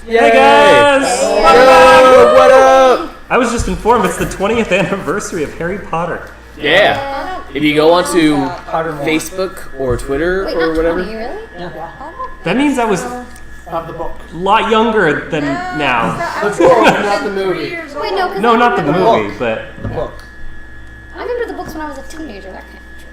Hey guys! Yo, what up? I was just informed it's the 20th anniversary of Harry Potter. Yeah. If you go onto Facebook or Twitter Wait, or not whatever. 20, really? That means I was Of the book. a lot younger than now. The book, not the movie. Wait, no, because No, not the movie, but The book. I remember the books when I was a teenager. That can't be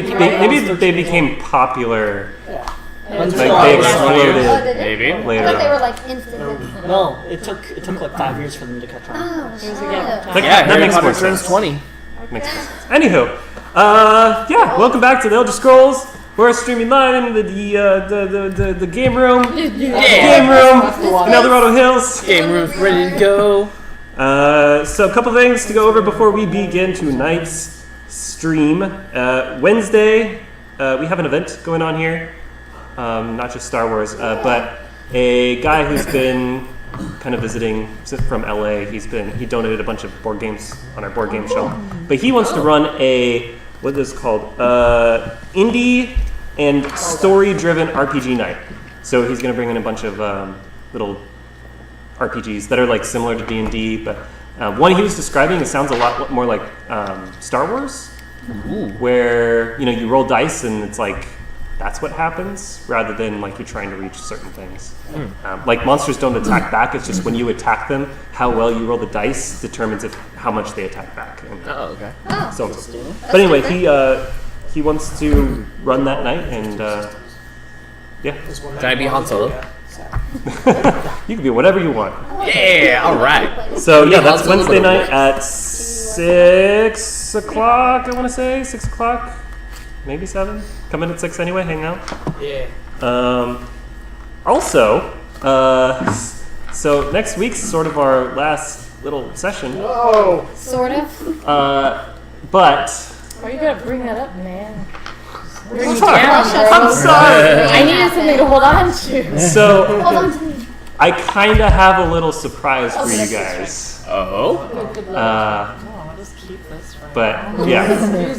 true. maybe Yeah, they became popular. Yeah. Like they exploded Oh, did they? Maybe. I later thought they were on. like instant. No, it took like 5 years for them to catch on. Oh, shit. That Yeah, Harry makes Potter more turns sense. 20. Makes more sense. Anywho, yeah, welcome back to the Elder Scrolls. We're streaming live in the game room. Game room in El Dorado Hills. Game room's ready to go. So a couple things to go over before we begin tonight's stream. Wednesday, we have an event going on here. Not just Star Wars, but a guy who's been kind of visiting from LA. He donated a bunch of board games on our board game shelf. But he wants to run what is this called? Indie and story-driven RPG night. So he's going to bring in a bunch of little RPGs that are like similar to D&D, but one he was describing, it sounds a lot more like Star Wars, where you roll dice and it's like that's what happens, rather than like you're trying to reach certain things. Like monsters don't attack back; it's just when you attack them, how well you roll the dice determines how much they attack back. And Oh, okay. so on. But anyway, he wants to run that night, and yeah, Can I be Han Solo? you can be whatever you want. Yeah, alright. So yeah, that's Lots of Wednesday little night at 6 o'clock. I want to say 6 o'clock, maybe 7. Come in at 6 anyway. Hang out. Yeah. Also, so next week's sort of our last little session, Oh. Sort of. but Why you gotta bring that up, man? I'm sorry. I needed something to hold on to. So Hold on to me. I kind of have a little surprise for you guys. Oh? I'll just keep this for But yeah,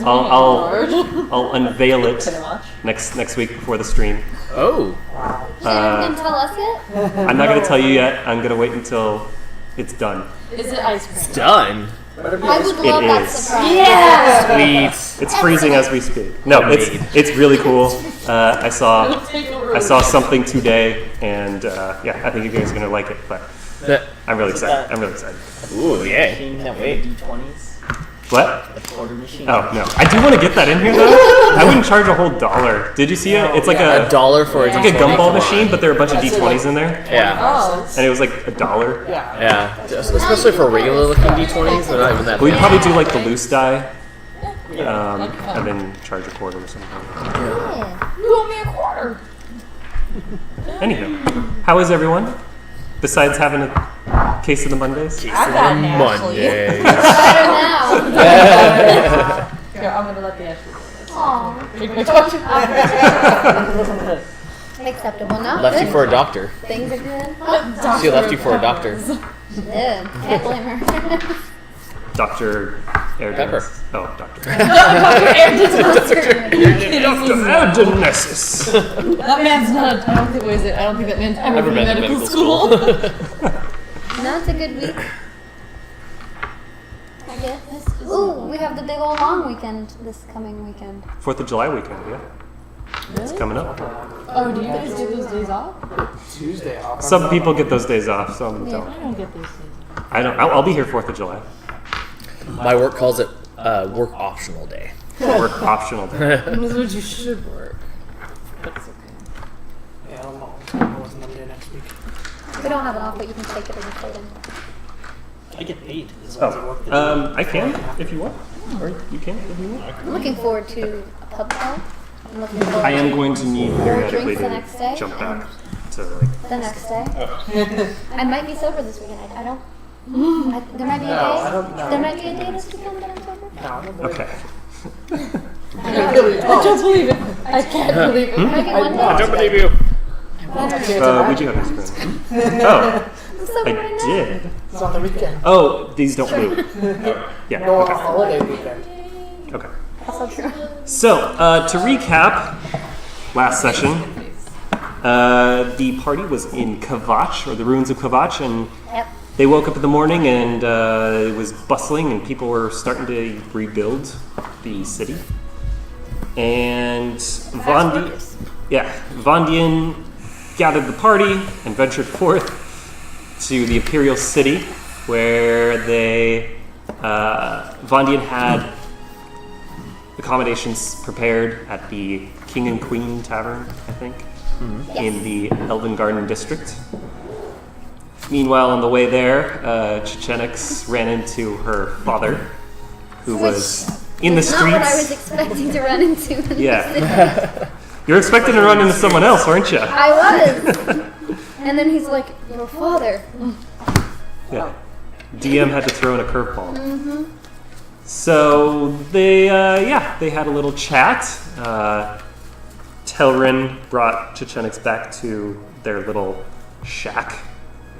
I'll unveil it next week before the stream. Oh. You didn't tell us yet? I'm not gonna tell you yet. I'm gonna wait until it's done. Is it ice cream? Done. I would love that is. surprise. Yeah! Sweet. It's freezing as we speak. No, it's really cool. I saw something today, and yeah, I think you guys are gonna like it. But I'm really excited. Ooh, yeah. Can't wait. D20s. What? The quarter machine. Oh no, I do want to get that in here though. I wouldn't charge a whole $1. Did you see it? It's like $1 for a it's like a gumball machine, but there are a bunch of D20s in there, Yeah. Oh. and it was like $1. Yeah. Especially for regular looking D20s, they're not even that We'd big. probably do like the loose die, and then charge a quarter or something. Yeah. You owe me a quarter. Anywho, how is everyone? Besides having a case of the Mondays? I got an Ashley. Monday. Better now. Here, I'm gonna let the Ashley. Aw. Drink my torch. Acceptable now. Left you Good. for a doctor. Things are good. She left you for a doctor. Yeah, can't blame her. Dr. Air Pepper. Dennis. Oh, Dr. Airgenesis. That man's not. I don't think. What is it? I don't think that man's ever been in medical school. No, it's a good week. I guess. Ooh, we have the big old long weekend this coming weekend. 4th of July weekend, yeah. It's coming up. Oh, do you guys get those days off? Tuesday off. Some people get those days off, some Yeah. don't. I don't get those days off. I don't. I'll be here 4th of July. My work calls it work optional day. Work optional day. This is what you should work. But it's okay. Yeah, I don't know. What's Monday next week? We don't have it off, but you can take it as a trade-in. I get paid. As long as I work the Oh, I can if you want, or you can if you want. I'm looking forward to a pub crawl. I'm looking forward I am going to need periodically drinks the next day, to jump back and- to like. the next day. I might be sober this weekend. I don't. There might be a day. I don't know. There might be a day this weekend that I'm sober. No, I don't believe Okay. I can't believe it. I can't believe it. Might be one day. I don't believe you. We do have ice cream. Oh, I'm sober I right now. did. It's on the weekend. Oh, these don't move. Yeah. No, Okay. holiday weekend. Okay. Also true. So, to recap, last session, the party was in Kvatch, or the ruins of Kvatch, and Yep. they woke up in the morning and it was bustling and people were starting to rebuild the city. And Vondien gathered the party and ventured forth to the Imperial City, where Vondien had accommodations prepared at the King and Queen Tavern, I think, in the Elven Garden District. Meanwhile, on the way there, Chechenix ran into her father, who was in the streets. Not what I was expecting to run into. In the city. You're expecting to run into someone else, weren't you? I was. And then he's like, your father. Yeah. DM had to throw in a curveball. So they had a little chat. Telrin brought Chechenix back to their little shack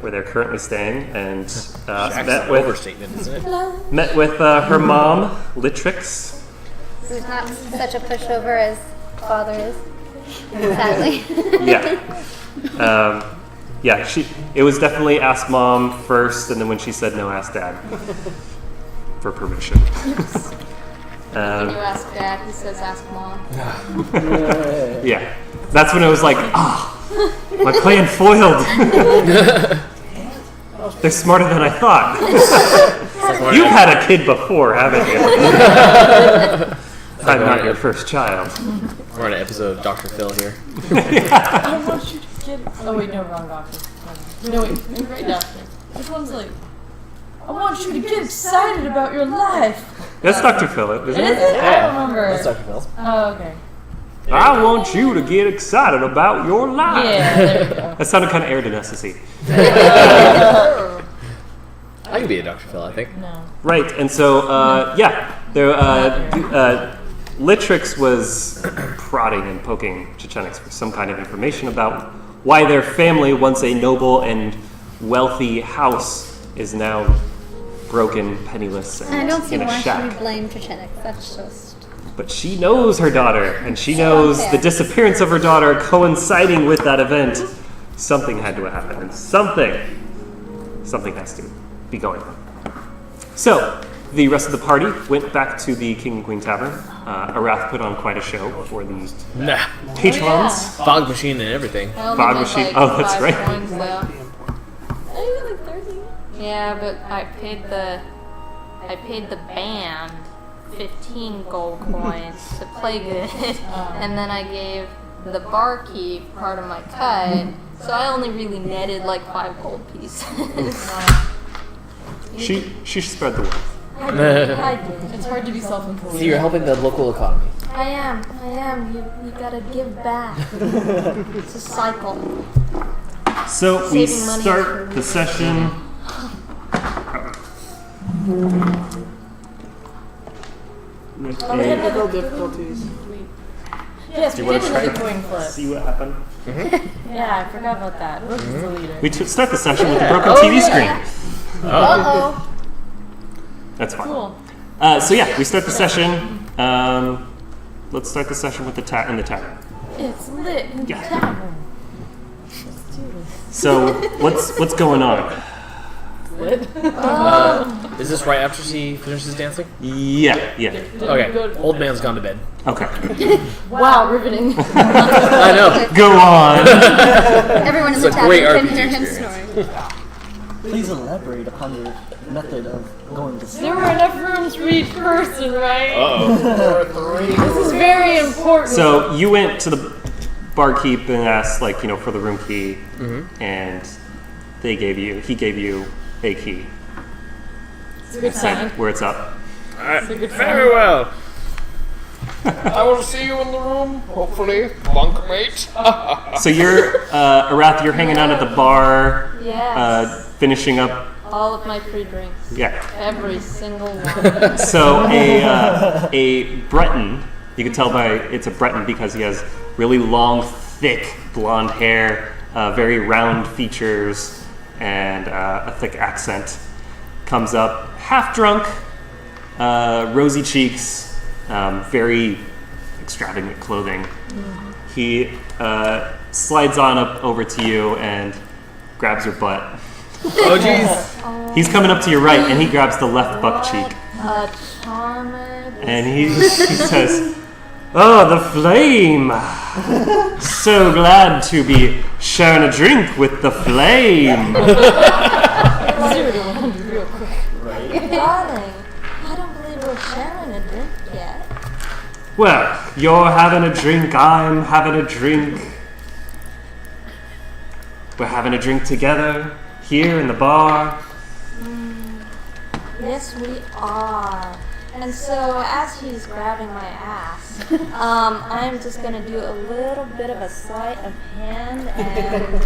where they're currently staying, and overstatement, isn't it? met with her mom, Litrix. Who's not such a pushover as father is, sadly. It was definitely ask mom first, and then when she said no, ask dad for permission. When you ask dad, he says ask mom. Yeah, that's when it was like, my plan foiled. They're smarter than I thought. You've had a kid before, haven't you? I'm not your first child. We're on an episode of Dr. Phil here. I want you to get. Oh wait, no, wrong doctor. No wait, right doctor. This one's like, I want you to get excited about your life. That's Dr. Phillip, isn't Is it? it? I don't remember. That's Dr. Phil. Oh, okay. I want you to get excited about your life. Yeah, there you go. That sounded kind of air necessity. I could be a Dr. Phil, I think. No. Right, and so, Litrix was prodding and poking Chechenix for some kind of information about why their family, once a noble and wealthy house, is now broken, penniless, and I don't see in a why shack. she would blame Chechenix. That's just... But she knows her daughter, and she knows the disappearance of her daughter coinciding with that event. Something had to happen, and something has to be going on. So, the rest of the party went back to the King and Queen Tavern. Arath put on quite a show for the patrons. Fog machine and everything. I only Fog did, machine. like, Oh, that's 5 right. coins left. I even like 30. Yeah, but I paid the band 15 gold coins to play good, and then I gave the barkeep part of my cut, so I only really netted like 5 gold pieces. She spread the wealth. I did. It's hard to be self-employed. See, you're helping the local economy. I am. You gotta give back. It's a cycle. So we Saving money start is the session. With Technical difficulties. Yes, we did another to coin flip. see what happened? Yeah, I forgot about that. Let's just delete it. We start the session with a broken TV screen. Uh-oh. That's fine. Cool. We start the session. Let's start the session with the in the tavern. It's lit in the Yeah. tavern. Let's do this. So what's going on? Is this right after she finishes dancing? Yeah. Okay. Old man's gone to bed. Okay. Wow, riveting. I know. Go on. Everyone in the It's a great tavern can RPG hear him experience. snoring. Please elaborate upon your method of going to sleep. There were enough rooms for each person, right? Uh-oh. This is very important. So you went to the barkeep and asked, for the room key, and he gave you a key. It's a good Said sign. where it's up. Very well. I will see you in the room, hopefully, bunkmate. So you're Arath. You're hanging out at the bar, Yes. finishing up. All of my free drinks. Yeah. Every single one. So a Breton. You can tell by it's a Breton because he has really long, thick blonde hair, very round features, and a thick accent. Comes up half drunk, rosy cheeks, very extravagant clothing. He slides on up over to you and grabs your butt. Oh jeez. He's coming up to your right, and he grabs the left butt cheek. Charmer. And he says, "Oh, the flame! So glad to be sharing a drink with the flame." 0 to 100 real quick. Darling, I don't believe we're sharing a drink yet. Well, you're having a drink, I'm having a drink. We're having a drink together here in the bar. Yes, we are. And so, as he's grabbing my ass, I'm just going to do a little bit of a sleight of hand and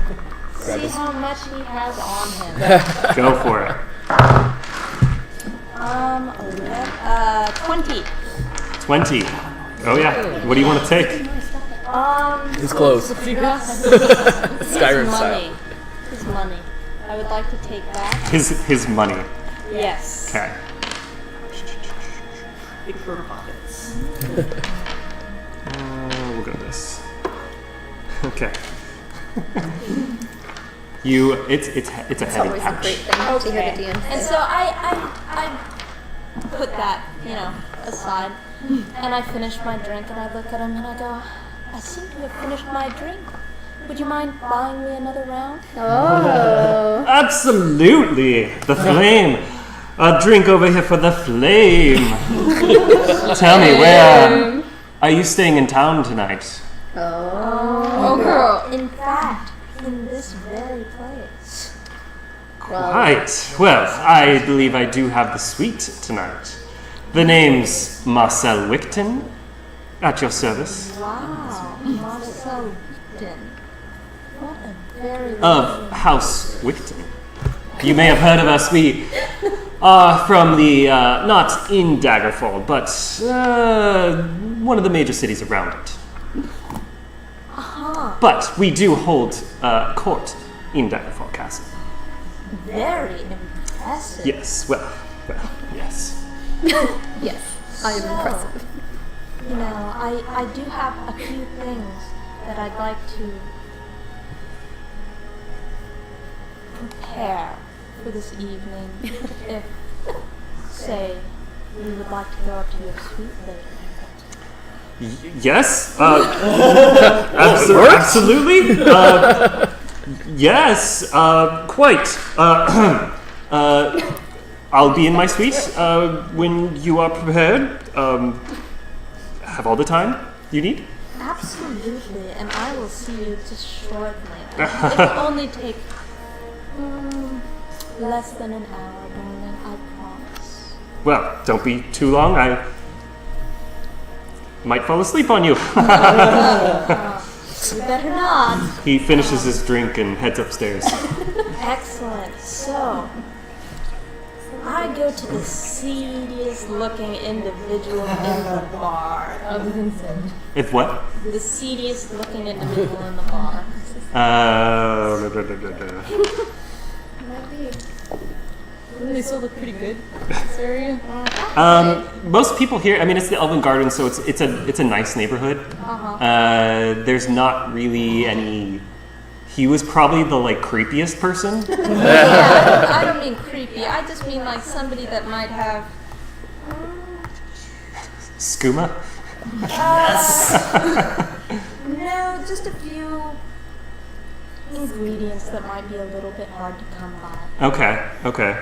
see how much he has on him. Go for it. 20. 20. Oh yeah. What do you want to take? His clothes. Skyrim His style. money. His money. I would like to take that. His money. Yes. Okay. Big fur pockets. We'll go this. Okay. It's a It's heavy always a pouch. great thing to hear the DM And say. so I put that, aside, and I finish my drink, and I look at him and I go, I seem to have finished my drink. Would you mind buying me another round? Oh. Absolutely. The flame. A drink over here for the flame. Tell me, where are you staying in town tonight? Oh, girl. In fact, in this very place. Quite. Well, I believe I do have the suite tonight. The name's Marcel Wickton. At your service. Wow, Marcel Wickton. What a very Of House Wickton. You may have heard of us. We are from the, not in Daggerfall, but one of the major cities around it. But we do hold court in Daggerfall Castle. very impressive. Yes, well, yes. Yes, I am So, impressive. I do have a few things that I'd like to prepare for this evening. If, say, we would like to go up to your suite later. Yes, absolutely. Yes, quite. I'll be in my suite when you are prepared. Have all the time you need. Absolutely, and I will see you just shortly. It'll only take less than an hour, darling, I promise. Well, don't be too long. I might fall asleep on you. You better not. He finishes his drink and heads upstairs. Excellent. So, I go to the seediest looking individual in the bar. Other than Sid. If what? The seediest looking individual in the bar. They still look pretty good. This area. Most people here. I mean, it's the Elven Garden, so it's a nice neighborhood. There's not really any. He was probably the creepiest person. Yeah, I don't mean creepy. I just mean like somebody that might have. Skooma. No, just a few ingredients that might be a little bit hard to come by. Okay.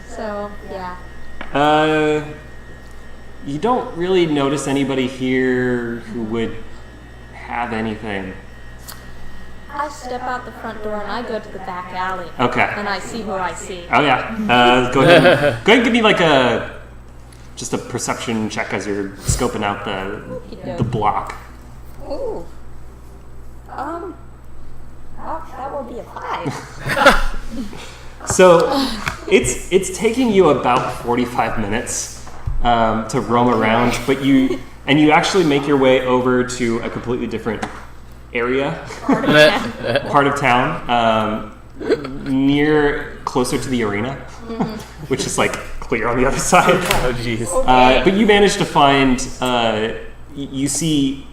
So, yeah. You don't really notice anybody here who would have anything. I step out the front door and I go to the back alley. Okay. And I see who I see. Oh yeah. Go ahead and give me just a perception check as you're scoping out the block. Ooh. That will be a 5. So it's taking you about 45 minutes to roam around, but you actually make your way over to a completely different area, part of town, closer to the arena, which is clear on the other side. Oh jeez. But you manage to find you see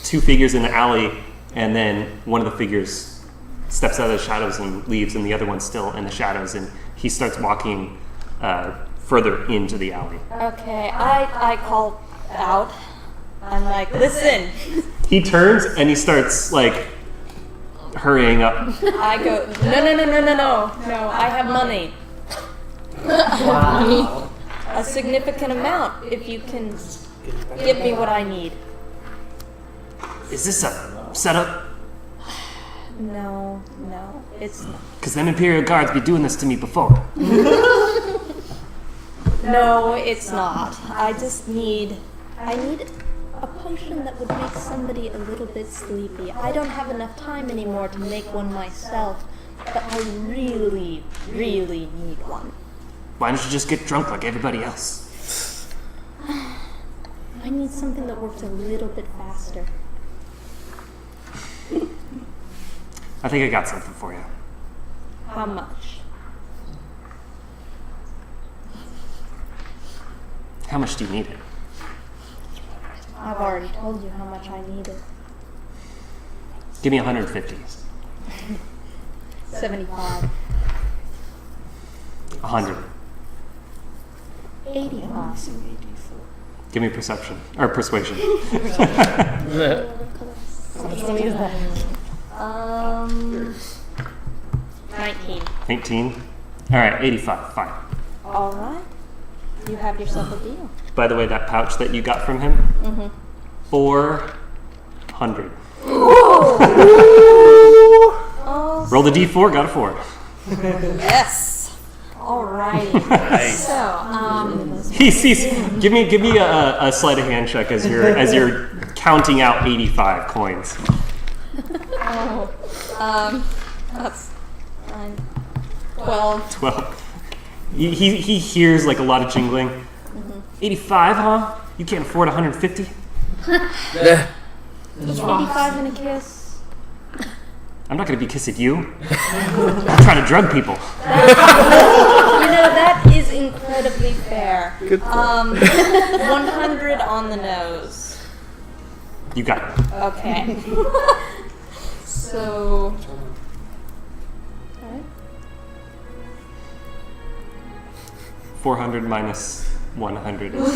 two figures in the alley, and then one of the figures steps out of the shadows and leaves, and the other one's still in the shadows, and he starts walking further into the alley. Okay, I call out. I'm like, listen. He turns and he starts like hurrying up. I go, no, I have money. Wow. A significant amount if you can give me what I need. Is this a setup? No, it's not. Because them Imperial guards be doing this to me before. No, it's not. I need a potion that would make somebody a little bit sleepy. I don't have enough time anymore to make one myself, but I really, really need one. Why don't you just get drunk like everybody else? I need something that works a little bit faster. I think I got something for you. How much? How much do you need it? I've already told you how much I need it. Give me 150. 75. 100. 85. Give me perception. Or persuasion. Which one is that? 19. 18. Alright, 85. Fine. Alright. You have yourself a deal. By the way, that pouch that you got from him, 400. Oh, Roll the d4, got a 4. yes. Alrighty. Nice. So, He sees. Give me a sleight of hand check as you're counting out 85 coins. that's 9, 12. 12. He hears like a lot of jingling. 85, huh? You can't afford 150? 85 and a kiss. I'm not going to be kissing you. I'm trying to drug people. You know, that is incredibly fair. Good 100 on the nose. You got it. Okay. So... Alright. 400 minus 100. No. I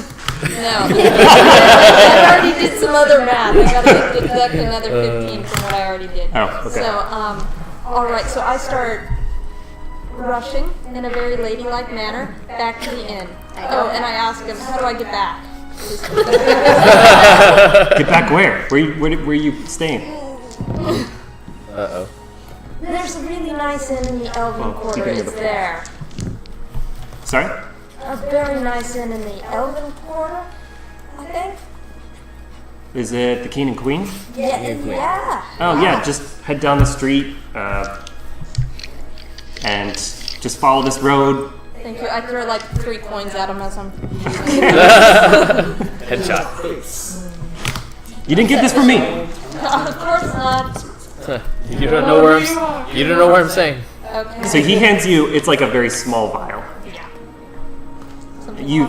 already did some other math. I gotta deduct another 15 from what I already did. Oh, okay. So, alright, so I start rushing in a very ladylike manner back to the inn. Oh, and I ask him, how do I get back? Get back where? Where are you staying? Uh-oh. There's a really nice inn in the Elven Well, Quarter. speaking of It's the- there. Sorry? A very nice inn in the Elven Quarter, I think. Is it the King and Queen? Yeah. Oh yeah, just head down the street and just follow this road. Thank you. I throw like 3 coins at him as I'm... Headshot. You didn't get this from me. Of course not. You don't know where I'm saying. Okay. So he hands you. It's like a very small vial. You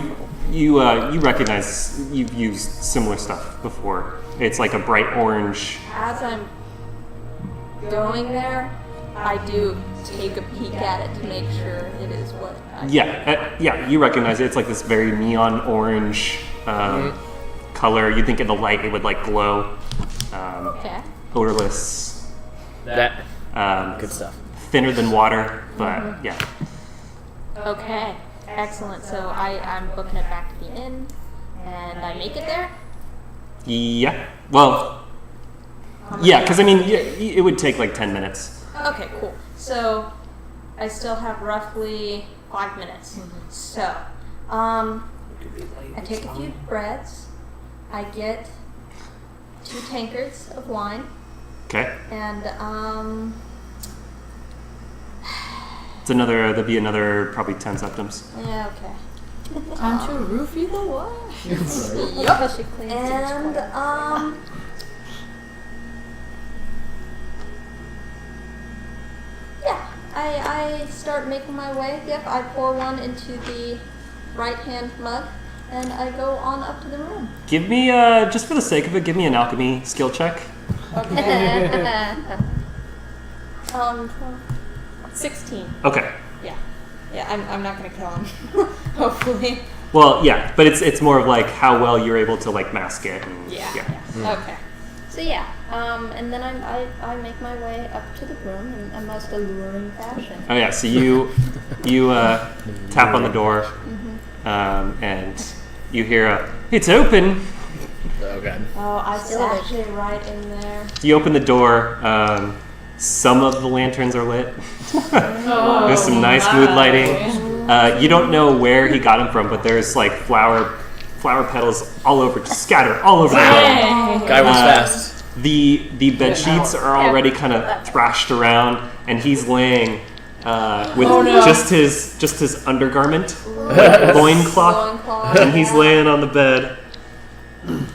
recognize you've used similar stuff before. It's like a bright orange. As I'm going there, I do take a peek at it to make sure it is what I... Yeah, you recognize it. It's like this very neon orange color. You think in the light it would like glow. Okay. Odorless. That Um, good stuff. Thinner than water, but yeah. Okay. Excellent. So I'm booking it back to the inn, and I make it there? Yeah. Well, yeah, because I mean, it would take like 10 minutes. Okay, cool. So I still have roughly 5 minutes. So, I take a few breads. I get 2 tankards of wine, Okay. and There'll be another probably 10 septims. yeah, okay. Time to roofie the wash. Yup. And yeah, I start making my way. Yep, I pour one into the right-hand mug. and I go on up to the room. Give me, just for the sake of it, give me an alchemy skill check. Okay. 16. Okay. Yeah, I'm not gonna kill him. Hopefully. Well, yeah, but it's more of like how well you're able to like mask it. And, Okay. So and then I make my way up to the room in a most alluring fashion. Oh yeah, so you tap on the door, and you hear "It's open." Oh god. Oh, I sat it right in there. You open the door. Some of the lanterns are lit. There's some nice mood lighting. You don't know where he got them from, but there's like flower petals all over, just scattered all over the room. Guy was fast. The bed sheets are already kind of thrashed around, and he's laying with just his undergarment, like loincloth, and he's laying on the bed. And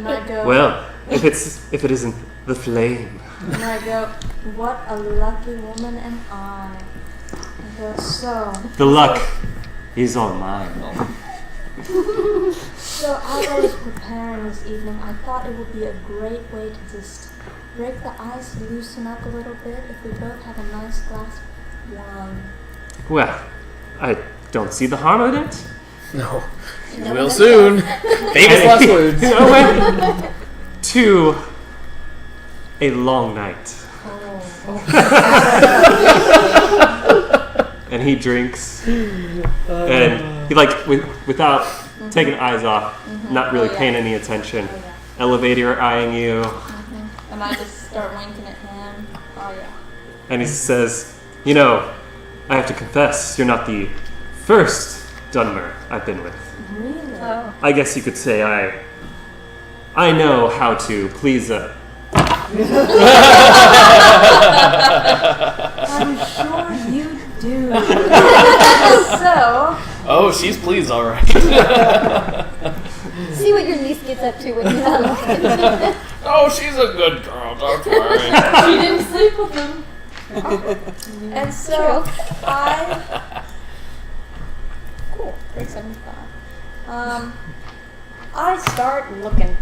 I go, Well, if it isn't the flame. and I go, what a lucky woman am I. I go, so. The luck is all mine. So as I was preparing this evening, I thought it would be a great way to just break the ice, loosen up a little bit, if we both have a nice glass of wine. Well, I don't see the harm in it. No. You will soon. Famous last words. To a long night. And he drinks, and he without taking eyes off, not really paying any attention. Elevator eyeing you, And I just start winking at him. Oh yeah. and he says, "I have to confess, you're not the first Dunmer I've been with. Really? Oh. I guess you could say I know how to please a." I'm sure you do. So. Oh, she's pleased, all right. See what your niece gets up to when you're not looking. Oh, she's a good girl. Don't worry. She didn't sleep with him. And so True. Cool. 375. I start looking.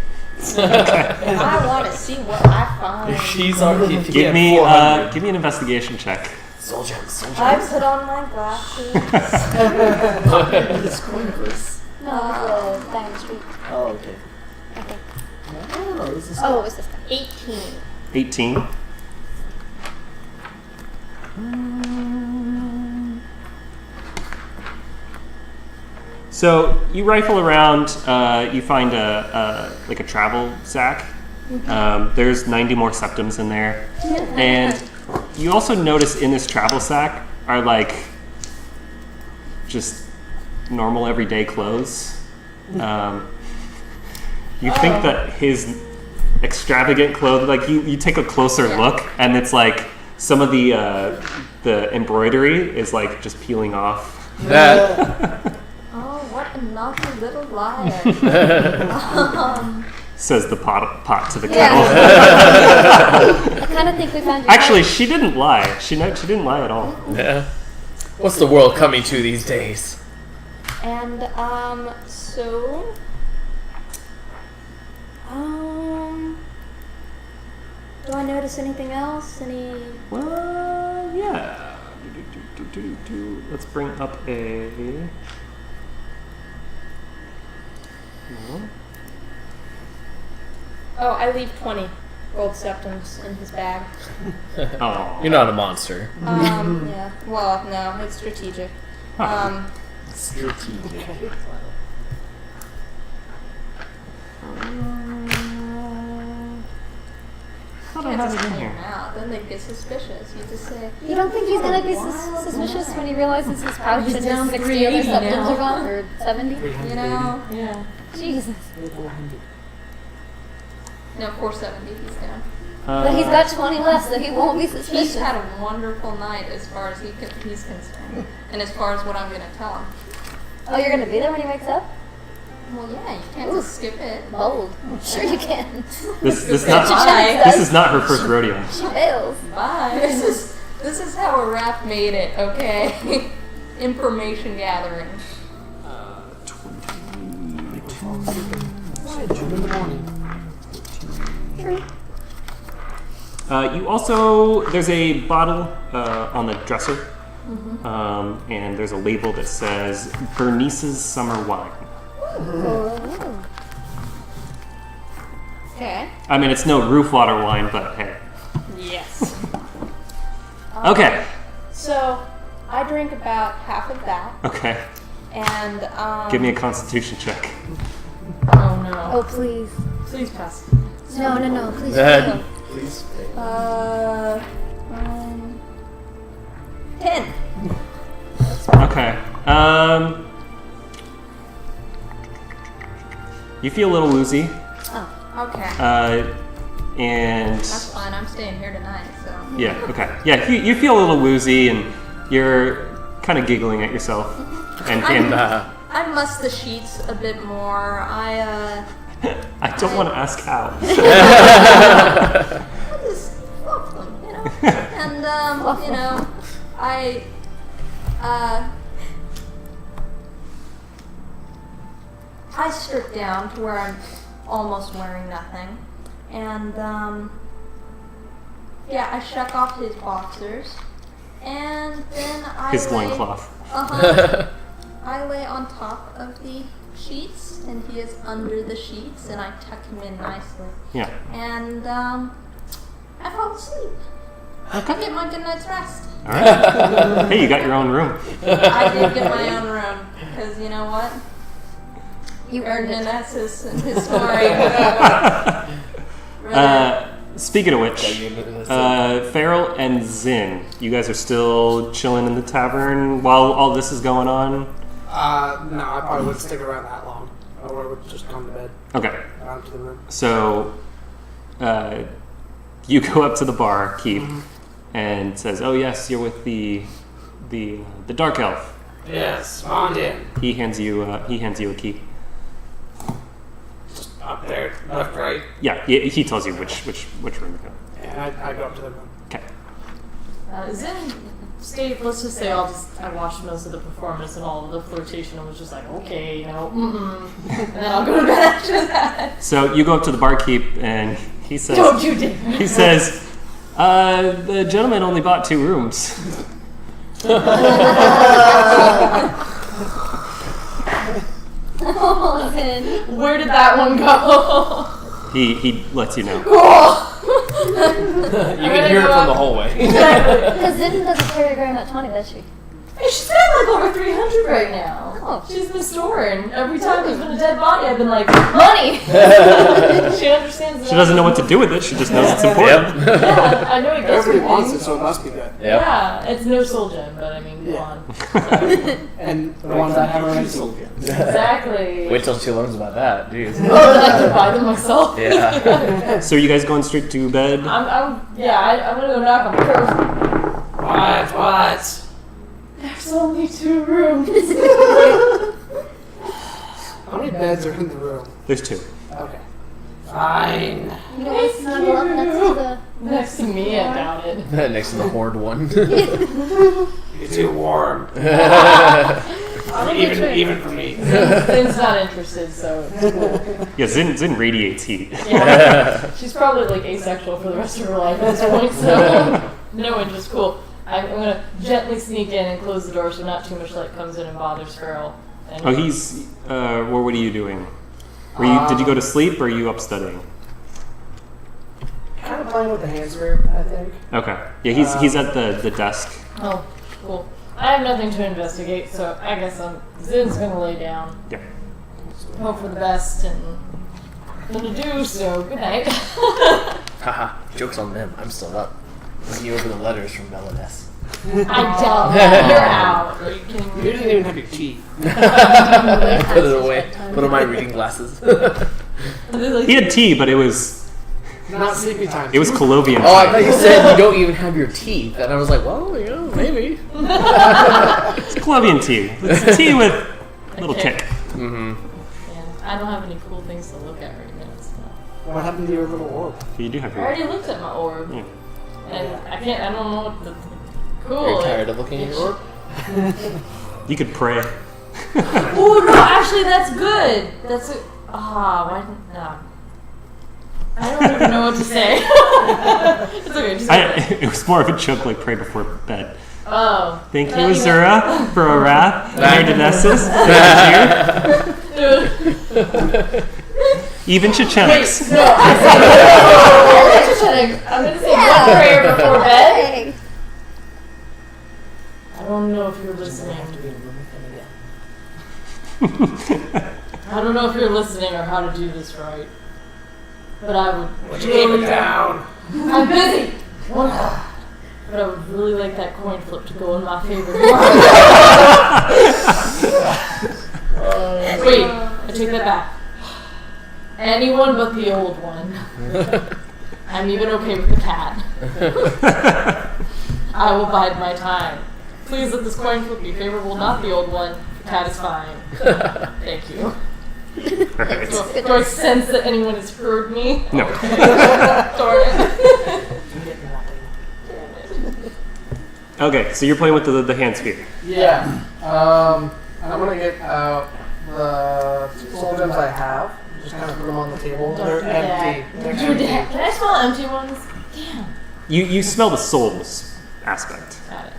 I want to see what I find. She's already Give me an investigation check. Soul gems. I put on my glasses. This coin purse. No, the Diamond Street. Oh, okay. Okay. Oh, this is. Oh, it was this guy. 18. 18. So you rifle around. You find a travel sack. There's 90 more septums in there, and you also notice in this travel sack are just normal everyday clothes. You think that his extravagant clothes, you take a closer look, and it's like some of the embroidery is just peeling off. That. Oh, what a naughty little liar. Says the pot to the Yeah. kettle. I kind of think we found you. Actually, she didn't lie. She didn't lie at all. Yeah. What's the world coming to these days? And, so... do I notice anything else? Well, yeah. Let's bring up a. No. Oh, I leave 20 gold septums in his bag. Oh. You're not a monster. Yeah. Well, no, it's strategic. Strategic. I You don't can't have just it in clean here. them out. Then they get suspicious. You just say, You don't think he's gonna be suspicious when he realizes his pouch He's and down his 60 other 380 septums now. are gone, or 70? you know... Yeah. Jesus. No, 470 he's down. But he's got 20 left, so he won't be He's suspicious. had a wonderful night as far as he's concerned. And as far as what I'm going to tell him. Oh, you're gonna be there when he wakes up? Well, yeah, you can't just skip it. Bold. Sure you can. This is Bye. not her first rodeo. She fails. Bye. This is how a rap made it, okay? Information gathering. 20. in the morning. You also, there's a bottle on the dresser, and there's a label that says Bernice's Summer Wine. Okay. I mean, it's no roof water wine, but hey. Yes. Okay. So, I drink about half of that, Okay. and Give me a constitution check. Oh no. Oh, please. Please pass. No, please. Then- No. Please. 10. Okay. You feel a little woozy, Okay. and That's fine. I'm staying here tonight, so. yeah, okay, yeah, you feel a little woozy, and you're kind of giggling at yourself, and I muss the sheets a bit more. I don't want to ask how. just fluff them, you know. And you know, I strip down to where I'm almost wearing nothing, and yeah, I shuck off his boxers, and then His loincloth. I lay on top of the sheets, and he is under the sheets, and I tuck him in nicely. Yeah. And I fall asleep. I get my good night's rest. All right. Hey, you got your own room. I did get my own room, because you know what? You earned it. That's his story. Speaking of which, Farrell and Zin, you guys are still chilling in the tavern while all this is going on? No, I probably wouldn't stick around that long. I would just come to bed. Okay. Down to the room. So, you go up to the bar, Keep, and says, "Oh yes, you're with the dark elf." Yes, Vondien. He hands you a key. Just up there, left, right. Yeah, he tells you which room to go. And I go up to the room. Okay. Zin stayed, let's just say I watched most of the performance and all of the flirtation and was just like, okay, you know, and then I'll go to bed after that. So you go up to the barkeep and he says, Don't you dare. He says, the gentleman only bought 2 rooms. Oh, Zin. Where did that one go? He lets you know. Cool. You can hear it from the hallway. Because Zin doesn't carry very much money, does she? Hey, she's at like over 300 right now. Oh. She's been storing. Every time there's been a dead body, I've been like, money! She understands that. She doesn't know what to do with it. She just knows it's important. Yeah, I know it gets Everybody me wants things. it, so it must be good. Yeah, it's no soul gem, but I mean, come on. And the ones I have already sold. Exactly. Wait till she learns about that, jeez. Oh, then I can buy them myself. Yeah. So are you guys going straight to bed? I'm gonna go knock on the door. What? There's only 2 rooms. How many beds are in the room? There's 2. Okay. Fine. You don't want to snuggle up next to the... Next to me, I doubt it. Next to the horde one. You're too warm. Even for me. Zin's not interested, so it's cool. Yeah, Zin radiates heat. Yeah. She's probably like asexual for the rest of her life at this point, so no interest. Cool. I'm gonna gently sneak in and close the door so not too much light comes in and bothers Farrell. And Oh, he's. Well, what are you doing? Did you go to sleep or are you up studying? Kind of playing with the hand spear, I think. Okay. Yeah, he's at the desk. Oh, cool. I have nothing to investigate, so I guess Zin's gonna lay down. Yeah. Hope for the best and nothing to do, so good night. Haha, joke's on them. I'm still up. Looking over the letters from Beliness. I doubt that. You're out. Are you kidding You me? didn't even have your tea. Put it away. Put on my reading glasses. He had tea, but it was Not sleepy time. Colovian Oh, I tea. thought you said you don't even have your teeth. And I was like, well, you know, maybe. It's Colovian tea. It's tea with a little kick. Mm-hmm. And I don't have any cool things to look at right now. So. What happened to your little orb? You do have I your. already looked at my orb. Yeah. And I don't know what the... Cool. Are you tired of looking at your orb? You could pray. Oh, no, actually, that's good. That's a... Why didn't no? I don't even know what to say. It's okay. Just It was more of a joke, like pray before bed. oh. Thank you, Azura, for a wrath. Neredanessus. Even Chechenix. No, I said I'm gonna say one prayer before bed. I don't know if you're listening. I don't know if you're listening or how to do this right. But I would Keep it down. I'm busy. But I would really like that coin flip to go in my favor. Wait, I take that back. Anyone but the old one. I'm even okay with the cat. I will bide my time. Please let this coin flip be favorable, not the old one. The cat is fine. Thank you. Alright. Do I sense that anyone has heard me? No. Darn it. Okay, so you're playing with the hand sphere. Yeah. I'm gonna get out the soul gems I have. Just kind of put them on the table. Don't They're do that. empty. They're Can empty. I smell empty ones? Damn. You smell the souls aspect. Got it.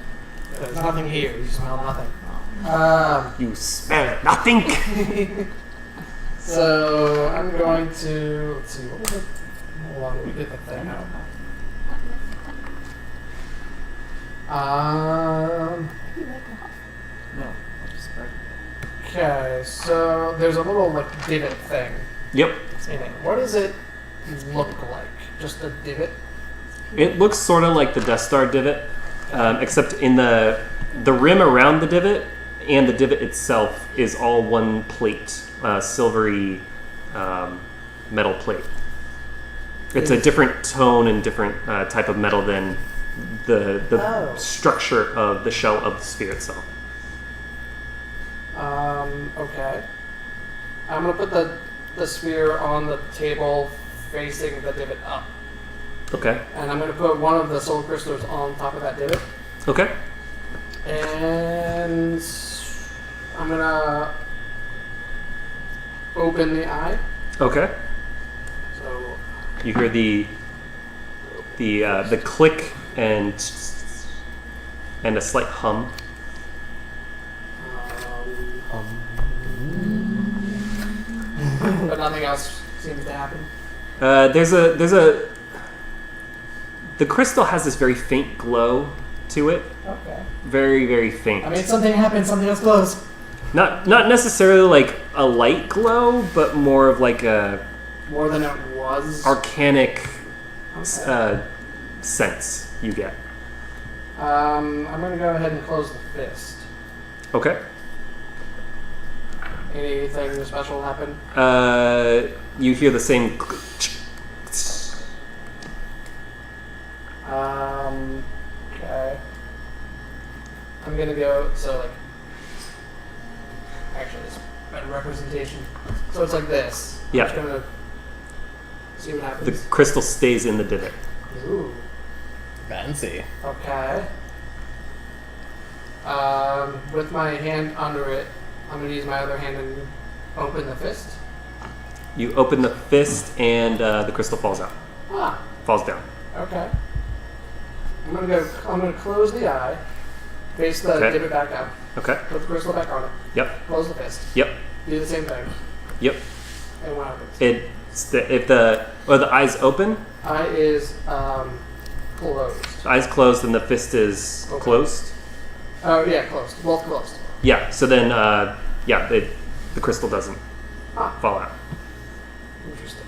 There's nothing here. You smell nothing. You smell nothing. So I'm going to let's see what was it? Hold on, we get the thing out. No, just right. Okay, so there's a little like divot thing Yep. in it. What does it look like? Just a divot? It looks sort of like the Death Star divot, except in the rim around the divot and the divot itself is all one plate, silvery metal plate. It's a different tone and different type of metal than the structure of the shell of the sphere itself. Okay. I'm gonna put the sphere on the table facing the divot up. Okay. And I'm gonna put one of the soul crystals on top of that divot. Okay. And I'm gonna open the eye. Okay. So You hear the click and a slight hum. but nothing else seems to happen. The crystal has this very faint glow to it. Okay. Very, very faint. I mean, something happened, something else closed. Not necessarily like a light glow, but more of like a More than it was. arcanic sense you get. I'm gonna go ahead and close the fist. Okay. Anything special happen? You hear the same. Okay. I'm gonna go, so like, actually it's better representation. So it's like this. Yeah. I'm just gonna see what The happens. crystal stays in the divot. Ooh. Fancy. Okay. With my hand under it, I'm gonna use my other hand and open the fist. You open the fist, and the crystal falls out. Ah, Falls down. okay. I'm gonna close the eye, face the Okay. divot back up, Okay. put the crystal back on it, Yep. close the fist, Yep. do the same thing, Yep. and what happens? If the eyes open, Eye is closed. the eyes closed, and the fist is Okay. closed. Oh yeah, closed. Both closed. Yeah. So then, the crystal doesn't Ah, fall out. interesting.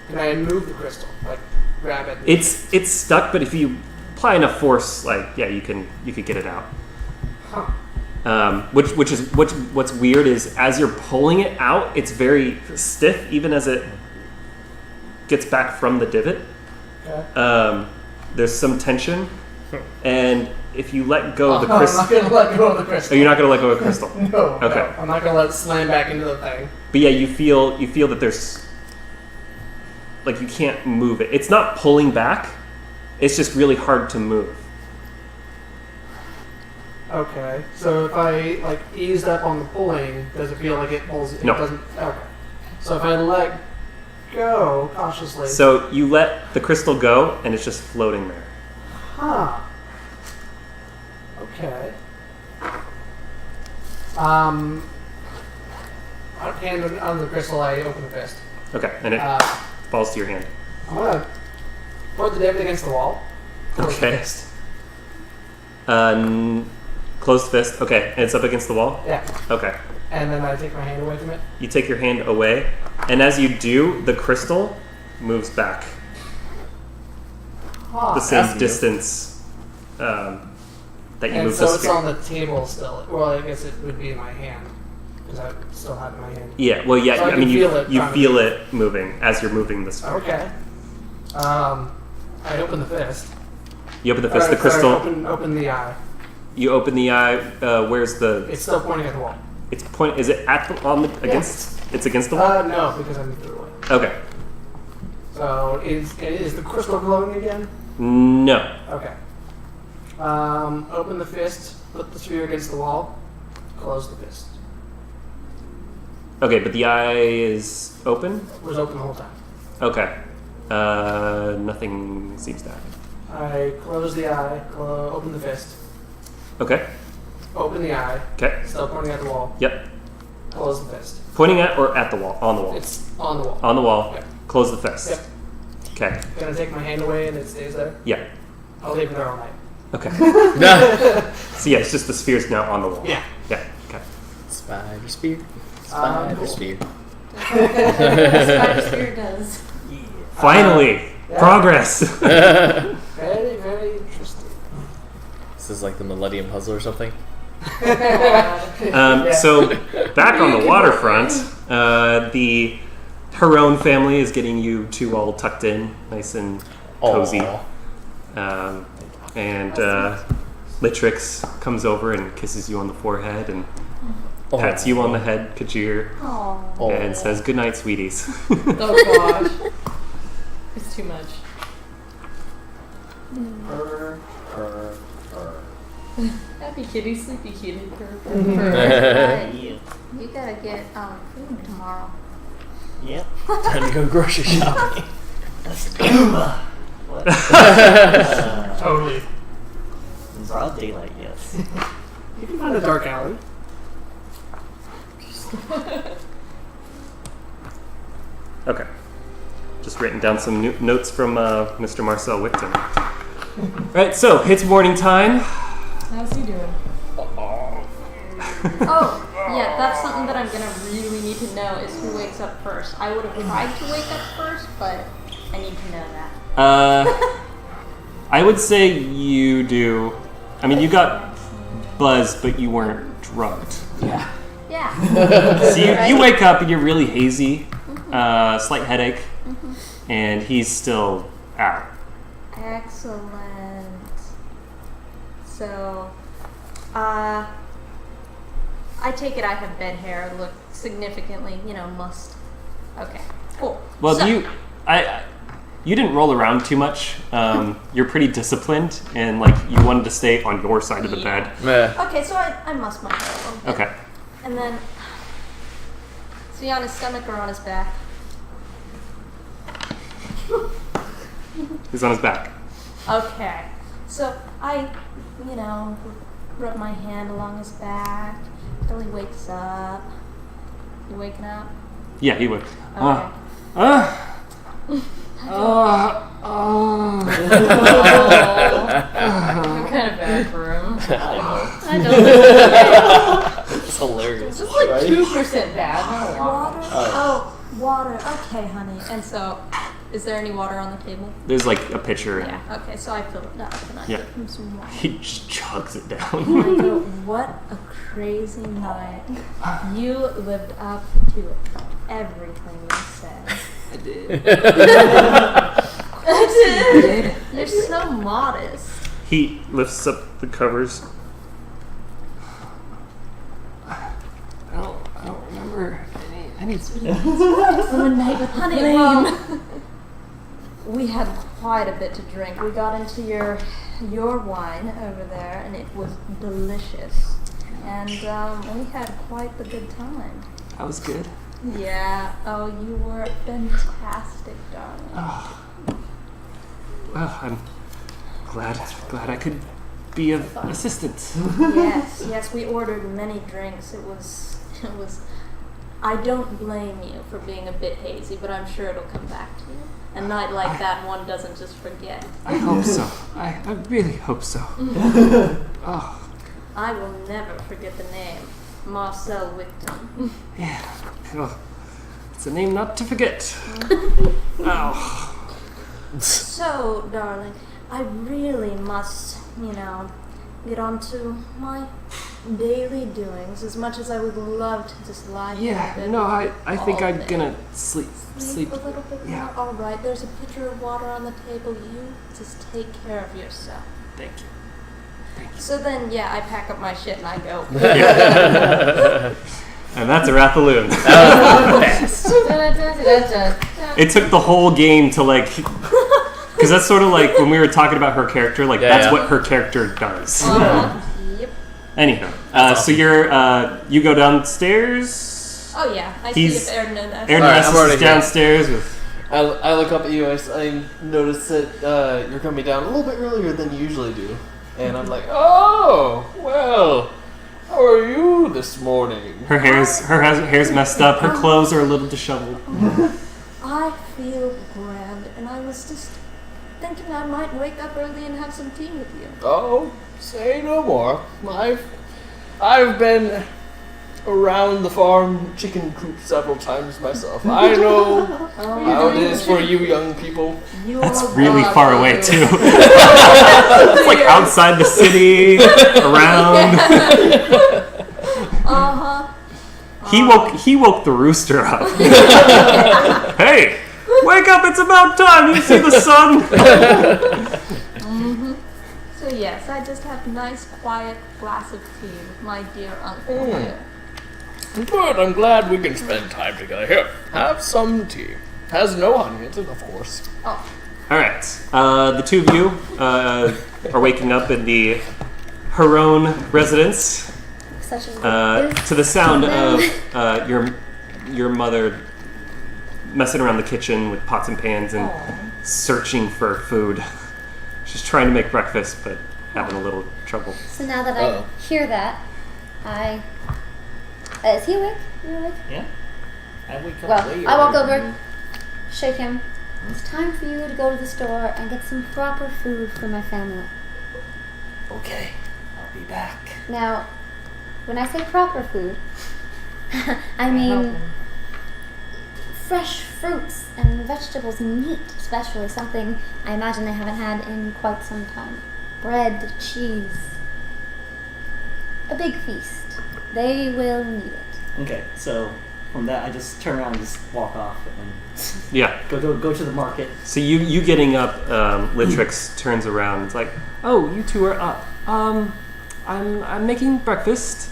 Can I move the crystal? Like grab it? It's stuck, but if you apply enough force, you could get it out. Huh. What's weird is as you're pulling it out, it's very stiff, even as it gets back from the divot. Okay. There's some tension, and if you let go of the I'm crystal, not gonna let go of the crystal. oh, you're not gonna let go of the crystal. No. Okay. No. I'm not gonna let it slam back into the thing. But yeah, you feel that there's like you can't move it. It's not pulling back. It's just really hard to move. Okay. So if I like eased up on the pulling, does it feel like it pulls? It No. doesn't. Okay. So if I let go cautiously. So you let the crystal go, and it's just floating there. Huh. Okay. Hand on the crystal, I open the fist. Okay, and it falls to your hand. I'm gonna put the David against the wall. Close the Okay. fist. Closed fist. Okay, and it's up against the wall? Yeah. Okay. And then I take my hand away from it. You take your hand away, and as you do, the crystal moves back the same distance that you And moved so the it's sphere. on the table still. Well, I guess it would be in my hand. Because I still have it in my hand. Yeah, well, yeah, So I I can mean, you feel it you trying to feel move. it moving as you're moving the sphere. Okay. I open the fist. You open the fist, the Sorry, crystal, open the eye. you open the eye, where's the, It's still pointing at the wall. is it at the, on the, against, it's against the wall? No, because I moved it away. Okay. So is the crystal glowing again? No. Okay. Open the fist, put the sphere against the wall, close the fist. Okay, but the eye is open? It was open the whole time. Okay. Nothing seems to happen. I close the eye, open the fist, Okay. open the eye, Okay. still pointing at the wall, Yep. close the fist. Pointing at or at the wall? On the wall. It's on the wall. On the wall. Yep. Close the fist. Yep. Okay. Gonna take my hand away and it stays there? Yeah. I'll leave it there all night. Okay. So yeah, it's just the sphere's now on the wall. Yeah. Yeah. Okay. Spider spear. Spider Cool. spear. Spider Spear does. Finally, Yeah. progress. Very, very interesting. This is like the Millennium Puzzle or something. So back on the waterfront, the Herone family is getting you two all tucked in, nice and cozy. Aw. And Litrix comes over and kisses you on the forehead and pats you on the head, Kajir, Aw. and says, "Good night, sweeties." Oh gosh. It's too much. Happy kitty, sleepy kitty. Right. You gotta get food tomorrow. Yep. Time to go grocery shopping. What? Totally. In broad daylight, yes. You can find a dark alley. Okay. Just written down some notes from Mr. Marcel Wickton. Right, so it's morning time. How's he doing? Oh, yeah, that's something that I'm gonna really need to know is who wakes up first. I would have tried to wake up first, but I need to know that. I would say you do. I mean, you got buzzed, but you weren't drugged. Yeah. Yeah. So you wake up and you're really hazy, slight headache, and he's still out. Excellent. So, I take it I have bed hair, look significantly, mussed. Okay, cool. Well, So- you didn't roll around too much. You're pretty disciplined, and like you wanted to stay on your side of the bed. Meh. Okay, so I mussed my hair a little bit. Okay. And then, is he on his stomach or on his back? He's on his back. Okay. So I, rub my hand along his back till he wakes up. You waking up? Yeah, he would. Okay. I'm kind of bad for him. I I don't. It's hilarious. Just like 2% bad, not a lot. Water? Oh, water. Okay, honey. And so, is there any water on the table? There's like a pitcher. and Yeah. Okay, so I fill it up and I Yeah. give him some water. He just chugs it And down. I go, what a crazy night. You lived up to everything you said. I did. I did. You're so modest. He lifts up the covers. I don't remember any. Honey, well, we had quite a bit to drink. We got into your wine over there, and it was delicious. And we had quite the good time. That was good. Yeah. Oh, you were fantastic, darling. Oh. Well, I'm glad I could be of assistance. Yes, we ordered many drinks. It was. I don't blame you for being a bit hazy, but I'm sure it'll come back to you. A night like that, one doesn't just forget. I hope so. I really hope so. Oh. I will never forget the name. Marcel Wicton. Yeah. Well, it's a name not to forget. Ow. So, darling, I really must, get on to my daily doings, as much as I would love to just lie here. Yeah, no, I think I'm gonna sleep. Sleep a little bit more? Alright, there's a pitcher of water on the table. You just take care of yourself. Thank you. So then, I pack up my shit and I go. And that's a Rathaloon. It took the whole game to because that's sort of like when we were talking about her character, that's what her character does. Yep. Anyhow, so you go downstairs. Oh yeah, I see if Erdness. Erdness is downstairs with. I look up at you. I notice that you're coming down a little bit earlier than you usually do, and I'm like, oh, well, how are you this morning? Her hair's messed up. Her clothes are a little disheveled. I feel grand, and I was just thinking I might wake up early and have some tea with you. Oh, say no more. I've been around the farm chicken coop several times myself. I know how it is for you young people. That's really far away too. It's like outside the city, around. He woke the rooster up. Hey, wake up! It's about time. You see the sun. So yes, I just have a nice, quiet glass of tea with my dear uncle here. Good, I'm glad we can spend time together. Here, have some tea. Has no honey in it, of course. Oh. Alright, the two of you are waking up in the Mehrunes residence to the sound of your mother messing around the kitchen with pots and pans and searching for food. She's trying to make breakfast, but having a little trouble. So now that I hear that, is he awake? You awake? Yeah. I wake up Well, I walk over, shake him. It's time for you to go to the store and get some proper food for my family. Okay, I'll be back. Now, when I say proper food, I mean fresh fruits and vegetables and meat, especially something I imagine they haven't had in quite some time. Bread, cheese. A big feast. They will need it. Okay, so from that I just turn around and just walk off and go to the market. So you getting up, Litrix turns around. It's like, oh, you two are up. I'm making breakfast.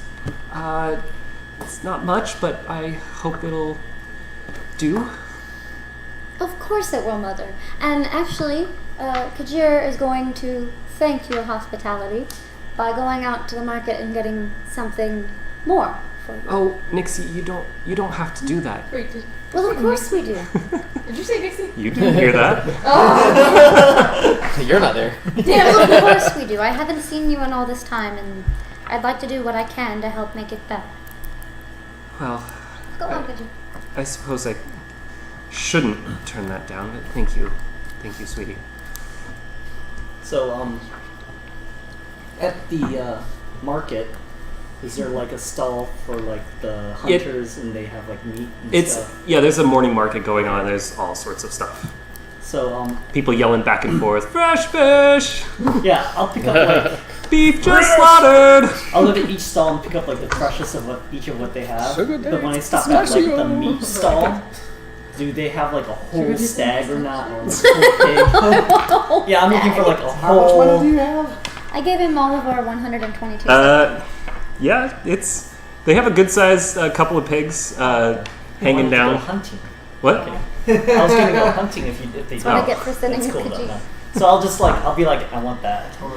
It's not much, but I hope it'll do. Of course it will, Mother. And actually, Kajir is going to thank your hospitality by going out to the market and getting something more for you. Oh, Nixie, you don't have to do that. Wait, Well, of course we do. did you say Nixie? You didn't hear that. You're not there. Yeah, well, of course we do. I haven't seen you in all this time, and I'd like to do what I can to help make it better. Well, Go on, Kajir. I suppose I shouldn't turn that down, but thank you, sweetie. So, at the market, is there like a stall for like the hunters and they have like meat and stuff? Yeah, there's a morning market going on. There's all sorts of stuff. So, people yelling back and forth, fresh fish! yeah, I'll pick up like beef just slaughtered! I'll look at each stall and pick up like the freshest of each of what they have. Sugar But when I stop at like the meat stall, do they have like a whole stag or not? Or like a whole pig? Yeah, I'm looking for like a How much money whole. do you have? I gave him all of our 122 Yeah, they have a good sized couple of pigs hanging Go down. hunting. What? Okay. I was gonna go hunting if they That's what I do. get for sending That's with cool Kajir. though. So I'll be like, I want that. I'm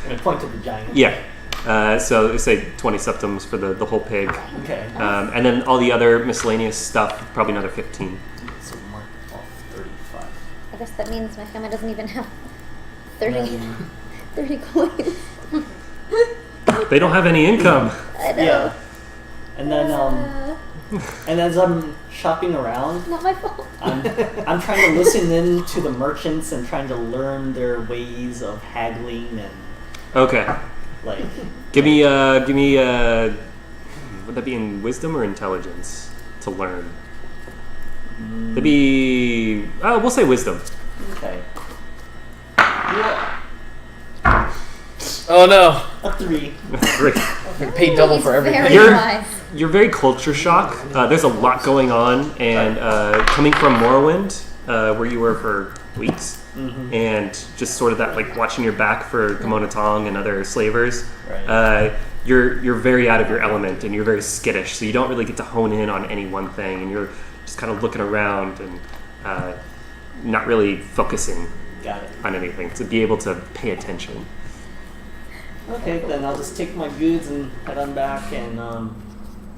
gonna point to the giant. Yeah. So they say 20 septims for the whole pig. Okay. And then all the other miscellaneous stuff, probably another 15. So mark off 35. I guess that means my family doesn't even have 30, And 30 coins. They don't have any income. I know. yeah. And then and as I'm shopping around, Not my fault. I'm trying to listen in to the merchants and trying to learn their ways of haggling and Okay. like. Give me would that be in wisdom or intelligence to learn? That'd be, we'll say wisdom. Okay. Oh no! A 3. Great. We paid double for everything. Very You're- wise. You're very culture shock. There's a lot going on, and coming from Morrowind, where you were for weeks, and just sort of that, like watching your back for Kimono Tong and other slavers. Right. You're very out of your element, and you're very skittish, so you don't really get to hone in on any one thing, and you're just kind of looking around and not really focusing Got it. on anything to be able to pay attention. Okay, then I'll just take my goods and head on back and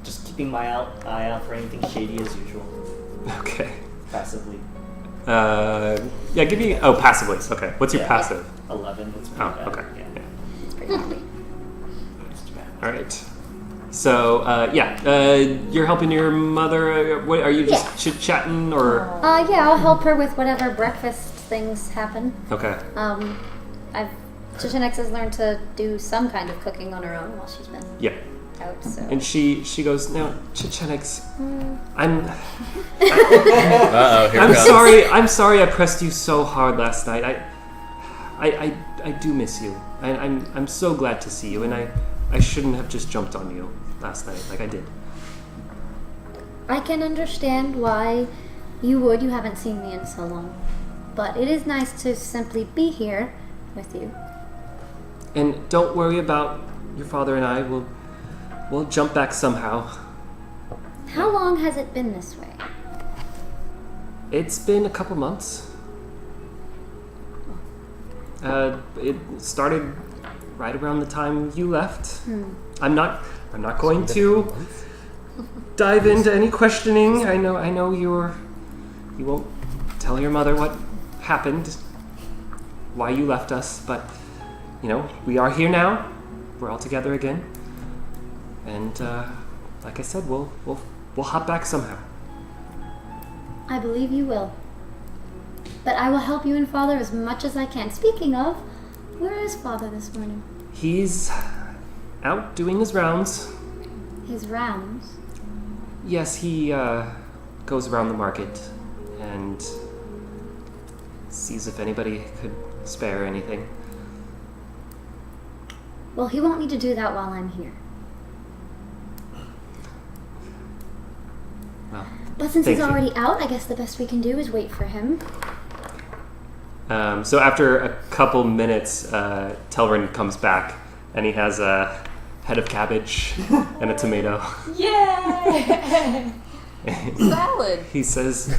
just keeping my eye out for anything shady as usual. Okay. Passively. Yeah, give me. Oh, passively. Okay. What's your Yeah. passive? 11. That's pretty Oh, bad. okay. Yeah. Yeah. Pretty happy. All right. So, you're helping your mother. What are you just Yeah. chit-chatting or? Yeah, I'll help her with whatever breakfast things happen. Okay. Chechenix has learned to do some kind of cooking on her own while she's been Yeah. out, so. And she goes, now, Chechenix, I'm Uh-oh, here I'm we go. sorry. I'm sorry I pressed you so hard last night. I do miss you. I'm so glad to see you, and I shouldn't have just jumped on you last night like I did. I can understand why you would. You haven't seen me in so long. But it is nice to simply be here with you. And don't worry about your father and I. We'll jump back somehow. How long has it been this way? It's been a couple months. It started right around the time you left. I'm not going to dive into any questioning. I know you won't tell your mother what happened, why you left us, but we are here now. We're all together again, and like I said, we'll hop back somehow. I believe you will. But I will help you and Father as much as I can. Speaking of, where is Father this morning? He's out doing his rounds. His rounds? Yes, he goes around the market and sees if anybody could spare anything. Well, he won't need to do that while I'm here. Well, But since thank he's you. already out, I guess the best we can do is wait for him. So after a couple minutes, Telrin comes back and he has a head of cabbage and a tomato. Yay! Salad. He says,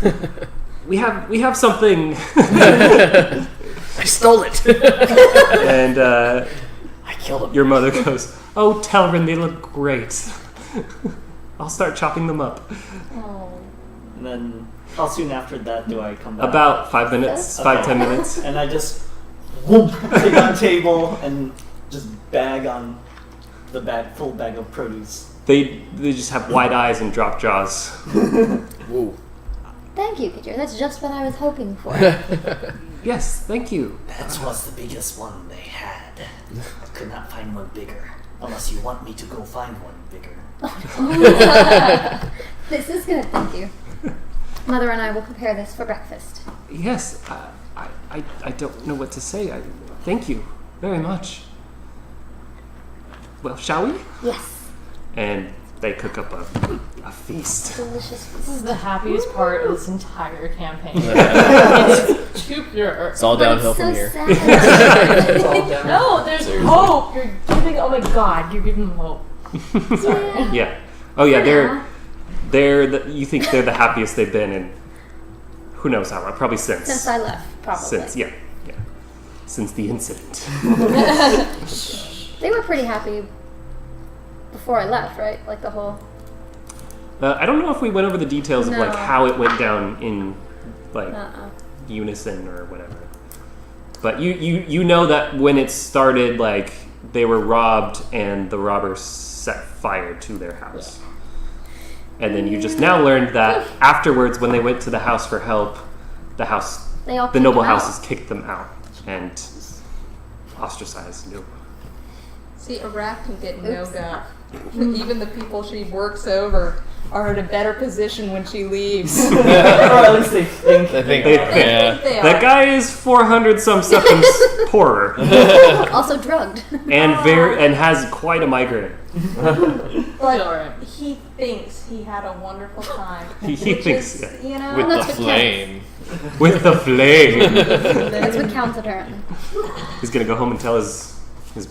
"We have something," I stole it. and I killed him. your mother goes, "Oh, Telrin, they look great. I'll start chopping them up." And then how soon after that do I come back? About 5 minutes, Okay. 5-10 minutes. And I just whoop, take on table and just bag on the full bag of produce. They just have wide eyes and drop jaws. Whoa. Thank you, Peter. That's just what I was hoping for. Yes, thank you. That was the biggest one they had. I could not find one bigger. Unless you want me to go find one bigger. This is good, thank you. Mother and I will prepare this for breakfast. Yes, I don't know what to say. Thank you very much. Well, shall we? Yes. And they cook up a feast. Delicious This food. is the happiest part of this entire campaign. It's too pure. It's all But downhill it's so from here. sad. No, there's hope. You're giving. Oh my God, you're giving them hope. Yeah. Yeah. Oh yeah, Yeah. you think they're the happiest they've been in who knows how long? Probably since. Since I left, probably. Since the incident. They were pretty happy before I left, right? Like the whole. I don't know if we went over the details of like No. how it went down in like Uh-uh. unison or whatever. But you know that when it started, like they were robbed and the robbers set fire to their house. And then you just now learned that afterwards, when they went to the house for help, the noble houses kicked them out and ostracized. No. See, Iraq can get no-go. Even the people she works over are in a better position when she leaves. Or at least they think. They think. They That are. guy is 400 some seconds poorer Also drugged. and has quite a migraine. But he thinks he had a wonderful time. He which thinks, is, yeah. you know, With that's the what flame. With the flame. That's what counts apparently. He's gonna go home and tell his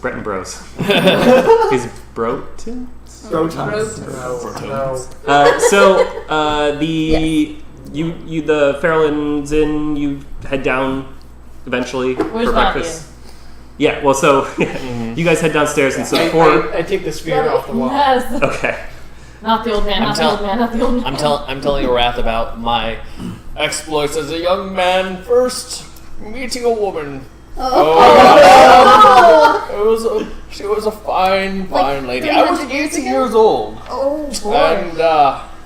Breton bros. His Broton? Protons. So the Farrellan's Inn, you head down eventually Where's for breakfast. Yeah, well, so you guys head downstairs, and so I take the spear off the wall. Yes. okay. Not the old man, not the old man, not the old man. I'm telling Arath about my exploits as a young man first meeting a woman. She was a fine lady. I was 18 years old. Oh boy.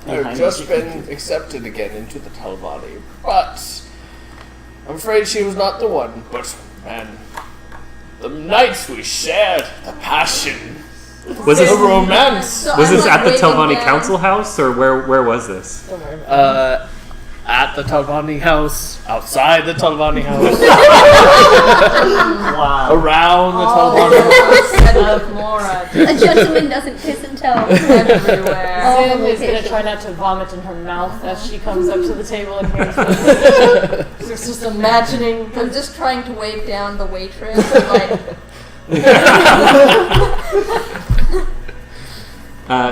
And I've just been accepted again into the Talvani. But I'm afraid she was not the one. But man, the nights we shared, the passion, Was this the romance. was this at the waving Telvanni down. Council House, or where was this? At the Talvani house, outside the Talvani house, Wow. around the Talvani house. Set of Mora A gentleman doesn't kiss and tell. everywhere. Zin is gonna try not to vomit in her mouth as she comes up to the table and hears this. She's just imagining. I'm just trying to wave down the waitress. Like,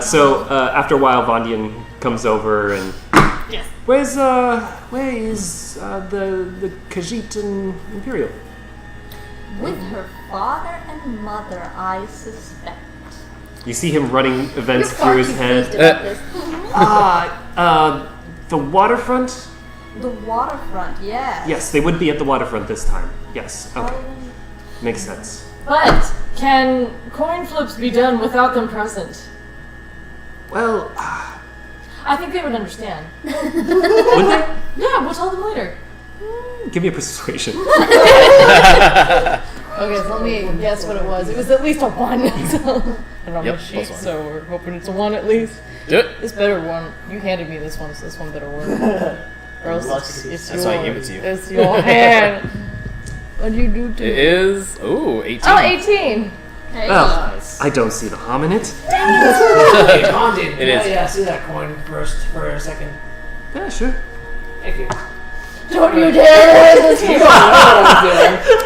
So after a while, Vondien comes over and Yes. where is the Khajiit and Imperial? with her father and mother, I suspect. You see him running events You're through far his too head. pleased about this. The waterfront? The waterfront, yes. Yes, they would be at the waterfront this time. Yes. Okay. Makes sense. But can coin flips be done without them present? Well, I think they would understand. would they? Yeah, we'll tell them later. Give me a persuasion. Okay, so let me guess what it was. It was at least a 1. So, I don't know Yep, my sheet, plus 1. so we're hoping it's a 1 at least. Do it. This better one. You handed me this one, so this one better work. Or else it's That's why I gave it to you. It's your hand. What'd you do to It is 18. Oh, 18. Hey, Well, I don't see the harm in it. Hey, Vondien, It is. Yeah, see that coin first for a second. Yeah, sure. Thank you. Don't you dare! You don't know what I'm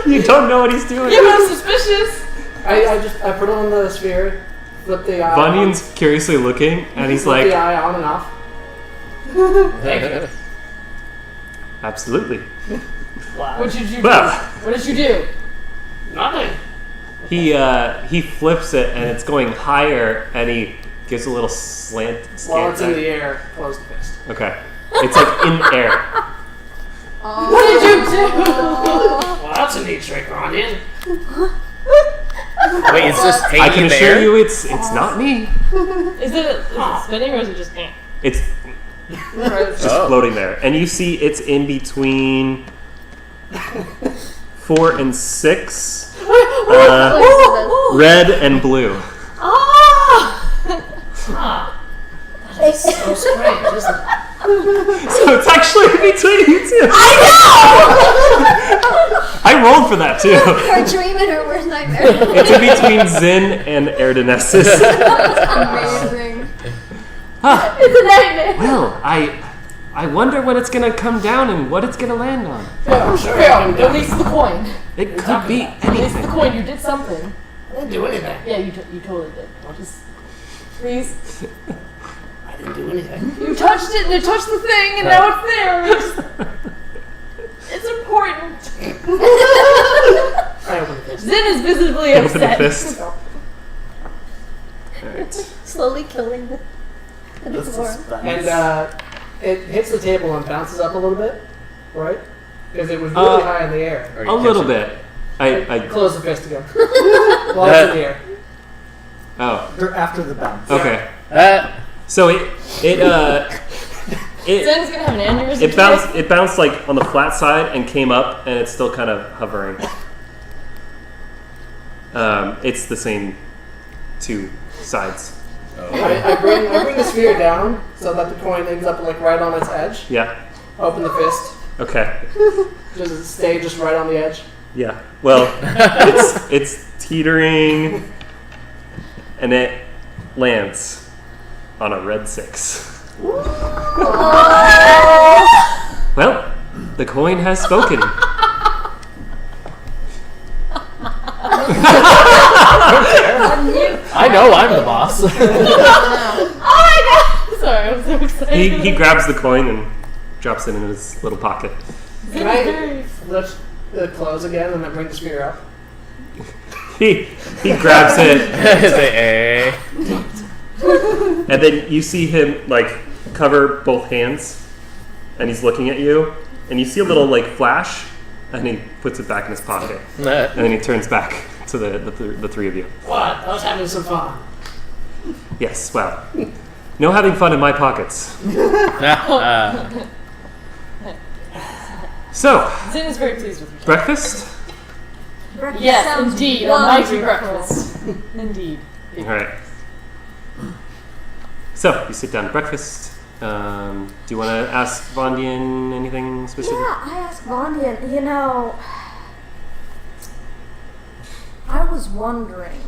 doing. You don't know what he's doing. You were suspicious. I put on the sphere, flip the eye. Vondien's curiously looking, and he's flip like, the eye on and off. Thank you. absolutely. Wow. What did you do? Well, What did you do? Nothing. he flips it, and it's going higher, and he gives a little slant. While it's in back. the air, close the fist. Okay. It's like in air. What did you do? Well, that's a neat trick, Vondien. Wait, it's just hanging I can in the assure air? you it's not me. Is it spinning or is it just It's just floating there. And you see it's in between 4 and 6. Red and blue. It's so strange, isn't it? So it's actually in between you two. I rolled for that too. Her dream and her worst nightmare. It's in between Zin and Erdenessus. amazing. It's a nightmare. Well, I wonder when it's gonna come down and what it's gonna land on. Release the coin. It could be Release the anything. coin. You did something. I didn't do anything. Yeah, you totally did. Just please. I didn't do anything. You touched it and it touched the thing and now it's there. It's important. I opened the fist. Zin is visibly Open the upset. fist. Alright. slowly killing the This dwarf. is fun. And it hits the table and bounces up a little bit, right? Because it was really high in the air. A little bit. I Close the fist again. While it's in the air. oh, After the bounce. okay. So it Zen's gonna have an aneurysm. it bounced like on the flat side and came up, and it's still kind of hovering. It's the same two sides. I bring the sphere down so that the coin ends up like right on its edge. Yeah. Open the fist. Okay. Does it stay just right on the edge? Yeah. Well, it's teetering, and it lands on a red 6. Well, the coin has spoken. I know I'm the boss. Sorry, I'm so excited. He grabs the coin and drops it in his little pocket. Can I lift the clothes again and then bring the sphere up? He grabs it, Say, and then you see him like cover both hands, and he's looking at you, and you see a little like flash, and he puts it back in his pocket, and then he turns back to the three of you. What? I was having some fun. Yes, well, no having fun in my pockets. So, Zen is very pleased with you. breakfast? Yes, indeed. A mighty breakfast. Indeed. All right. So, you sit down to breakfast. Do you want to ask Vondien anything specific? Yeah, I asked Vondien, you know, I was wondering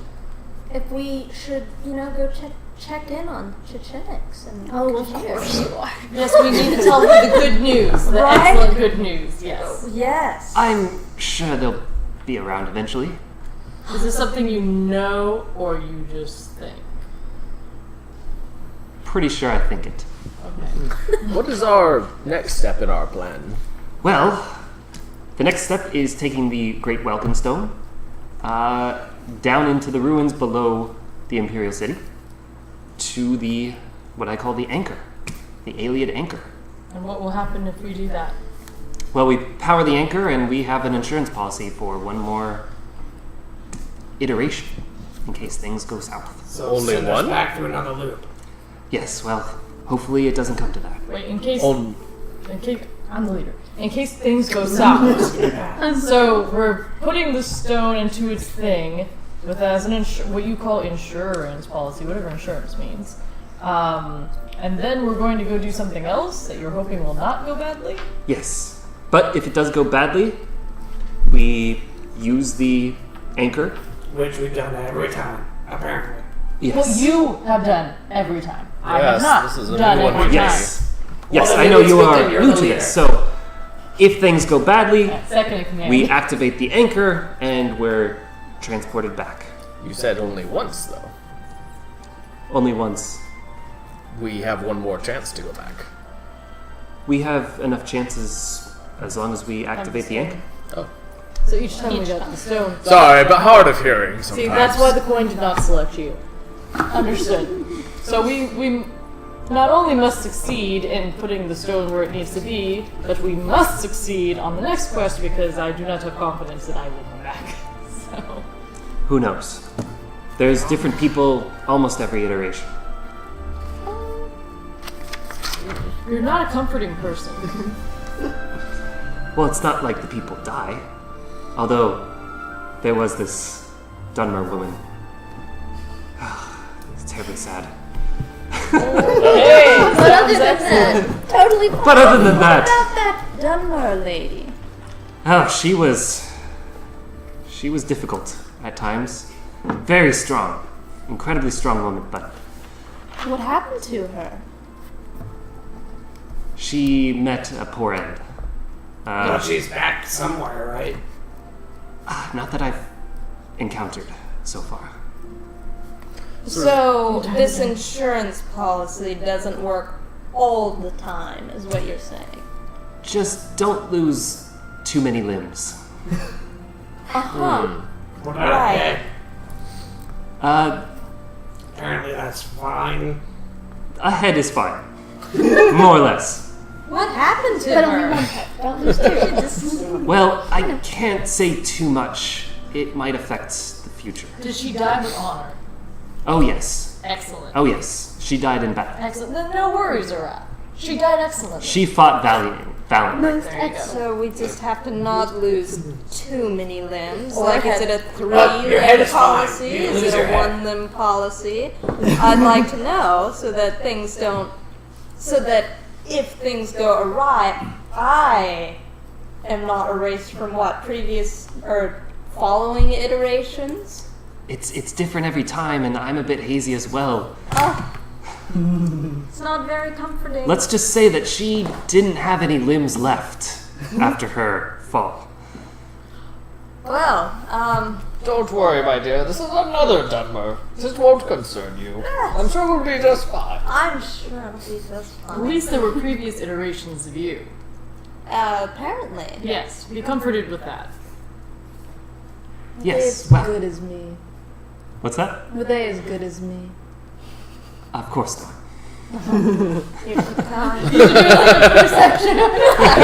if we should, go check in on Chechenix and Of course you are. Yes, we need to tell her the good news. The Right? excellent good news. Yes. Yes. I'm sure they'll be around eventually. Is this something you know or you just think? Pretty sure I think it. Okay. what is our next step in our plan? Well, the next step is taking the Great Welcome Stone down into the ruins below the Imperial City to the, what I call the anchor, the Ayleid anchor. And what will happen if we do that? Well, we power the anchor and we have an insurance policy for one more iteration in case things go south. So Only send us one? back through another loop. Yes, well, hopefully it doesn't come to that. Wait, in case On I'm the leader. In case things go south. So we're putting the stone into its thing with as an what you call insurance policy, whatever insurance means. And then we're going to go do something else that you're hoping will not go badly? Yes, but if it does go badly, we use the anchor. Which we've done every time, apparently. Yes. What you have done every time. I have Yes, not this is a done new one every for time. Yes. Yes, Well, I then know it's you good are that you're new the to leader. this. So, if things go badly, Second in command. we activate the anchor and we're transported back. You said only once, though. Only once. We have one more chance to go back. We have enough chances as long as we activate the anchor. Oh. So each time we got the stone. Sorry, but hard of hearing sometimes. See, that's why the coin did not select you. Understood. So we not only must succeed in putting the stone where it needs to be, but we must succeed on the next quest because I do not have confidence that I will come back. So Who knows? There's different people almost every iteration. you're not a comforting person. Well, it's not like the people die. Although, there was this Dunmer woman. It's terribly sad. Hey, But other than that, totally fine. But other than that, What about that Dunmer lady? oh, she was difficult at times. Very strong. Incredibly strong woman, but What happened to her? she met a poor end. But she's back somewhere, right? Not that I've encountered so far. So this insurance policy doesn't work all the time, is what you're saying. Just don't lose too many limbs. Uh-huh. What about Right. a head? apparently that's fine. A head is fine. More or less. What happened to But her? only one head. Don't lose two. Well, I can't say too much. It might affect the future. Did she die with honor? Oh, yes. Excellent. Oh, yes. She died in battle. Excellent. Then no worries are at. She died excellently. She fought valiantly. Most There you go. excellent. So we just have to not lose too many limbs. Or Like, is head. it a Your head three-limb is fine. policy? You Is lose it your a head. one-limb policy? I'd like to know so that things don't. So that if things go awry, I am not erased from what previous or following iterations. It's different every time, and I'm a bit hazy as well. It's not very comforting. Let's just say that she didn't have any limbs left after her fall. Well, Don't worry, my dear. This is another Dunmer. This won't concern you. I'm sure we'll be just fine. I'm sure it'll be just At fine. least there were previous iterations of you. Apparently. Yes, be comforted with that. Yes. As Well, good as me. what's that? Were they as good as me? Of course not.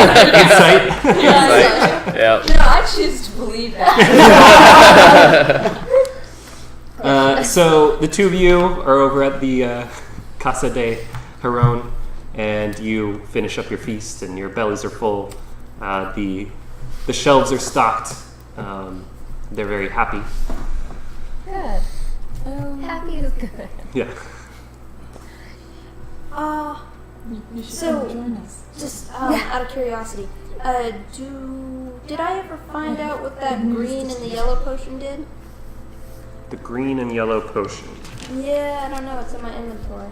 Insight. Yeah. No, I choose to believe that. So the two of you are over at the Casa de Heron, and you finish up your feast, and your bellies are full. The shelves are stocked. They're very happy. Good. Happy is good. Yeah. You should So- come join us. Just out of curiosity, did I ever find out what that green and the yellow potion did? The green and yellow potion. Yeah, I don't know. It's in my inventory.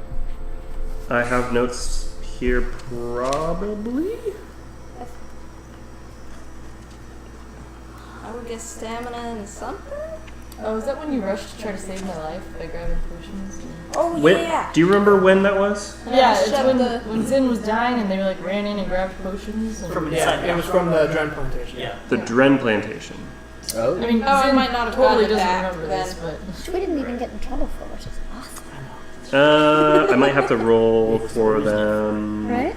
I have notes here, probably. I would guess stamina and something? Oh, is that when you rushed to try to save my life by grabbing potions? Oh, When, yeah. do you remember when that was? Yeah, it's shove when Zin was dying and they like ran in and grabbed potions. And, From Yeah, inside. it was from the Dren plantation. Yeah. The Dren Plantation. Oh. I mean, Oh, I Zin might not have totally gotten it doesn't back remember then. this, but Which we didn't even get in trouble for, which is awesome. I might have to roll for them. Right?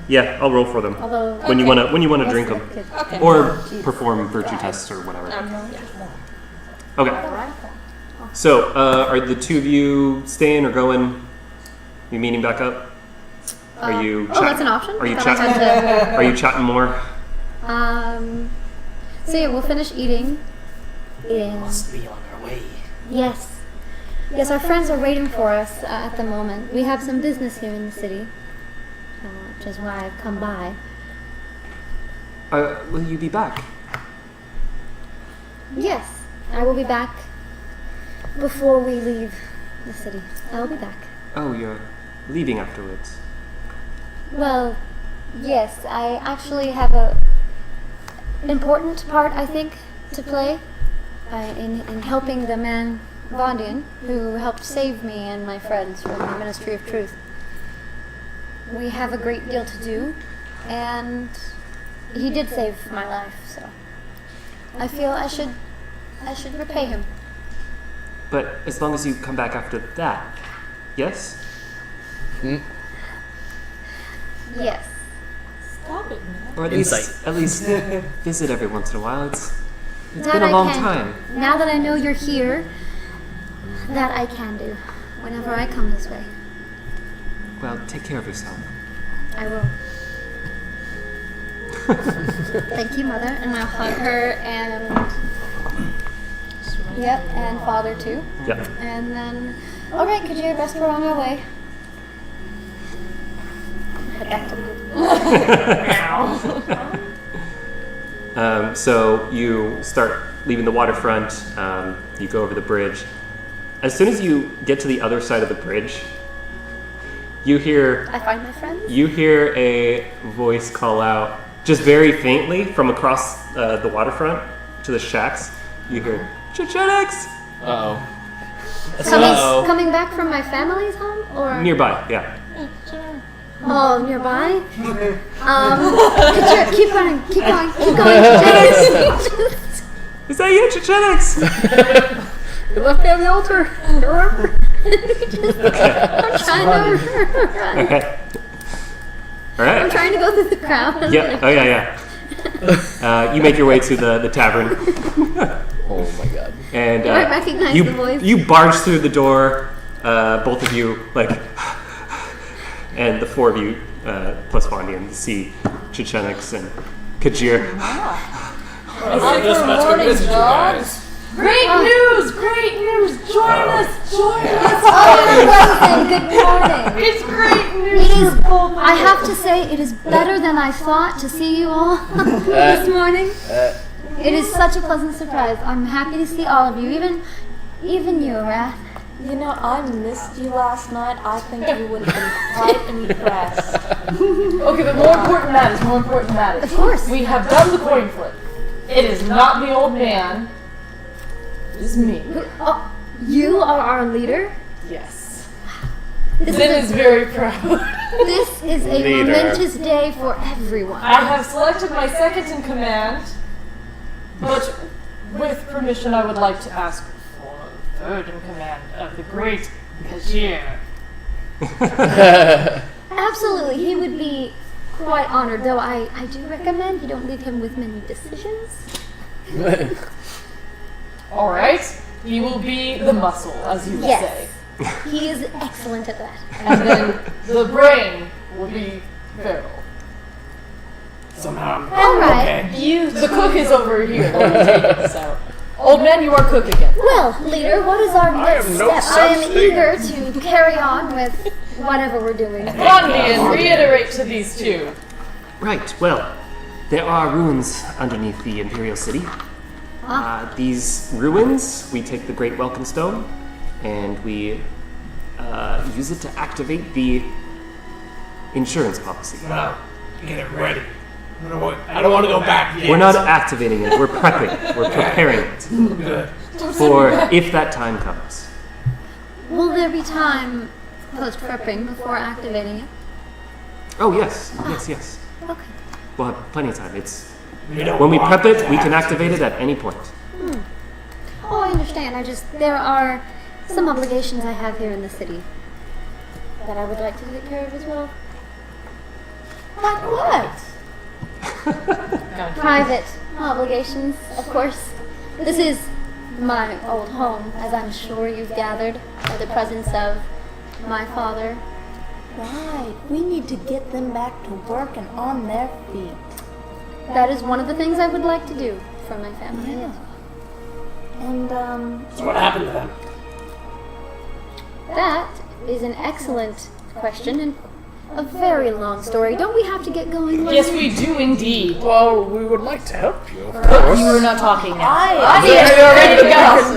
Yeah, I'll roll for them. Although When you wanna drink them, Okay. or perform virtue tests or whatever. Okay. Okay. So, are the two of you staying or going? You meeting back up? Are you? Oh, that's an option. Are you Thought I chatting? had Are you chatting more? to- So yeah, we'll finish eating. And Must be on our way. yes, our friends are waiting for us at the moment. We have some business here in the city, which is why I've come by. Will you be back? Yes, I will be back before we leave the city. I'll be back. Oh, you're leaving afterwards. Well, yes, I actually have an important part, I think, to play in helping the man Vondien, who helped save me and my friends from the Ministry of Truth. We have a great deal to do, and he did save my life, so I feel I should repay him. But as long as you come back after that, yes? Yes. stop it, man. Or at least visit every once in a while. It's That been a I long can. time. Now that I know you're here, that I can do whenever I come this way. Well, take care of yourself. I will. Thank you, Mother, and I'll hug her and yep, and Father too. Yeah. And then, all right, could you your best we're on our way. Head back to So you start leaving the waterfront. You go over the bridge. As soon as you get to the other side of the bridge, you hear I find my friends. You hear a voice call out, just very faintly, from across the waterfront to the shacks. You hear, Chechenix! Uh-oh. Coming back from my family's home, or Nearby, yeah. oh, nearby. Keep going. Chechenix. Is that you, Chechenix? You left me on the altar. Remember? I'm trying to. All right. I'm trying to go through the crowd. Yeah. Oh yeah. You make your way to the tavern, Oh my god. and Do I recognize you the voice? you barge through the door. Both of you and the four of you plus Vondien see Chechenix and Kajir. This must have visited you guys. Great news! Great news! Join us! Join us! Oh, good morning. It's great It news! is. I have to say, it is better than I thought to see you all this morning. It is such a pleasant surprise. I'm happy to see all of you, even you, Wrath. You know, I missed you last night. I think you would have been quite impressed. Okay, but more important matters. Of course. We have done the coin flip. It is not the old man. It is me. Oh, you are our leader. Yes. This Zin is is very proud. This is a Leader. momentous day for everyone. I have selected my second in command, but with permission, I would like to ask for third in command of the great Kajir. Absolutely, he would be quite honored, though I do recommend you don't leave him with many decisions. All right, he will be the muscle, as you would Yes. say, He is excellent at that. and then the brain will be Feral. Somehow. All right. You, the cook is over here. So, old man, you are cook again. Well, leader, what is our next am no step? I such am thing. eager to carry on with whatever we're doing. Vondien, reiterate to these two. Right. Well, there are ruins underneath the Imperial City. These ruins, we take the Great Welcome Stone, and we use it to activate the insurance policy. No. Get it ready. I don't want to go back yet. We're not activating it. We're prepping. We're preparing it Good. for if that time comes. Will there be time post-prepping before activating it? Oh yes, yes. Okay. We'll have plenty of time. It's don't when we want prep it, to we can have activate it at any point. Oh, I understand. There are some obligations I have here in the city that I would like to take care of as well. Like what? Private obligations, of course. This is my old home, as I'm sure you've gathered by the presence of my father. Right. We need to get them back to work and on their feet. That is one of the things I would like to do for my family. Yeah. And, So what happened to them? That is an excellent question and a very long story. Don't we have to get going? Yes, we do indeed. Well, we would like to help you, of You course. are not talking now. Is there anything I Go. can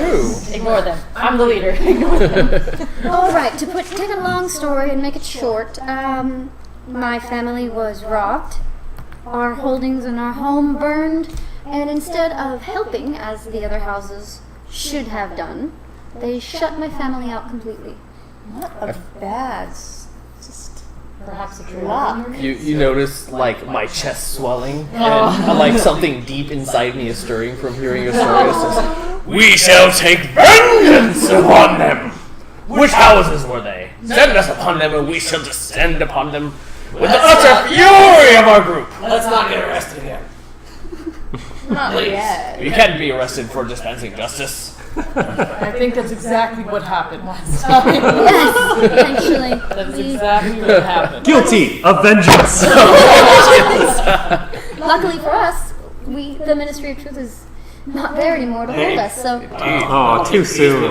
do? Ignore them. I'm the leader. Ignore them. All right, to take a long story and make it short, my family was robbed, our holdings and our home burned, and instead of helping, as the other houses should have done, they shut my family out completely. what a bad, just Perhaps a true luck. You notice like my chest swelling and like something deep inside me is stirring from hearing your story. It says, We shall take vengeance upon them. Which houses were they? Send us upon them, and we shall descend upon them with the utter fury of our group. Let's not get arrested again. Not Please, yet. you can't be arrested for dispensing justice. I think that's exactly what happened last time. Yes, actually. That is exactly what happened. Guilty of vengeance. Luckily for us, the Ministry of Truth is not there anymore to hold us, so... Oh, too soon.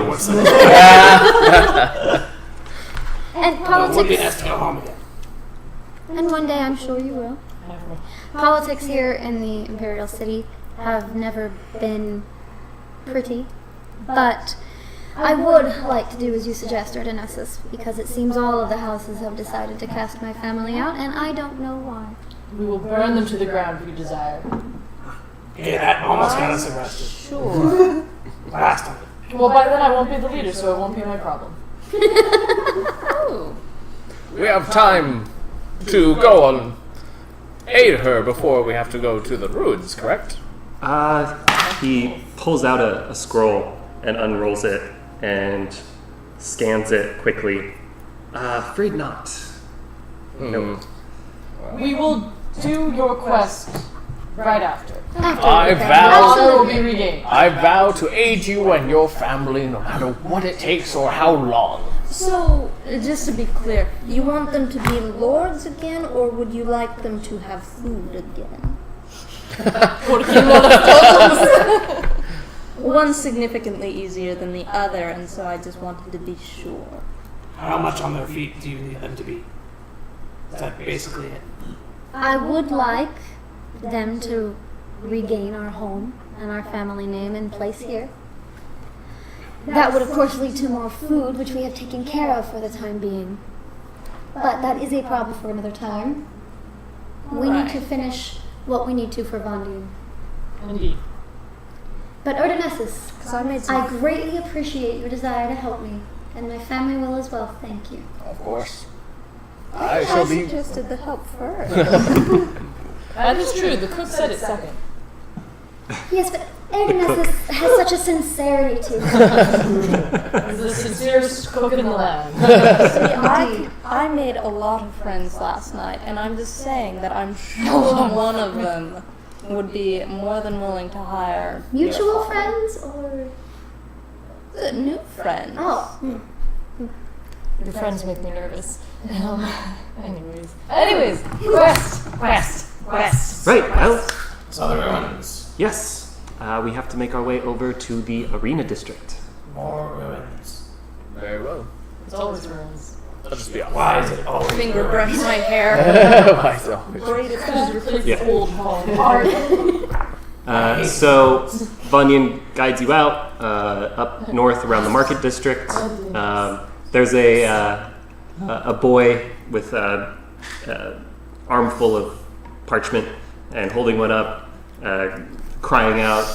And It would be politics... nice to go home again. And one day I'm sure you will. Politics here in the Imperial City have never been pretty, but I would like to do as you suggest, Ardenessus, because it seems all of the houses have decided to cast my family out, and I don't know why. We will burn them to the ground if you desire. Yeah, that almost got us arrested. Sure. Last time. Well, by then I won't be the leader, so it won't be my problem. We have time to go and aid her before we have to go to the ruins, correct? He pulls out a scroll and unrolls it, and scans it quickly. Afraid not. No. We will do your quest right after. I Also vow, will be regained. I vow to aid you and your family no matter what it takes or how long. So, just to be clear, you want them to be lords again, or would you like them to have food again? One's significantly easier than the other, and so I just wanted to be sure. How much on their feet do you need them to be? Is that basically it? I would like them to regain our home and our family name and place here. That would, of course, lead to more food, which we have taken care of for the time being. But that is a problem for another time. We need to finish what we need to for Vondien. Indeed. But Erdenessus, Because I made some. I greatly appreciate your desire to help me, and my family will as well. Thank you. Of course. I I shall be. suggested the help first. That is true. The cook said it second. Yes, but Erdenessus has such a sincerity to him. He's the sincerest cook in the land. See, I made a lot of friends last night, and I'm just saying that I'm sure one of them would be more than willing to hire Mutual friends, or... new friends. Oh. Your friends make me nervous. Anyways, quest. Right, well, So the ruins. yes. We have to make our way over to the arena district. More ruins. Very well. It's always ruins. I'll just be honest. Why is it always Finger ruins? brush my hair. Why so? Great Just effect. replace Yeah. the old home. So Vondien guides you out up north around the market district. There's a boy with an armful of parchment and holding one up, crying out,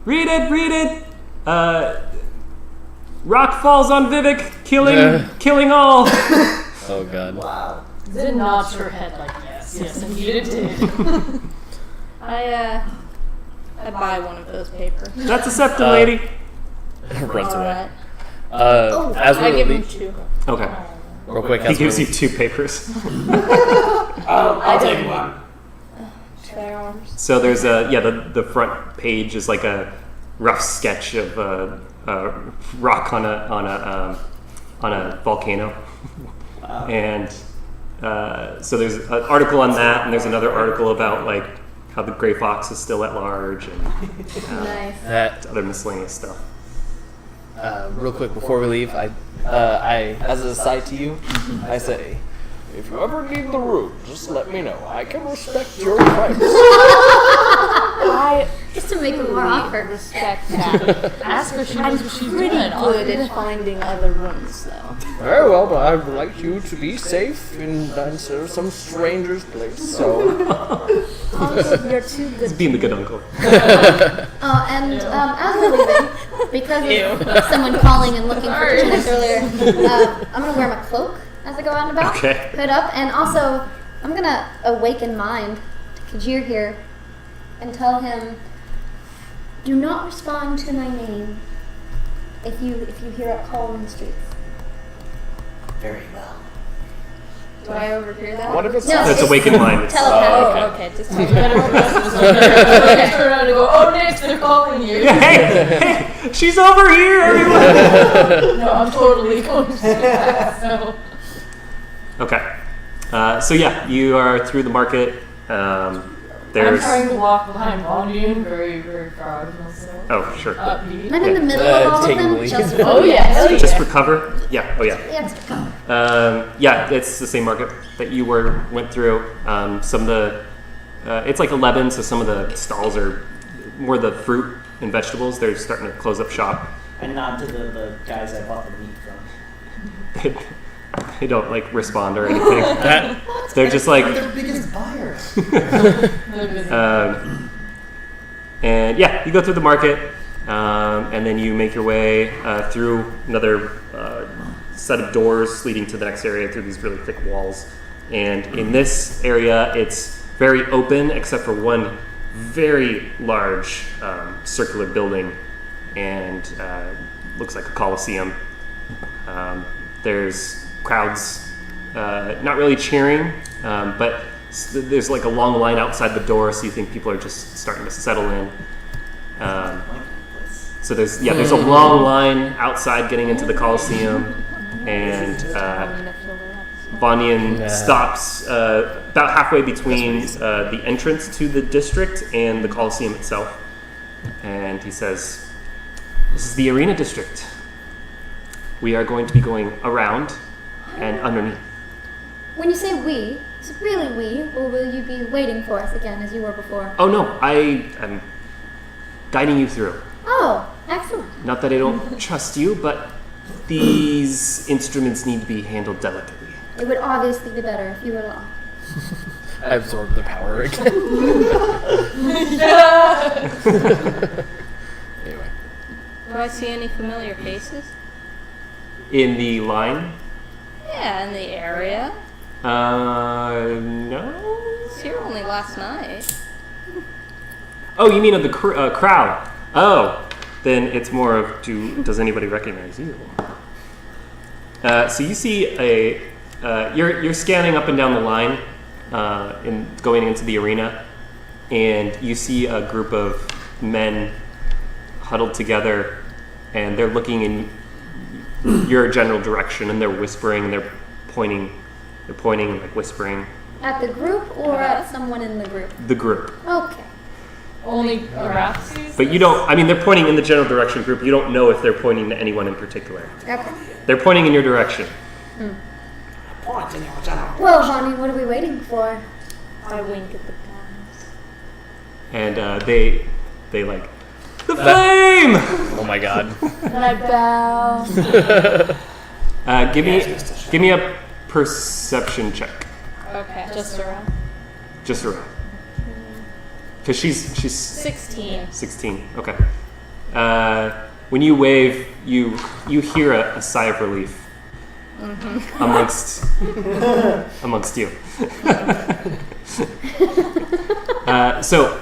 "Read it! Rock falls on Vivek, killing all." Oh god. Did nod her head like yes, indeed it did. I buy one of those papers. That's a septum, lady. Runs away. Alright. As I we give him leave, 2. Okay. real quick, He as we gives you leave, 2 papers. I'll take one. Fair arms. So there's the front page is like a rough sketch of a rock on a volcano, and so there's an article on that, and there's another article about like how the gray fox is still at large, and Nice. that other miscellaneous stuff. real quick before we leave, I as an aside to you, I say, if you ever need the room, just let me know. I can respect your price. Just to make it more awkward. Respect that. Ask her. She knows what she's Pretty doing. good at finding other rooms, though. Very well, but I'd like you to be safe in some stranger's place. So Uncle, you're too good. Being the good uncle. Oh, and as we're leaving, because of someone calling and looking for Chechenix earlier, I'm going to wear my cloak as I go out and about. Okay. Hood up, and also I'm going to awaken mind to Kajir here and tell him, do not respond to my name if you hear a call in the streets. Very well. Do I overhear that? what if it's No, That's it's awakened mind. It's, telepathy. Oh, okay. Just Turn around and go, oh, Nick, they're calling you. hey, she's over here, everyone. No, I'm totally going to do that. So. Okay. So yeah, you are through the market. I'm There's. trying to walk behind Vondien, very, very proud of myself. Oh, sure. Upbeat. I'm in the middle of all of taking them. the lead. Just Oh yeah, hell yeah. Just for cover? Yeah. Oh, yeah. Yeah, just for cover. Yeah, it's the same market that you went through. Some of the, it's like 11, so some of the stalls are more the fruit and vegetables. They're starting to close up shop. I nod to the guys I bought the meat from. They don't like respond or anything. They're just like, They're the biggest buyers. and yeah, you go through the market, and then you make your way through another set of doors leading to the next area through these really thick walls. And in this area, it's very open except for one very large circular building, and looks like a coliseum. There's crowds, not really cheering, but there's like a long line outside the door, so you think people are just starting to settle in. So there's a long line outside getting into the coliseum, and Vondien stops about halfway between the entrance to the district and the coliseum itself, and he says, "This is the arena district. We are going to be going around and underneath." When you say we, is it really we, or will you be waiting for us again as you were before? Oh no, I am guiding you through. Oh, excellent. Not that I don't trust you, but these instruments need to be handled delicately. It would obviously be better if you were alone. I absorb the power again. Anyway. Do I see any familiar faces? In the line? Yeah, in the area. No. It's here only last night. Oh, you mean of the crowd? Oh, then it's more of does anybody recognize you? So you see you're scanning up and down the line, going into the arena, and you see a group of men huddled together, and they're looking in your general direction, and they're whispering, and they're pointing, and like whispering. At the group or at someone in the group? The group. Okay. Only Wrath sees But you don't, they're pointing in the general direction group. You don't know if they're pointing to anyone in particular. Okay. They're pointing in your direction. Well, Bonnie, what are we waiting for? I wink at the guys. And they like, the flame! Oh my god. And I bow. Give me a perception check. Okay. Just around. Just around. Because she's 16. 16. Okay. When you wave, you hear a sigh of relief amongst you. So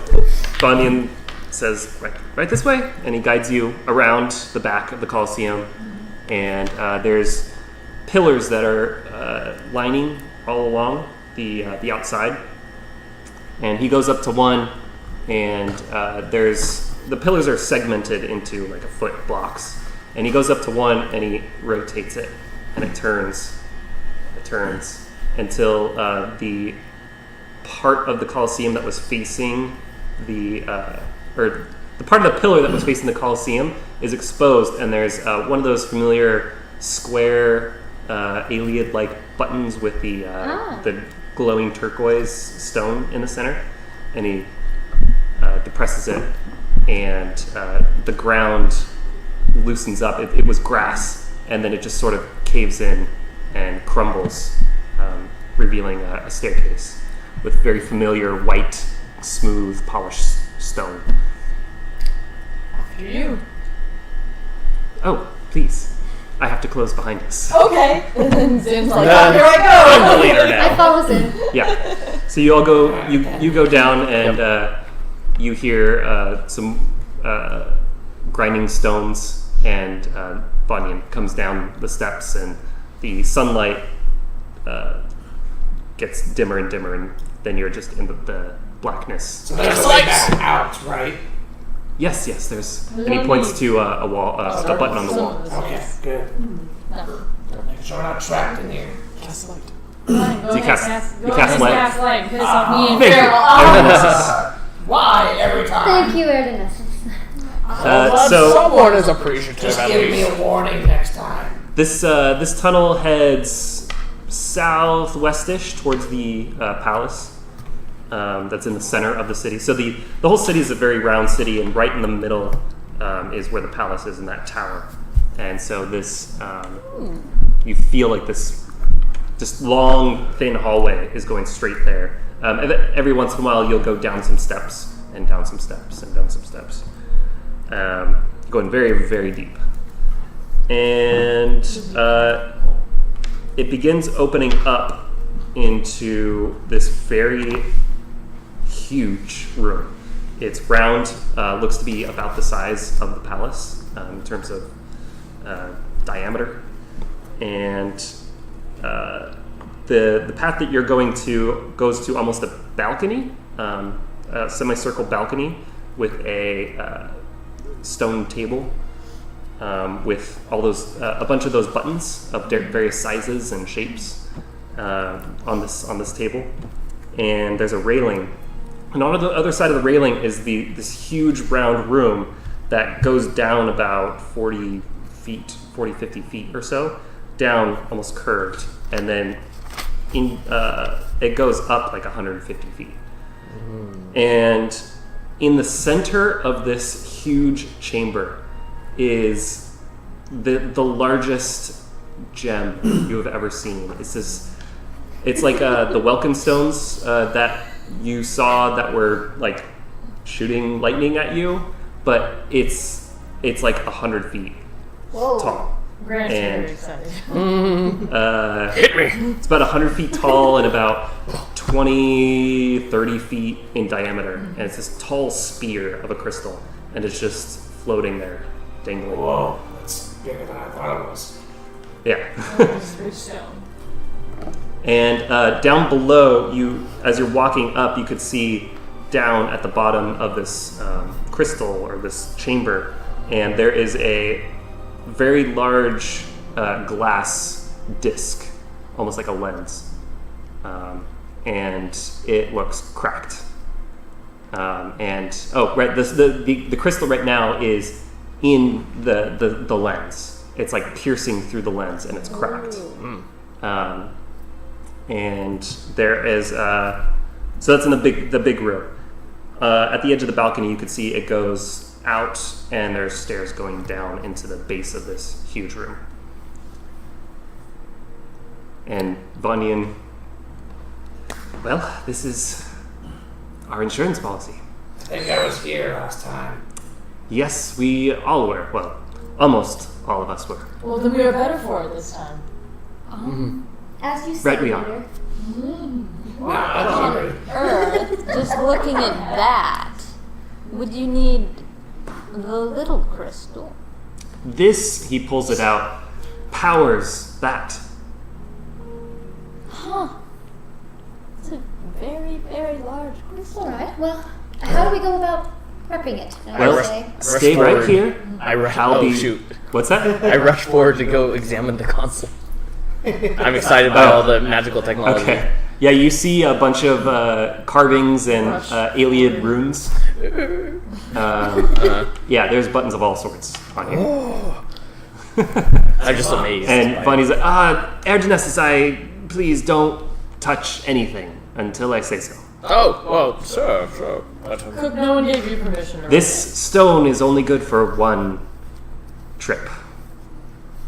Vondien says, right this way, and he guides you around the back of the Colosseum, and there's pillars that are lining all along the outside, and he goes up to one, and the pillars are segmented into like a foot blocks, and he goes up to one and he rotates it, and it turns until the part of the Colosseum that was facing the part of the pillar that was facing the Colosseum is exposed, and there's one of those familiar square Ayleid-like buttons with the glowing turquoise stone in the center, and he depresses it, and the ground loosens up. It was grass, and then it just sort of caves in and crumbles, revealing a staircase with very familiar white, smooth, polished stone. After you. Oh, please. I have to close behind us. Okay. And then Zin's like, Here I go. I'm the leader now. I follow in. Yeah. So you all go. You go down, and you hear some grinding stones, and Vondien comes down the steps, and the sunlight gets dimmer and dimmer, and then you're just in the blackness. So there's a way back out, right? Yes. There's. And he points to a wall, a button on the wall. Okay, good. Make sure we're not trapped in here. So you cast light. Cast light. Piss off me and Thank you. Farrell. Why every time? Thank you, Erdinescence. So Someone is appreciative Just at give me least. a warning next time. this tunnel heads southwestish towards the palace that's in the center of the city. So the whole city is a very round city, and right in the middle is where the palace is, in that tower. And so this, you feel like this just long, thin hallway is going straight there. Every once in a while, you'll go down some steps, and down some steps, and down some steps. Going very, very deep. And it begins opening up into this very huge room. It's round, looks to be about the size of the palace in terms of diameter, and the path that you're going to goes to almost a balcony, a semicircle balcony with a stone table with all those a bunch of those buttons of various sizes and shapes on this table, and there's a railing. And on the other side of the railing is this huge round room that goes down about 40, 50 feet or so, down almost curved, and then it goes up like 150 feet. And in the center of this huge chamber is the largest gem you have ever seen. It's like the welcome stones that you saw that were like shooting lightning at you, but it's like 100 feet tall. Grant's And- very excited. Hit me. It's about 100 feet tall and about 20, 30 feet in diameter. And it's this tall spear of a crystal, and it's just floating there, dangling. Whoa, that's bigger than I thought it was. Yeah. Big stone. And down below, as you're walking up, you could see down at the bottom of this crystal or this chamber, and there is a very large glass disc, almost like a lens, and it looks cracked. The crystal right now is in the lens. It's like piercing through the lens, and it's cracked. And there is so that's in the big room. At the edge of the balcony, you could see it goes out, and there's stairs going down into the base of this huge room. And Vondien, well, this is our insurance policy. I think I was here last time. Yes, we all were. Well, almost all of us were. Well, then we are better for it this time. As you Right, said, we are. leader. Earth, just looking at that, would you need the little crystal? This, he pulls it out, powers that. Huh. It's a very, very large crystal. All right. Well, how do we go about prepping it? Well, say? stay forward. right here. I rush. I'll Oh be- shoot! What's that? I rush forward to go examine the console. I'm excited by all the magical technology. Okay. Yeah, you see a bunch of carvings and Ayleid runes. Yeah, there's buttons of all sorts on here. I'm just amazed. And by Bonnie's like, Ergenestus, please don't touch anything until I say so. Oh, well, sure. Cook, no one gave you permission. Right? This stone is only good for one trip,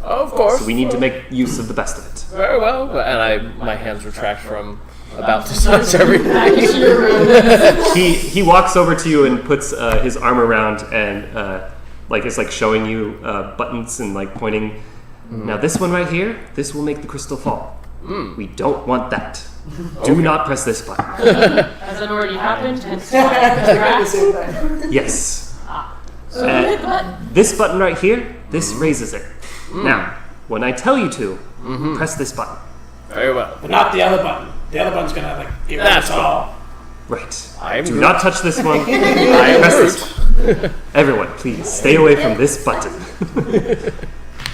Of course. so we need to make use of the best of it. Very well. And my hands retract from about to touch everything. He walks over to you and puts his arm around and is like showing you buttons and like pointing. Now this one right here, this will make the crystal fall. We don't want that. Do not press this button. Has it already happened? Hence why Yes. So who hit the button? This button right here, this raises it. Now, when I tell you to, press this button. Very well. But not the other button. The other button's gonna get rid of That's us all. Right. I am Do Groot. not touch this one. I am Press this one. Everyone, please stay away from this button.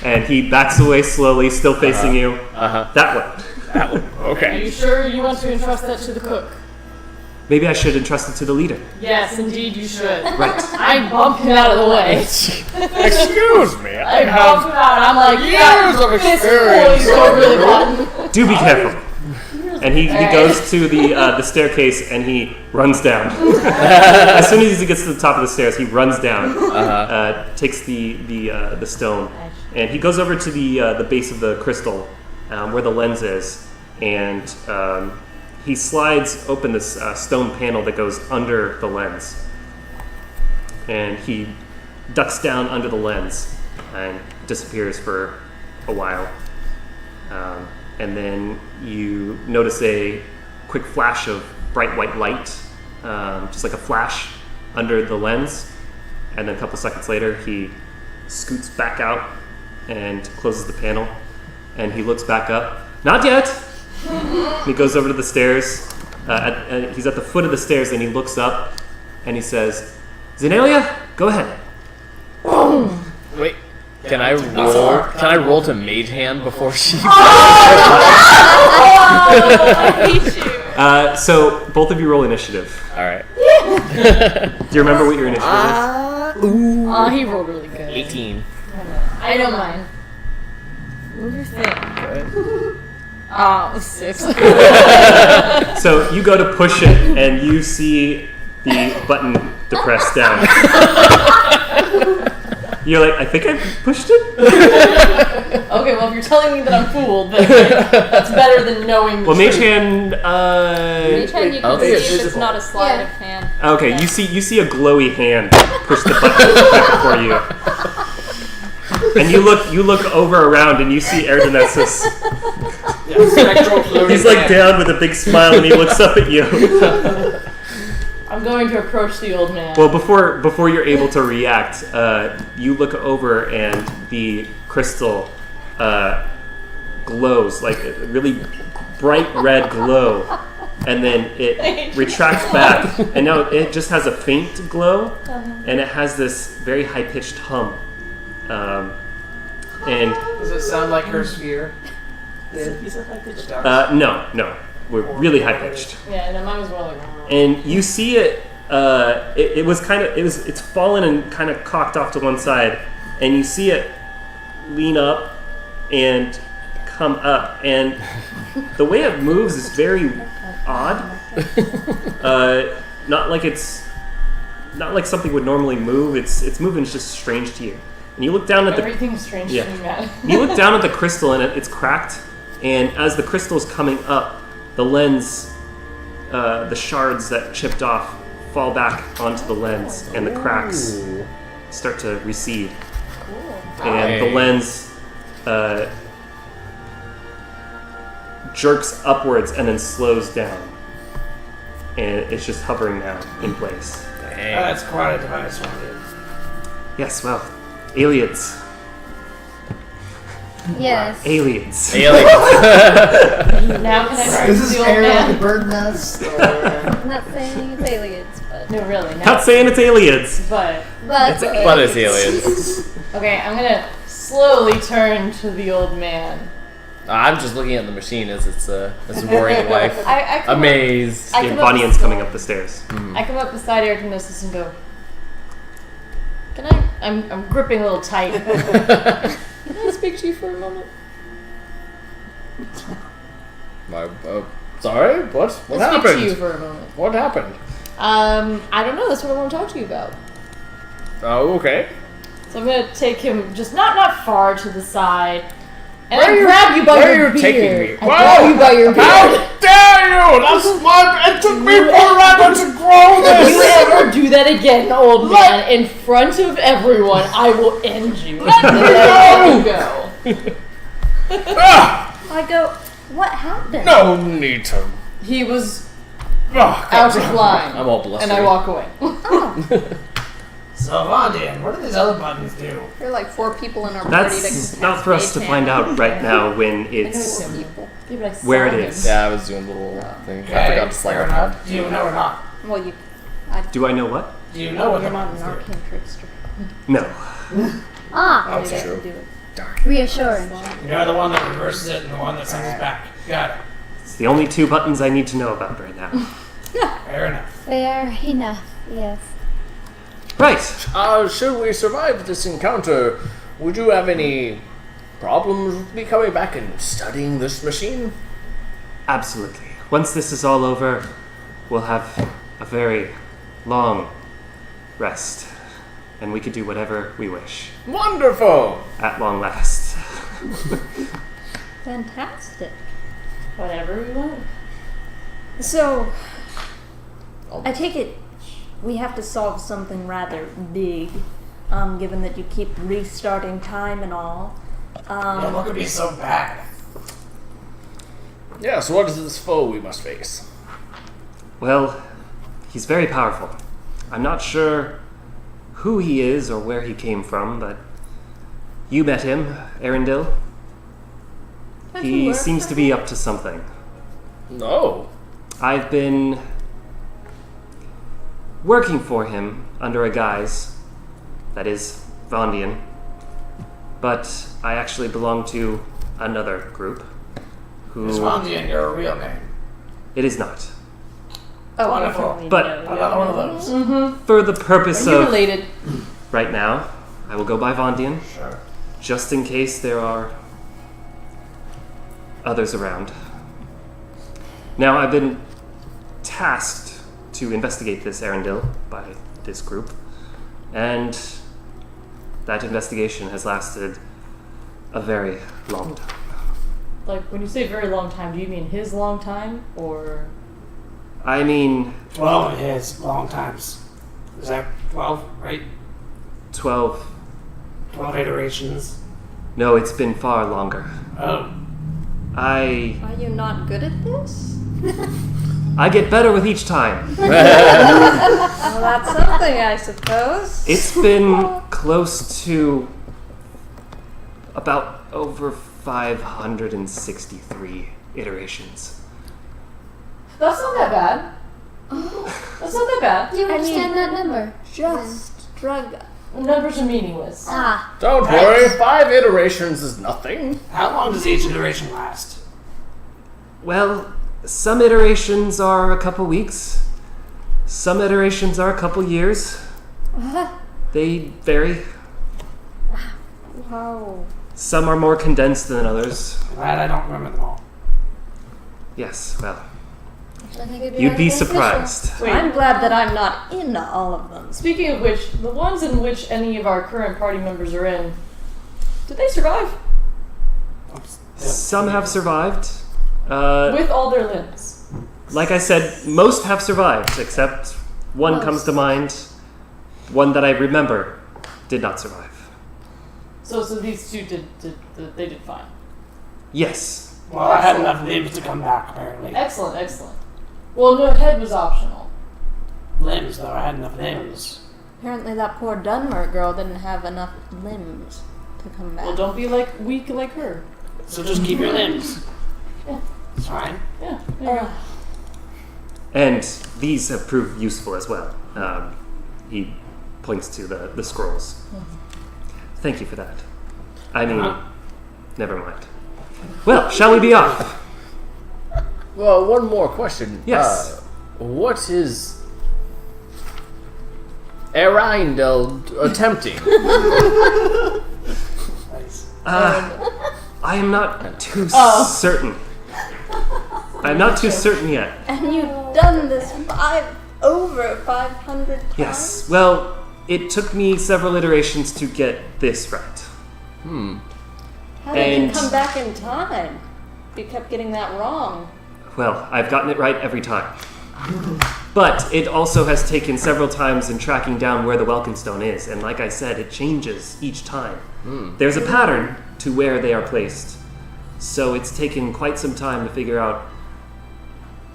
And he backs away slowly, still facing you. That one. That one. Are Okay. you sure you want to entrust that to the cook? Maybe I should entrust it to the leader. Yes, indeed you should. Right. I bump him out of the way. Excuse me. I bump him out and I'm like, years of this experience. boy's over the button. Do be careful. And he goes to the staircase and he runs down. As soon as he gets to the top of the stairs, he runs down, takes the stone, and he goes over to the base of the crystal where the lens is, and he slides open this stone panel that goes under the lens, and he ducks down under the lens and disappears for a while. And then you notice a quick flash of bright white light, just like a flash under the lens. And then a couple seconds later, he scoots back out and closes the panel. And he looks back up. Not yet! And he goes over to the stairs. He's at the foot of the stairs, and he looks up, and he says, Zenalia, go ahead. Wait, can I roll? Can I roll to mage hand before she? So both of you roll initiative. All right. Do you remember what your initiative is? Oh, he rolled really good. 18. I don't mind. What do you think? Oh, 6. So you go to push it, and you see the button depressed down. You're like, I think I pushed it? Okay, well, if you're telling me that I'm fooled, then that's better than knowing the Well, Mage truth. Hand, Mage hand, you can see it's if it's visible. not a sleight of hand. okay, you see a glowy hand push the button right before you. And you look over around, and you see Erdonessus. He's like down with a big smile, and he looks up at you. I'm going to approach the old man. Well, before you're able to react, you look over and the crystal glows like a really bright red glow, and then it retracts back, and now it just has a faint glow, and it has this very high-pitched hum. And Does it sound like her sphere? no, we're really high-pitched. Yeah, no, mine was more like... And you see it. It's fallen and kind of cocked off to one side, and you see it lean up and come up, and the way it moves is very odd. Not like something would normally move. Its movement is just strange to you. And you look down at Everything's strange to me, man. you look down at the crystal, and it's cracked. And as the crystal is coming up, the lens. The shards that chipped off fall back onto the lens, and the cracks start to recede. And the lens jerks upwards and then slows down. And it's just hovering now in place. That's quite a device, one. Yes, well, Ayleids. Yes. Ayleids. Now can I speak Is to this the old air like a man? bird nest? Or... I'm not saying it's aliens, but No, really, no. Not saying it's Ayleids. But, but What is aliens? okay, I'm gonna slowly turn to the old man. I'm just looking at the machine as it's roaring life. I come Amazed. I Yeah, come up Vondien's coming up the stairs. I come up beside Erdonessus and go, can I... I'm gripping a little tight. Can I speak to you for a moment? Sorry, what Let's speak happened? to you for a moment. What happened? I don't know. That's what I want to talk to you about. Oh, okay. So I'm gonna take him just not far to the side, and Where I are you- grab you by where your are you beard. taking me? I grab you by your beard. How dare you! That's my. It took me forever to grow If you this. ever do that again, old man, in front of everyone, I will end you. Let me go. I go, what happened? No need to. He was Oh, out of line, I'm all blustery. and I walk away. So, Vondien, what do these other buttons do? There are like 4 people in our party that That's can not for us to mage find hand. out right now when it's Yeah, but I saw where it him. is. Yeah, I was doing the little thing. I Okay, forgot to slide fair it enough. down. Do you know or not? Well, you. Do I know what? Do you know what You're the not an buttons do? arcane trickster. No. Ah, That's true. reassuring. You know the one that reverses it and the one that sends it back. Got it. It's the only 2 buttons I need to know about right now. Fair enough. Fair enough, yes. Right. Should we survive this encounter, would you have any problems with me coming back and studying this machine? Absolutely. Once this is all over, we'll have a very long rest, and we could do whatever we wish. Wonderful! At long last. Fantastic. Whatever we want. So, I take it we have to solve something rather big, given that you keep restarting time and all. Yeah, what could be so bad? Yes, what is this foe we must face? Well, he's very powerful. I'm not sure who he is or where he came from, but You met him, Arendil. He seems to be up to something. No. I've been working for him under a guise that is Vondien, but I actually belong to another group who... Is Vondien your real name? It is not. Oh, Wonderful. But Another one of those. for the purpose Are you of related? right now, I will go by Vondien, Sure. just in case there are others around. Now, I've been tasked to investigate this Arendil by this group, and that investigation has lasted a very long time. Like, when you say very long time, do you mean his long time, or... I mean, 12 of his long times. Is that 12, right? 12. 12 iterations. No, it's been far longer. Oh. I Are you not good at this? get better with each time. Well, that's something, I suppose. It's been close to about over 563 iterations. That's not that bad. That's not that bad. Do you understand that number? Just drug. Numbers are meaningless. Ah, Don't worry, 5 iterations is nothing. How long does each iteration last? Well, some iterations are a couple weeks. Some iterations are a couple years. They vary. Wow. Some are more condensed than others. Glad I don't remember them all. Yes, well, I think it'd you'd be rather beneficial. surprised. Wait, I'm glad that I'm not in all of them. speaking of which, the ones in which any of our current party members are in, did they survive? Some have survived. With all their limbs. Like I said, most have survived, except one comes to mind. One that I remember did not survive. So these two they did fine. Yes. Well, I had enough limbs to come back, apparently. Excellent, excellent. Well, no, head was optional. Limbs, though. I had enough limbs. Apparently, that poor Dunmer girl didn't have enough limbs to come back. Well, don't be weak like her. So just keep your limbs. Yeah. It's fine. Yeah. There you go. And these have proved useful as well. He points to the scrolls. Thank you for that. I mean, never mind. Well, shall we be off? Well, one more question. Yes. What is Arendil attempting? Nice. I am not too certain. I'm not too certain yet. And you've done this over 500 times? Yes. Well, it took me several iterations to get this right. How did you And- come back in time? You kept getting that wrong. Well, I've gotten it right every time. But it also has taken several times in tracking down where the Welkin Stone is, and like I said, it changes each time. There's a pattern to where they are placed, so it's taken quite some time to figure out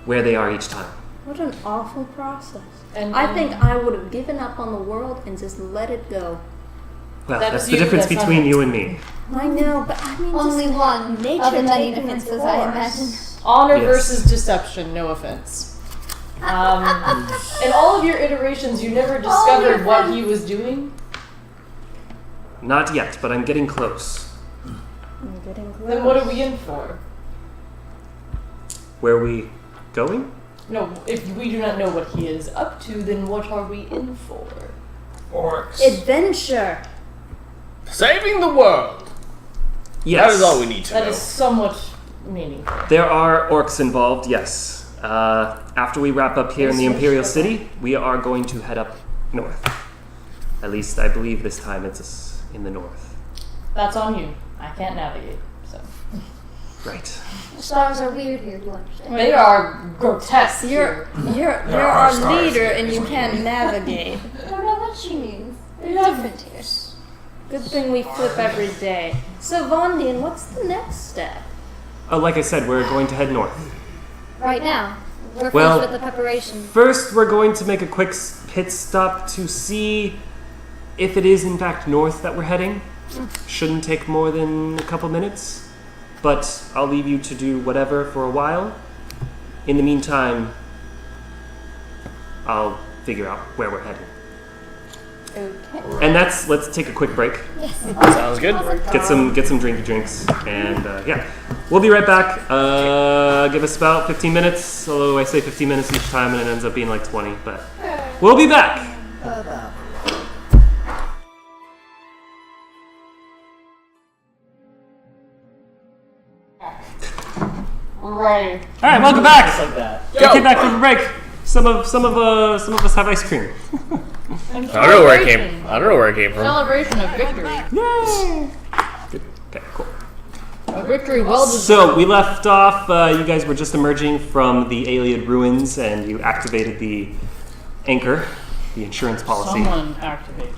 where they are each time. What an awful process. And I think I would have given up on the world and just let it go. Well, That that's was the you, difference that's not between me. you and me. I know, but I mean, Only just one nature of the many taking its differences, I course. imagine. honor Yes. versus deception. No offense. In all of your iterations, you never discovered what he was doing. Not yet, but I'm getting close. I'm getting close. Then what are we in for? Where are we going? No, if we do not know what he is up to, then what are we in for? Orcs. Adventure. Saving the world. Yes. That is all we need to That know. is somewhat meaningful. There are orcs involved, yes. After we wrap up here in the Imperial City, we are going to head up north. At least I believe this time it's in the north. That's on you. I can't navigate, so. Right. The stars are weird here, you understand? They are grotesque. You're There you're are our stars leader here. and you can't navigate. I don't know what she means. They're different here. Good thing we flip every day. So Vondien, what's the next step? Oh, like I said, we're going to head north. Right now, we're Well- finished with the preparation. First, we're going to make a quick pit stop to see if it is in fact north that we're heading. Shouldn't take more than a couple minutes, but I'll leave you to do whatever for a while. In the meantime, I'll figure out where we're heading. Okay. And let's take a quick break. Yes. Sounds good. Get some drinky drinks, and yeah, we'll be right back. Give us about 15 minutes. Although I say 15 minutes each time, and it ends up being like 20. But we'll be back. Right. All right, welcome back. Just like that. We came back from a break. Some of us have ice cream. I don't know where it came from. Celebration of victory. Yay! Good. Okay, cool. A victory well deserved. So we left off. You guys were just emerging from the Ayleid ruins, and you activated the anchor, the insurance policy. Someone activated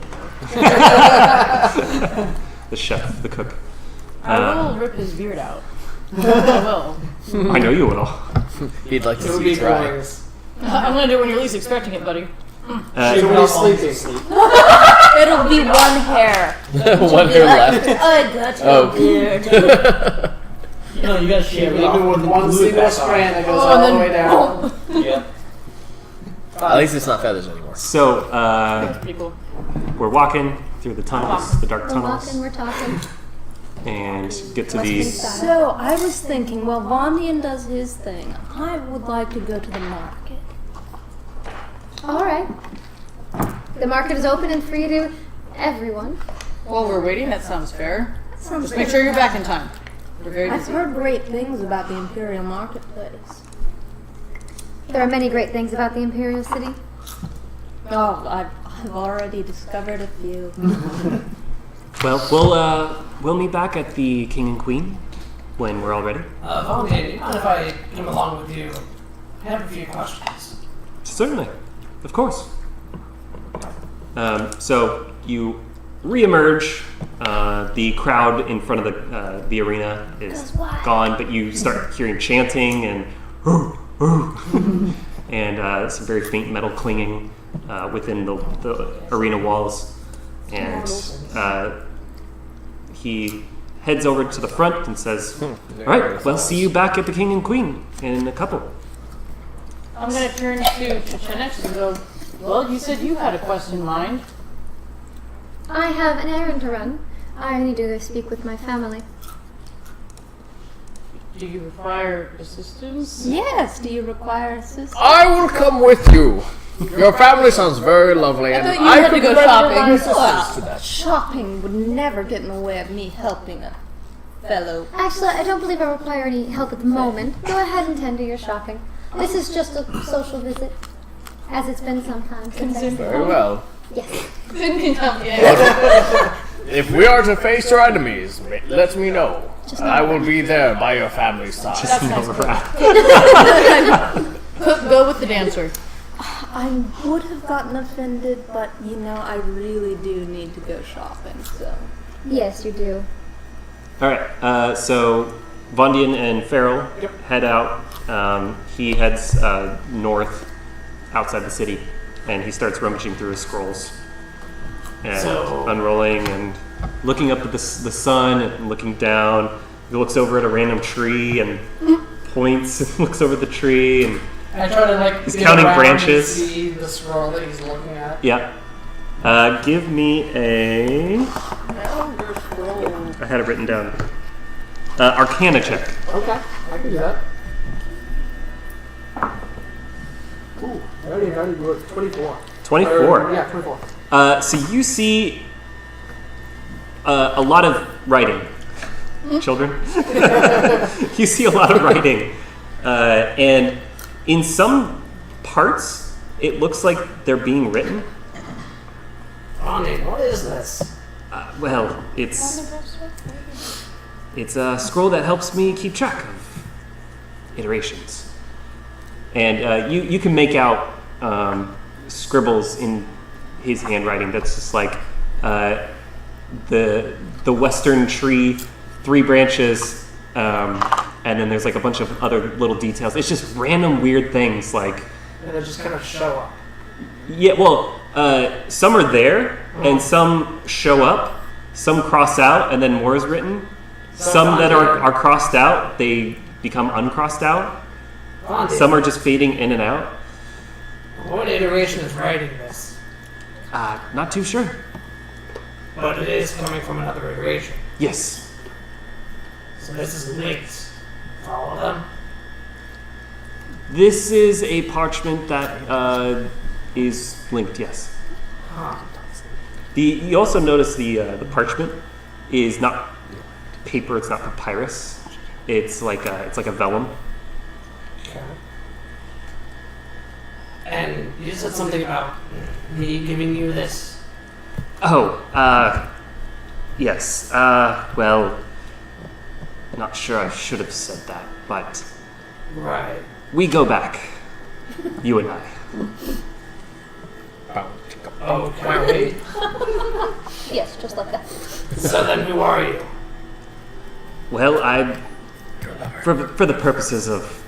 it. The chef, the cook. I will rip his beard out. I will. I know you will. He'd like It to would see be you try. glorious. I'm gonna do it when you're least expecting it, buddy. She's already sleeping. It'll be one hair. One hair left. I got your Oh. beard. No, you gotta shave it off. Even with one Glue it single back strand that Oh, goes all the way down. Yeah. At least it's not feathers anymore. So That's pretty cool. we're walking through the tunnels, the dark We're tunnels, walking, we're talking. and get to Western the. style. So I was thinking, while Vondien does his thing, I would like to go to the market. All right. The market is open and free to everyone. While we're waiting, that sounds fair. Sounds Just make sure you're back in time. We're very I've busy. heard great things about the Imperial Marketplace. There are many great things about the Imperial City. Oh, I've already discovered a few. Well, we'll meet back at the King and Queen when we're all ready. Vondien, do you mind if I come along with you? I have a few questions. Certainly, of course. So you reemerge. The crowd in front of the arena is gone, but you start hearing chanting and and some very faint metal clanging within the arena walls. And he heads over to the front and says, "All right, well, see you back at the King and Queen in a couple." I'm gonna turn to Chechenix and go, well, you said you had a quest in mind. I have an errand to run. I need to go speak with my family. Do you require assistance? Yes, do you require assistance? I will come with you. Your family sounds very lovely, and thought you had to could go render shopping. my assistance Well, to that. shopping would never get in the way of me helping a fellow. Actually, I don't believe I require any help at the moment. Go ahead and tend to your shopping. This is just a social visit, as it's been some time since I Very well. Yes. If we are to face your enemies, let me know. I will be there by your family's side. Go with the dancer. I would have gotten offended, but you know, I really do need to go shopping, so. Yes, you do. All right, so Vondien and Farrell head out. He heads north outside the city, and he starts rummaging through his scrolls and unrolling and looking up at the sun and looking down. He looks over at a random tree and points and looks over the tree and I try to he's get counting around branches. And see the scroll that he's looking at. Yeah. Give me a. I had it written down. Arcana check. Okay, I can do that. Ooh, I already wrote 24. 24. Yeah, 24. So you see a lot of writing, children. You see a lot of writing, and in some parts, it looks like they're being written. Vondien, what is this? Well, it's a scroll that helps me keep track of iterations, and you can make out scribbles in his handwriting. That's just like the western tree, 3 branches, and then there's like a bunch of other little details. It's just random weird things like. And they just kind of show up. Yeah, well, some are there and some show up, some cross out and then more is written. Some that are crossed out, they become uncrossed out. Some are just fading in and out. What iteration is writing this? Not too sure. But it is coming from another iteration. Yes. So this is linked to all of them? This is a parchment that is linked, yes. Huh. You also notice the parchment is not paper, it's not papyrus. It's like a vellum. Okay. And you said something about me giving you this. Oh, yes. Well, not sure I should have said that, but Right. we go back, you and I. Okay. Yes, just like that. So then who are you? Well, for the purposes of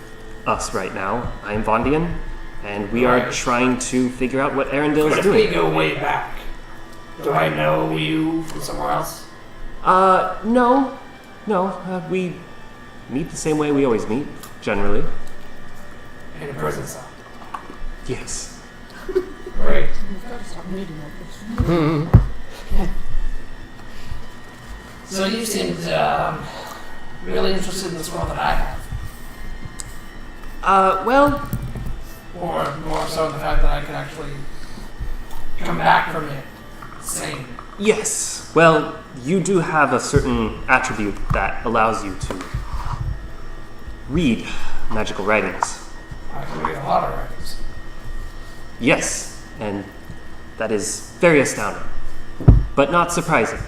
us right now, I am Vondien, and we are trying to figure out what Arendelle But is if we doing. go way back, do I know you from somewhere else? No. We meet the same way we always meet, generally. In a prison cell. Yes. Great. So you seemed really interested in this world that I have. Well, Or more so the fact that I could actually come back from it sane. yes. Well, you do have a certain attribute that allows you to read magical writings. I can read a lot of writings. Yes, and that is very astounding, but not surprising.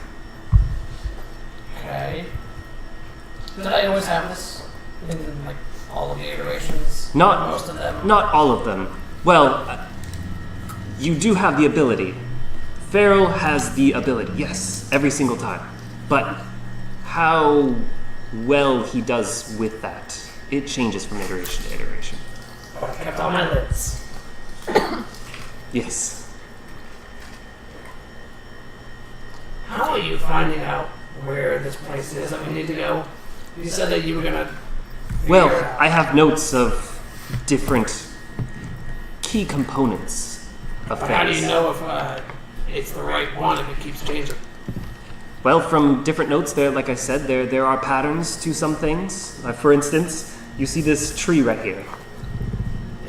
Okay. Did I always have this in like all of the iterations? Not most of them. Not all of them. Well, you do have the ability. Pharaoh has the ability, yes, every single time. But how well he does with that, it changes from iteration to iteration. But I kept all my lids. Yes. How are you finding out where this place is that we need to go? You said that you were gonna. Well, figure it out. I have notes of different key components of But how do things. you know if it's the right one if it keeps changing? Well, from different notes there, like I said, there are patterns to some things. For instance, you see this tree right here.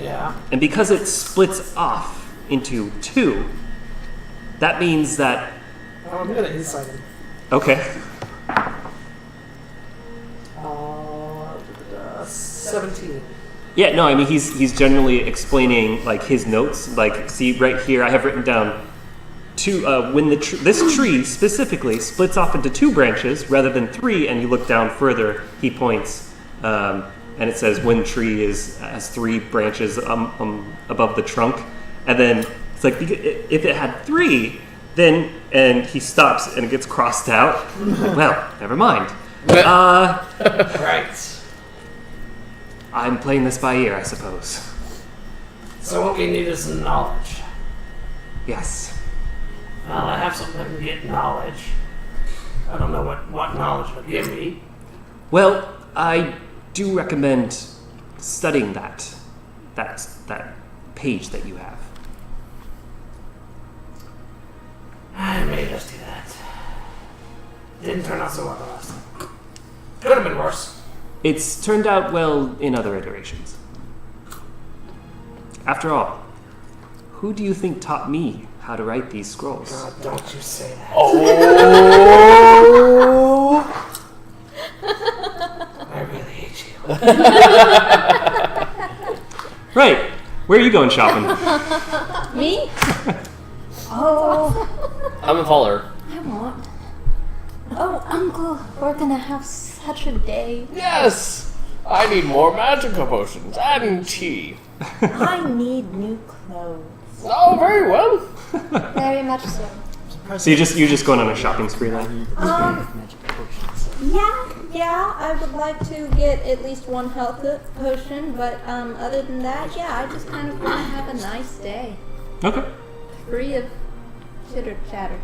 Yeah. And because it splits off into two, that means that... Oh, I'm gonna insight him. Okay. 17. Yeah, no, I mean, he's generally explaining, like, his notes. Like, see, right here, I have written down when this tree specifically splits off into two branches rather than three, and you look down further, he points, and it says when tree has three branches above the trunk, and then it's like, if it had three, then, and he stops and it gets crossed out, well, never mind. Right. I'm playing this by ear, I suppose. So what we need is some knowledge. Yes. Well, I have something that can get knowledge. I don't know what knowledge would give me. Well, I do recommend studying that page that you have. I may just do that. Didn't turn out so well the last time. Could have been worse. It's turned out well in other iterations. After all, who do you think taught me how to write these scrolls? God, don't you say that. Oh! I really hate you. Right. Where are you going shopping? Me? Oh, I'm a follower. I want. Oh, Uncle, we're gonna have such a day. Yes! I need more magical potions and tea. I need new clothes. Oh, very well. Very much so. So you're just going on a shopping spree then? Yeah, I would like to get at least one health potion, but other than that, yeah, I just kind of want to have a nice day. Okay. Free of Chitter chatter.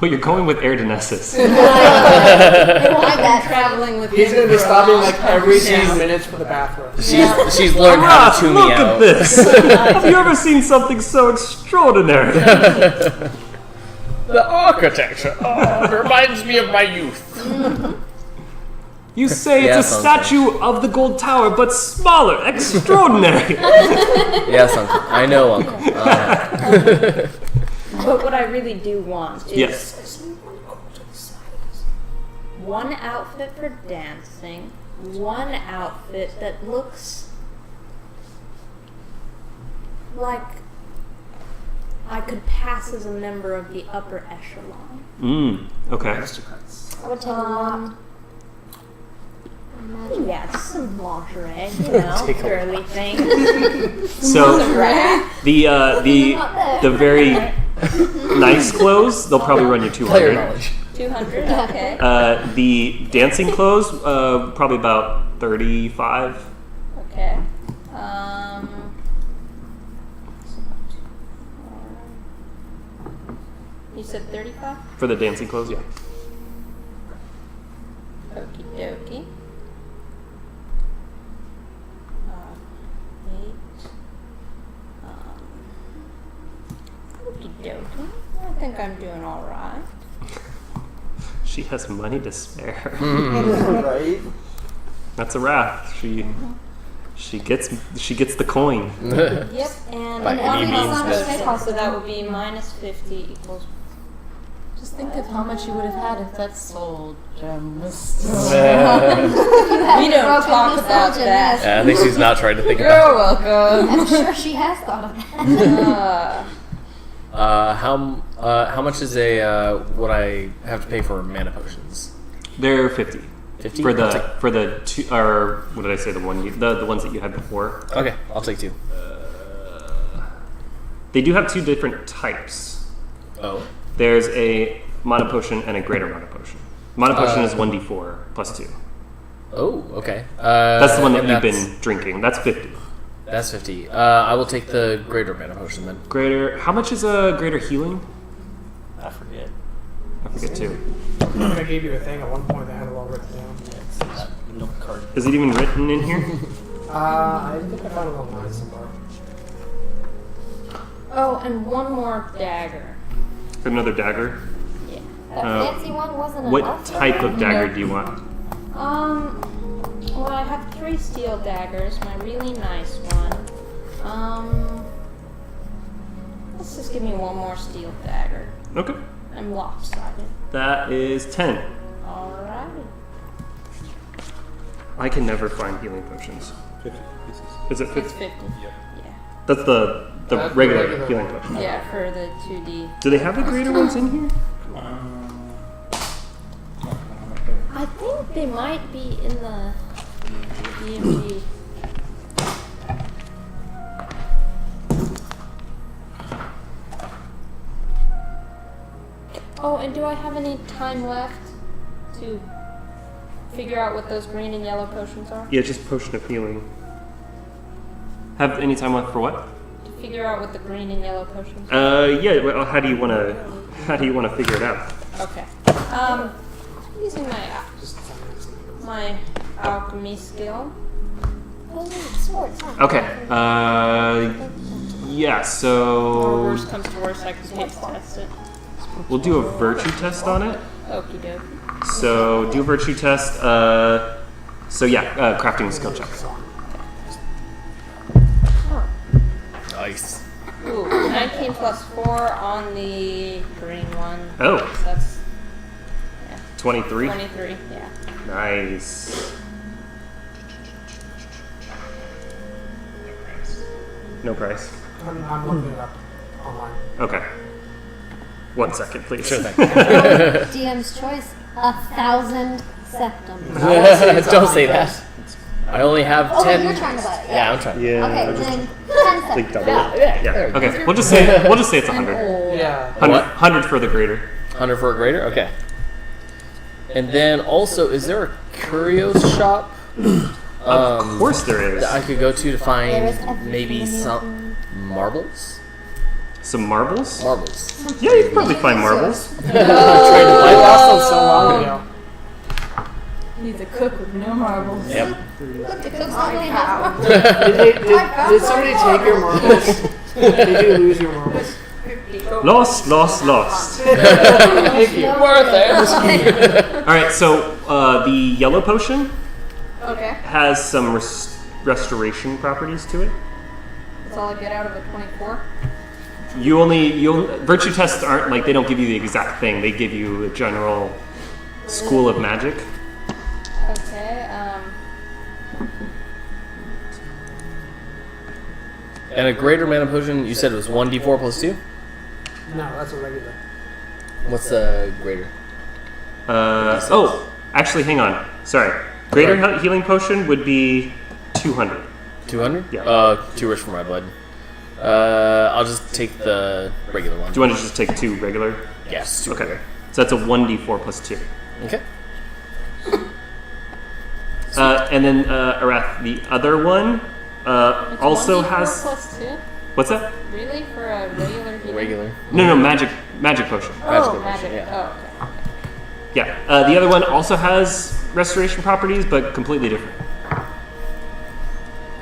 Well, you're going with Erdonesis. They wanted that. Traveling with He's him gonna be for stopping all- like every 10 minutes for the bathroom. She's learned how Ross, to tune look me at out. this! Have you ever seen something so extraordinary? The architecture reminds me of my youth. You say Yeah, it's a sounds statue of the Gold Tower, but smaller. Extraordinary. Yes, Uncle. I know, Uncle. But what I really do want is Yes. one outfit for dancing, one outfit that looks like I could pass as a member of the upper echelon. Okay. I would take a lot. Yeah, just some lingerie, you know, girly things. So the very nice clothes, they'll probably run you Player 200. knowledge. 200, okay. The dancing clothes, probably about 35. Okay. You said 35? For the dancing clothes, yeah. Okie dokie. 8. Okie dokie. I think I'm doing alright. She has money to spare. Right? That's a wrath. She gets the coin. Yep, and By any means necessary. so that would be minus 50 equals. Just think of how much you would have had if that soul gem was still. We don't talk about that. I think she's not trying to think You're about welcome. I'm sure she has thought of that. How much is what I have to pay for mana potions? They're 50. 50? For I'll take- the two, or what did I say? The ones that you had before. Okay, I'll take 2. They do have 2 different types. Oh. There's a mana potion and a greater mana potion. Mana potion is 1d4 plus 2. Oh, okay. That's the one that and you've that's- been drinking. That's 50. That's 50. I will take the greater mana potion then. Greater. How much is a greater healing? I forget. I forget too. I think I gave you a thing at one point that had it all written down. No card. Is it even written in here? I think I found it online somewhere. Oh, and one more dagger. Another dagger. Yeah. That fancy one wasn't What enough. type of dagger do you want? Well, I have 3 steel daggers, my really nice one. Let's just give me one more steel dagger. Okay. I'm lopsided. That is 10. Alright. I can never find healing potions. 50 pieces. Is it It's 50? 50. Yep. Yeah. That's the That's the regular regular healing one. potion. Yeah, for the 2D. Do they have the greater ones in here? I think they might be in the DMG. Oh, and do I have any time left to figure out what those green and yellow potions are? Yeah, just potion of healing. Have any time left for what? To figure out what the green and yellow potions Yeah. Well, how do you want to figure it out? Okay. Using my alchemy skill. Oh, swords, huh? Okay. Yeah. Or So worst comes to worst, I can taste test it. we'll do a virtue test on it. Okie doke. So do a virtue test. So yeah, crafting skill check. Nice. Ooh, 19 plus 4 on the green one. Oh. So that's 23. 23, yeah. Nice. No price. I'm looking it up online. Okay. 1 second, please. Sure thing. DM's choice. 1,000 septums. Don't say that. I only have Oh, 10. you're trying to buy it. Yeah, I'm trying. Yeah. Okay, just then 10 septums. like double Yeah, it. yeah. Yeah. there we go. Okay. We'll just say it's 100. Yeah. 100 for the greater. 100 for a greater? Okay. And then also, is there a curios shop? Of course there is. That I could go to There is find everything maybe in some marbles? Some marbles? Marbles. Yeah, you can probably find marbles. Trying to bypass them so long ago. He's a cook with no marbles. Yep. Did somebody take your marbles? Did you lose your marbles? Lost. Thank you. Worth it. Alright, so the yellow potion Okay. has some restoration properties to it. That's all I get out of a 24. Virtue tests aren't like, they don't give you the exact thing. They give you a general school of magic. Okay, And a greater mana potion, you said it was 1d4 plus 2? No, that's a regular. What's the greater? Actually, hang on. Sorry. Greater healing potion would be 200. 200? Yeah. Too rich for my blood. I'll just take the regular one. Do you want to just take 2 regular? Yes, 2 Okay. regular. So that's a 1d4 plus 2. Okay. And then, Arath, the other one it's also 1d4 has... plus 2? What's that? Really? For a regular healing? Regular. No, magic potion. Magical Magic. potion, yeah. Oh, okay. Yeah. The other one also has restoration properties, but completely different.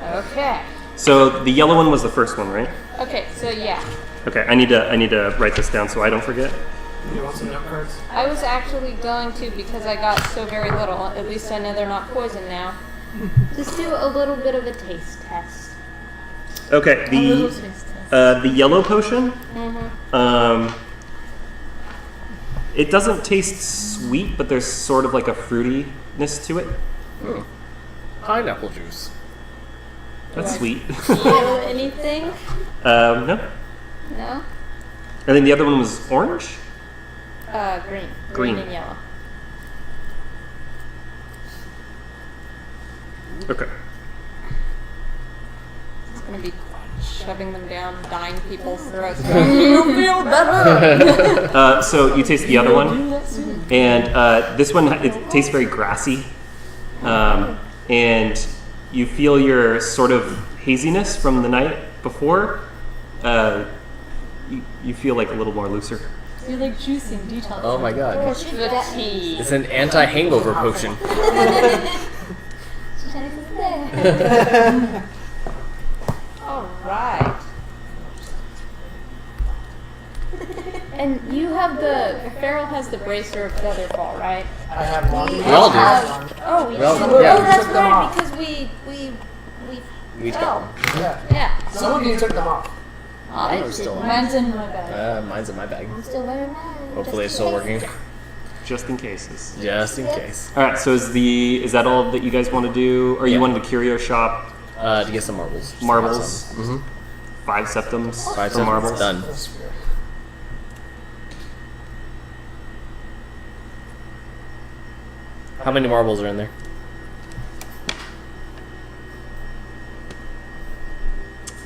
Okay. So the yellow one was the first one, right? Okay, so yeah. Okay, I need to write this down so I don't forget. You want some note cards? I was actually going to because I got so very little. At least I know they're not poison now. Just do a little bit of a taste test. Okay, the yellow potion. It doesn't taste sweet, but there's sort of like a fruitiness to it. Pineapple juice. That's sweet. Feel anything? No. No? And then the other one was orange? Green. Green. Green and yellow. Okay. It's gonna be shoving them down, dying people's throats. You feel better! So you taste the other one, and this one, it tastes very grassy, and you feel your sort of haziness from the night before. You feel like a little more looser. You're like juicing detox. Oh my god. The tea. It's an anti-hangover potion. Alright. And you have Farrell has the bracer of Featherfall, right? I have one. We all do. Oh, We all do. oh, Yeah. that's Took them right, off. because we We fell. Yeah. Yeah. Some of you took them off. I They're still didn't. Mine's in my bag. Mine's in my bag. I'm still wearing mine. Hopefully it's still working. Just in cases. Just in case. All right. So is that all that you guys want to do, or you Yeah. wanted the curio shop? To get some marbles. Marbles. Mm-hmm. 5 septums 5 for marbles. Done. That's weird. How many marbles are in there?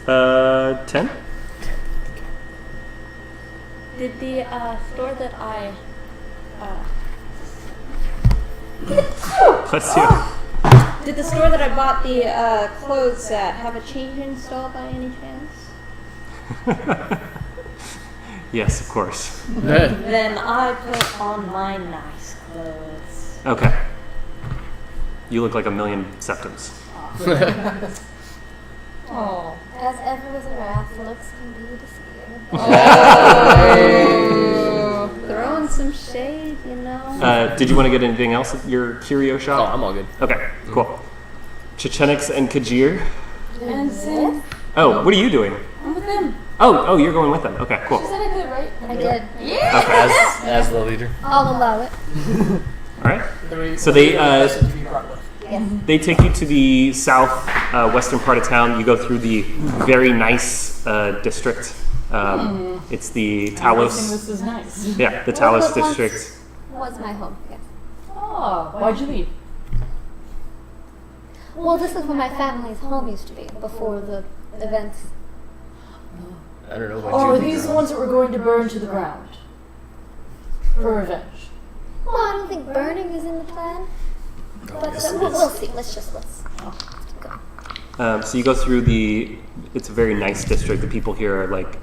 Uh, 10. Did the store that I Bless you. did the store that I bought the clothes at have a change in stall by any chance? Yes, of course. Then I put on my nice clothes. Okay. You look like a million septums. Oh. As ever with a wrath, looks can be deceived. Throwing some shade, you know. Did you want to get anything else at your curio Oh, shop? I'm all good. Okay, cool. Chechenix and Kajir. And Sin, Oh, what are you doing? I'm with them. Oh, you're going with them. Okay, cool. You said I could, right? I did. As the leader. I'll allow it. All right. So they SNP probably. they take you to the south western part of town. You go through the very nice district. It's the Everything Talos. this is nice. Yeah, the Talos district. Was my home, yes. Oh, why'd you leave? Well, this is where my family's home used to be before the events. I don't know what Oh, you are think these the of. ones that we're going to burn to the ground? For revenge. Well, I don't think burning is in the plan. But yes, it we'll is. see. Let's keep going. So you go through it's a very nice district. The people here are like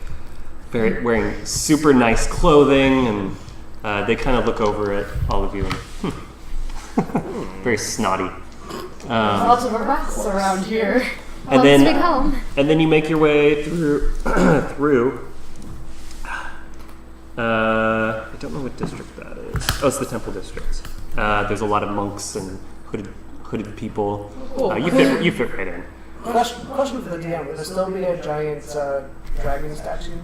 wearing super nice clothing, and they kind of look over at all of you and very snotty. Lots of rats around here. And Sweet home. then you make your way through I don't know what district that is. Oh, it's the Temple District. There's a lot of monks and hooded people. You fit right in. Question for the DM: Will there still be a giant dragon statue?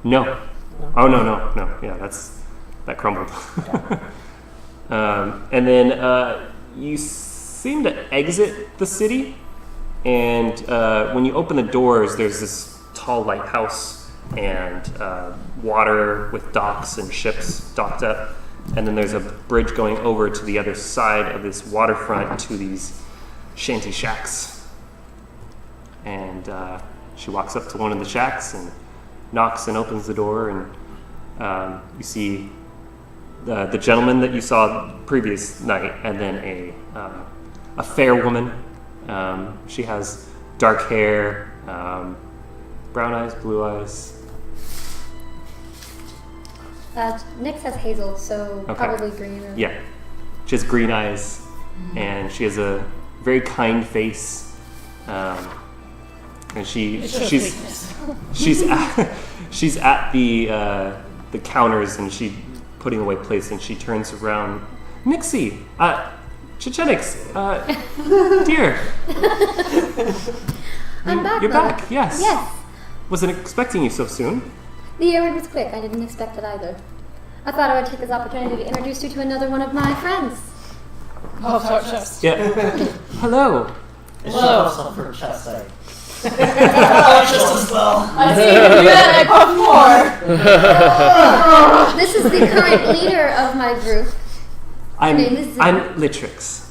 No. Oh no. Yeah, that crumbled. And then you seem to exit the city, and when you open the doors, there's this tall lighthouse and water with docks and ships docked up, and then there's a bridge going over to the other side of this waterfront to these shanty shacks. And she walks up to one of the shacks and knocks and opens the door, and you see the gentleman that you saw previous night, and then a fair woman. She has dark hair, brown eyes, blue eyes. Nyx has hazel, so Okay. probably green. Or... Yeah, she has green eyes, and she has a very kind face. And she's at the counters, and she's putting away plates, and she turns around. Nixie, Chechenix, dear. I'm back. You're Mother. back. Yes. Yes. Wasn't expecting you so soon. The errand was quick. I didn't expect it either. I thought I would take this opportunity to introduce you to another one of my friends. Oh, sorry, chest. Yeah. Hello. It should also for chest side. Just as well. I see you do that, I puff more. This is the current leader of my group. I'm name is Zin. Litrix.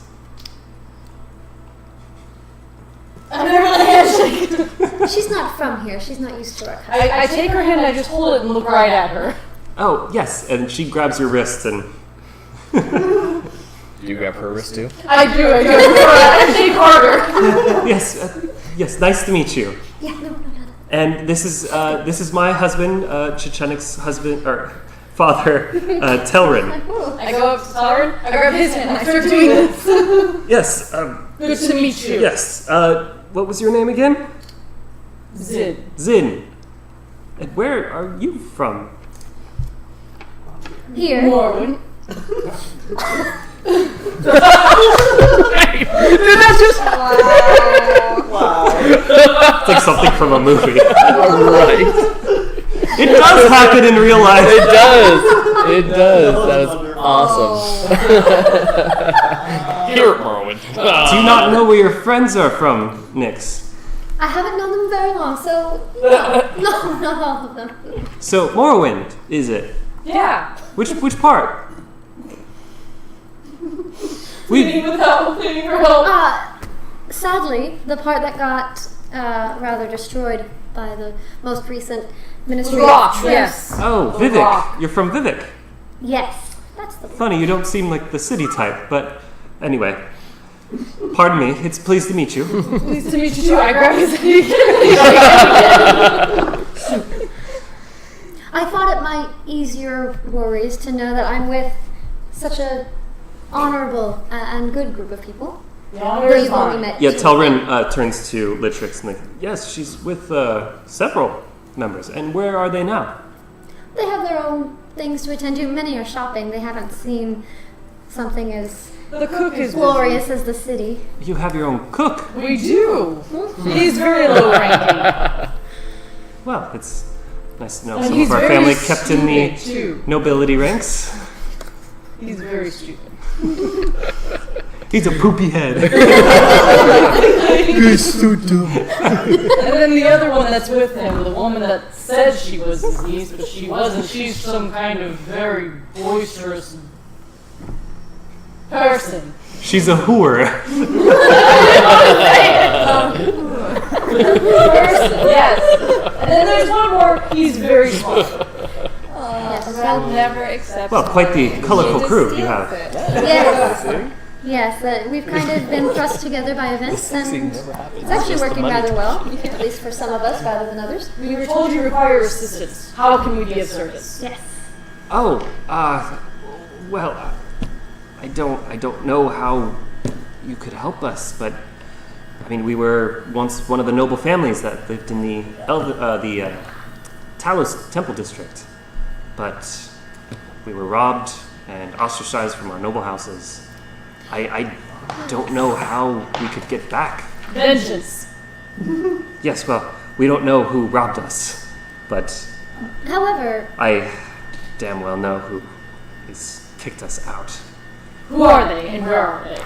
I never let a handshake. She's not from here. She's not used to our custom. I take her hand and I just hold it and look right at her. Oh yes, and she grabs your wrist and. Do you grab her wrist too? I do. I shake harder. Yes. Nice to meet you. Yeah, no. And this is my husband, Chechenix's husband or father, Telrin. I go up to Tyron, I grab his hand and I start doing this. Yes. Good to meet you. Yes. What was your name again? Zid. Zin. And where are you from? Here. Morwen. It's like something from a movie. Right. It does happen in real life. It does. It does. That is awesome. Here, Merwin. Do you not know where your friends are from, Nyx? I haven't known them very long, so no, not all of them. So Morrowind, is it? Yeah. Which part? Pleading for help. Sadly, the part that got rather destroyed by the most recent Ministry Rock, of yes. Oh, The Vivek. Rock. You're from Vivek. Yes, that's the one. Funny, you don't seem like the city type, but anyway. Pardon me, it's pleased to meet you. Pleased to meet you too. I grab his hand. I thought it might ease your worries to know that I'm with such a honorable and good group of people. Though you've only met Yeah, two. Telrin turns to Litrix and like, yes, she's with several members. And where are they now? They have their own things to attend to. Many are shopping. They haven't seen something as The cook is glorious as the city. You have your own cook. We do. He's very low ranking. Well, it's nice to know And some he's of our very family kept in the stupid, too. nobility ranks. He's very stupid. He's a poopy head. He's so dumb. And then the other one that's with him, the woman that said she was his niece, but she wasn't. She's some kind of very boisterous person. She's a whore. Yes. And then there's one more. He's very smart. Yes. I'll never accept. Well, quite the colorful crew you have. Yes. Yes, we've kind of been thrust together by events, and never happened. it's actually working rather well, at least for some of us rather than others. We were told you require assistance. How can we be of service? Yes. Oh, well, I don't know how you could help us, but I mean, we were once one of the noble families that lived in the Talos Temple District, but we were robbed and ostracized from our noble houses. I don't know how we could get back. Vengeance. Yes, well, we don't know who robbed us, but However, I damn well know who has kicked us out. Who are they and where are they?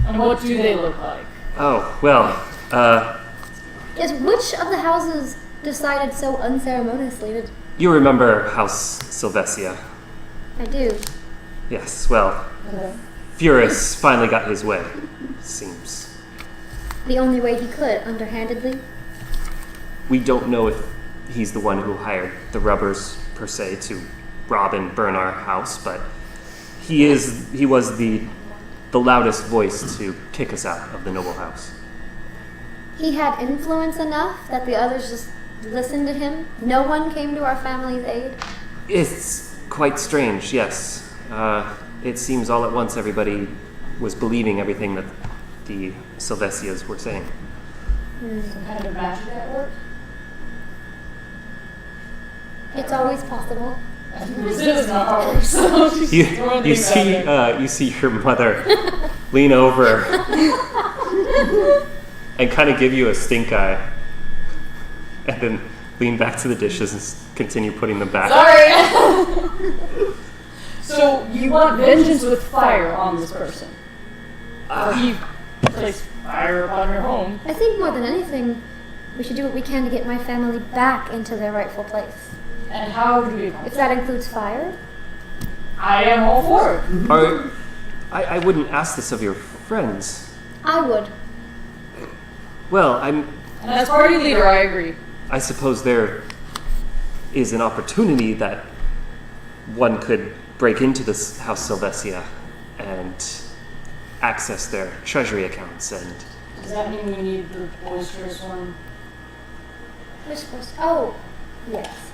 And what do they look like? Oh, well, yes, which of the houses decided so unceremoniously to... you remember House Sylvesia? I do. Yes, well, Furus finally got his way, seems. The only way he could, underhandedly. We don't know if he's the one who hired the rubbers, per se, to rob and burn our house, but he was the loudest voice to kick us out of the noble house. He had influence enough that the others just listened to him. No one came to our family's aid. It's quite strange, yes. It seems all at once everybody was believing everything that the Sylvesias were saying. Some kind of magic at work? It's always possible. It is not ours. So You see your mother lean over and kind of give you a stink eye, and then lean back to the dishes and continue putting them back. Sorry. So you want vengeance with fire on this person? He placed fire upon your home. I think more than anything, we should do what we can to get my family back into their rightful place. And how do we If accomplish that includes fire, I am all for it. I wouldn't ask this of your friends. I would. Well, And as party leader, I agree. I suppose there is an opportunity that one could break into this House Sylvesia and access their treasury accounts and... Does that mean we need the boisterous one? Which was... Oh, yes.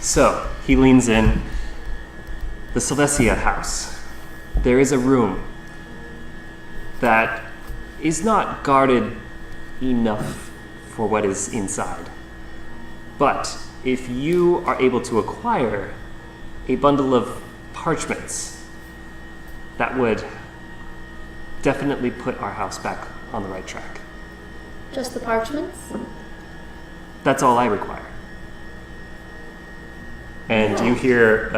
So, he leans in. The Sylvesia house. There is a room that is not guarded enough for what is inside. But if you are able to acquire a bundle of parchments, that would definitely put our house back on the right track. Just the parchments? That's all I require. And you hear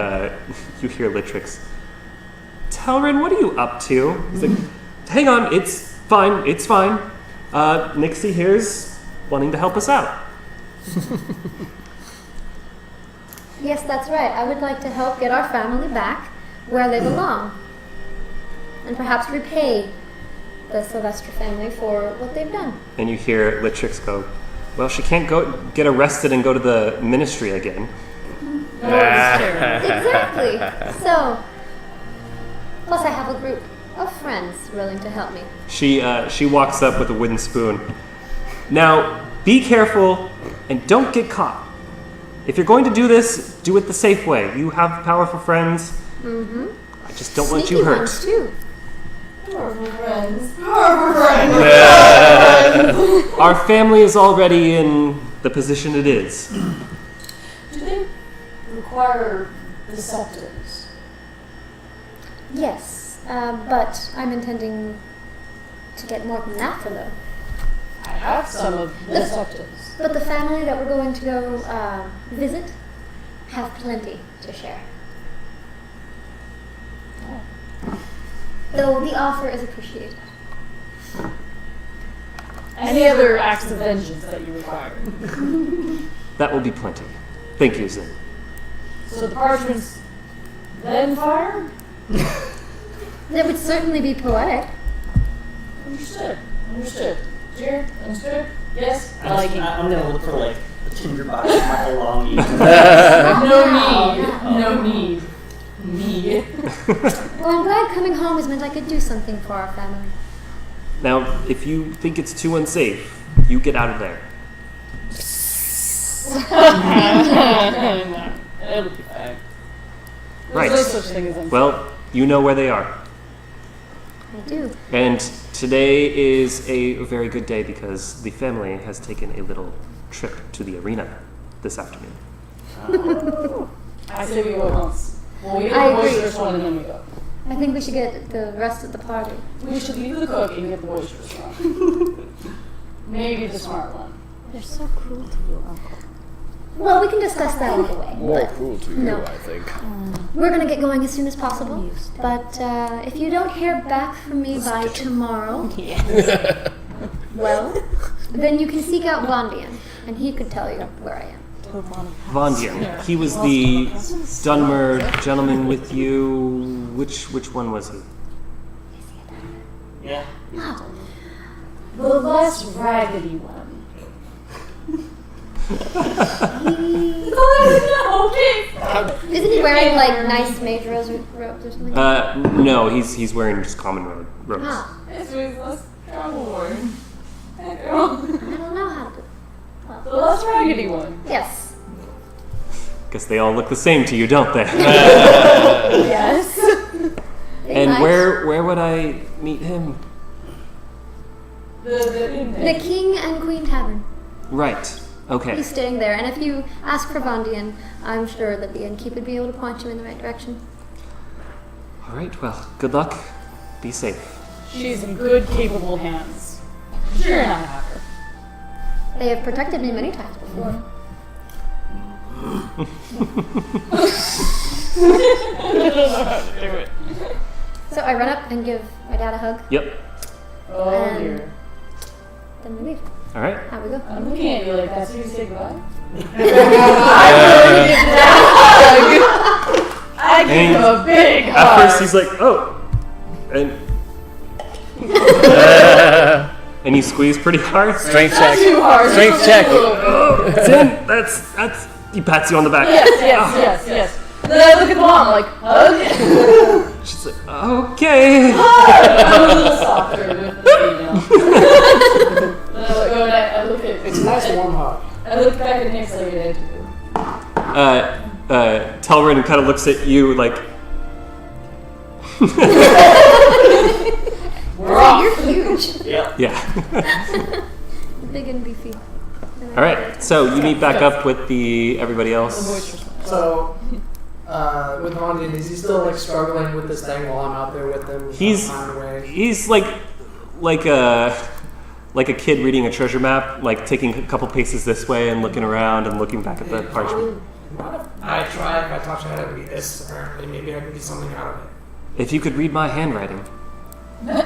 Litrix, Telrin, what are you up to? He's like, hang on, it's fine. Nixie here's wanting to help us out. Yes, that's right. I would like to help get our family back where they belong. And perhaps repay the Sylvester family for what they've done. And you hear Litrix go, well, she can't go get arrested and go to the ministry again. Exactly. So, plus I have a group of friends willing to help me. She walks up with a wooden spoon. Now, be careful and don't get caught. If you're going to do this, do it the safe way. You have powerful friends. Mm-hmm. I just don't want Sneaky you hurt. ones, too. Powerful friends. Our family is already in the position it is. Do they require deceptives? Yes, but I'm intending to get more than that for them. I have some of the deceptives. But the family that we're going to go visit have plenty to share. Though the offer is appreciated. Any other acts of vengeance that you require? That will be plenty. Thank you, Zin. So the parchments, then fire? That would certainly be poetic. Understood. Cheer? Understood? Yes? I like it. I'm gonna look for like a tinder box with my belongings. No need. Me. Well, I'm glad coming home has meant I could do something for our family. Now, if you think it's too unsafe, you get out of there. No, it'll be fine. Right. There's no such thing as unsafe. Well, you know where they are. I do. And today is a very good day because the family has taken a little trip to the arena this afternoon. I say we go once. Well, we get I the agree. boisterous one and then we go. I think we should get the rest of the party. We should leave the cook and get the boisterous one. Maybe the smart one. They're so cruel to you, Uncle. Well, we can discuss that on the way. More but cruel to you, no. I think. We're gonna get going as soon as possible. But if you don't hear back from me by tomorrow, well, then you can seek out Vondien, and he could tell you where I am. Vondien. He was the Dunmer gentleman with you. Which one was he? Yeah. The less raggedy one. Isn't he wearing like nice mage robes or something? No, he's wearing just common robes. Ah, This was less cowboy. I don't know how to. The less raggedy one. Yes. Guess they all look the same to you, don't they? Yes. And where would I meet him? The King and Queen Tavern. Right. Okay. He's staying there, and if you ask for Vondien, I'm sure that the innkeep would be able to point you in the right direction. All right. Well, good luck. Be safe. She's in good, capable hands. Sure, not have her. They have protected me many times before. I don't know how to do it. So I run up and give my dad a hug, Yep. Oh And- dear. then we leave. All right. Out we go. I'm looking at you like that's who you say goodbye. I give him a big hug. At first, he's like, "Oh," and and you squeeze pretty hard. Strength Not check. too hard. Strength just check. a little bit. It's in. That's. He pats you on the back. Yes. Then I look at the mom like, hug. She's like, "Okay." I'm a little softer with the female. Then I look at. It's a nice warm hug. I look back at Nick like I do. Telrin kind of looks at you like, We're off. You're huge. yeah. Big and beefy. All right. So you meet back up with everybody else. So, with Vondien, is he still like struggling with this thing while I'm out there with him? He's on the way? he's like a kid reading a treasure map, like taking a couple paces this way and looking around and looking back at the parchment. I try. If I taught you how to read this, apparently, maybe I could get something out of it. If you could read my handwriting. You're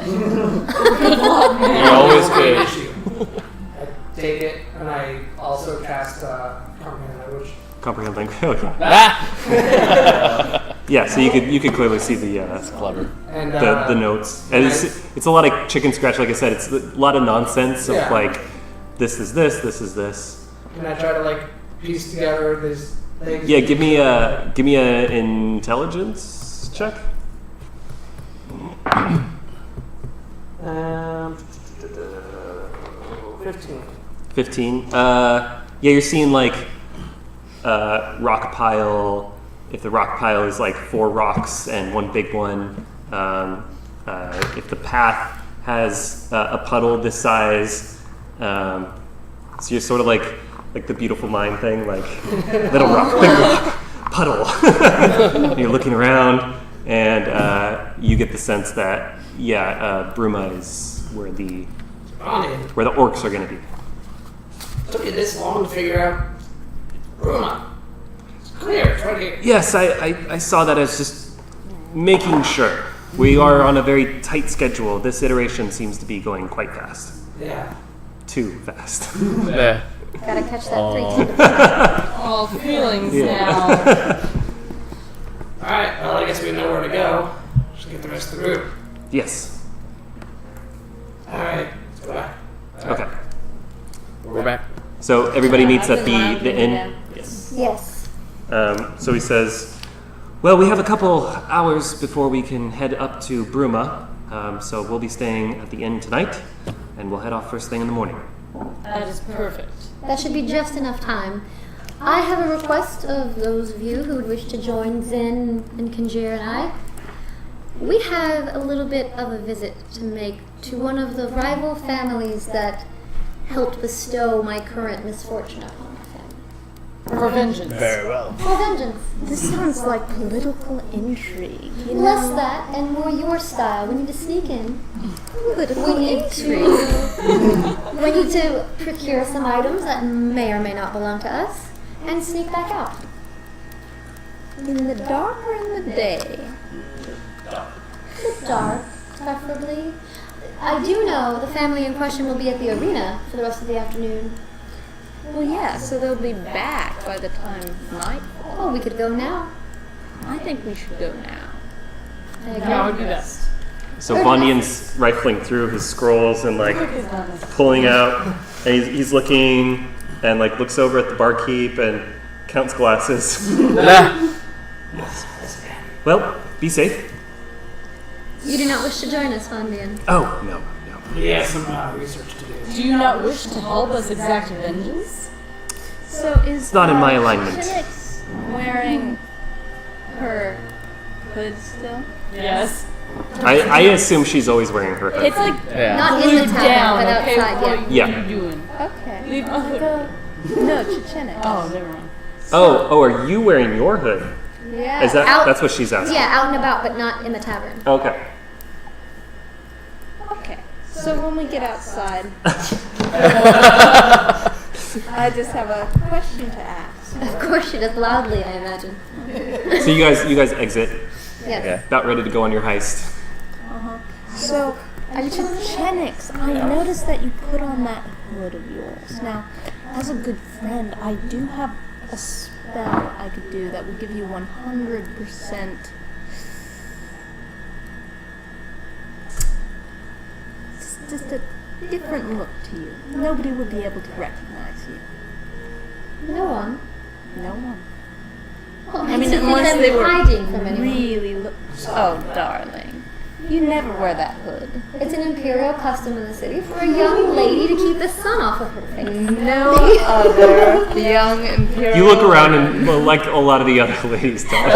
always good. I take it, and I also cast comprehend language. Comprehend language. Oh, yeah. Ah! Yeah, so you could clearly see That's clever. And the notes, and it's a lot of chicken scratch. Like I said, it's a lot of nonsense of Yeah. like, this is this. and I try to like piece together these things. Yeah, give me a intelligence check. 15. 15. Yeah, you're seeing like rock pile. If the rock pile is like 4 rocks and one big one, if the path has a puddle this size, so you're sort of like the beautiful mind thing, like little rock, big rock, puddle. You're looking around, and you get the sense that Bruma is where the orcs are going to be. Took you this long to figure out Bruma. It's clear. It's right here. Yes, I saw that as just making sure. We are on a very tight schedule. This iteration seems to be going quite fast. Yeah. Too fast. Yeah. Gotta catch that 3 All feelings Yeah. now. Alright, well, I guess we know where to go. Just get the rest of the group. Yes. Alright, let's go back. Okay. We're back. So everybody meets at the inn. Yes. Yes. So he says, Well, we have a couple hours before we can head up to Bruma, so we'll be staying at the inn tonight, and we'll head off first thing in the morning. That is perfect. That should be just enough time. I have a request of those of you who would wish to join Zen and Kanjir and I. We have a little bit of a visit to make to one of the rival families that helped bestow my current misfortune upon my family. For vengeance. Very well. For vengeance. This sounds like political intrigue. You Less know? that and more your style. We need to sneak in. Political We need intrigue. We need to procure some items that may or may not belong to us and sneak back out. In the dark or in the day? The dark, preferably. I do know the family in question will be at the arena for the rest of the afternoon. Well, yeah, so they'll be back by the time night. Oh, we could go now. I think we should go now. I agree. That would be best. So Vondien's rifling through his scrolls and like pulling out, and he's looking and like looks over at the barkeep and counts glasses. Well, be safe. You do not wish to join us, Vondien. Oh, no. Yeah, some research to do. Do you not wish to help us exact vengeance? So is It's not in my alignment. Chechenix wearing her hood still? Yes. I assume she's always wearing her hood. It's like Yeah. Not in the Glued tavern, down, but okay? outside, What yeah. Yeah. are you doing? okay. Leave the hood. No, Chechenix. Oh, never mind. Oh, are you wearing your hood? Yeah. Is that Out- that's what she's asking? Yeah, out and about, but not in the tavern. Okay. Okay. So when we get outside, I just have a question to ask. Of course she does, loudly, I imagine. So you guys exit, Yes. Yeah. about ready to go on your heist. So, Chechenix, I noticed that you put on that hood of yours. Now, as a good friend, I do have a spell I could do that would give you 100%. It's just a different look to you. Nobody would be able to recognize you. No one. No one. Well, I mean, makes you think unless I'm they were hiding from anyone. really look. Oh, darling. You never wear that hood. It's an imperial custom in the city for a young lady to keep the sun off of her face. No other young imperial. You look around and well, like a lot of the other ladies don't.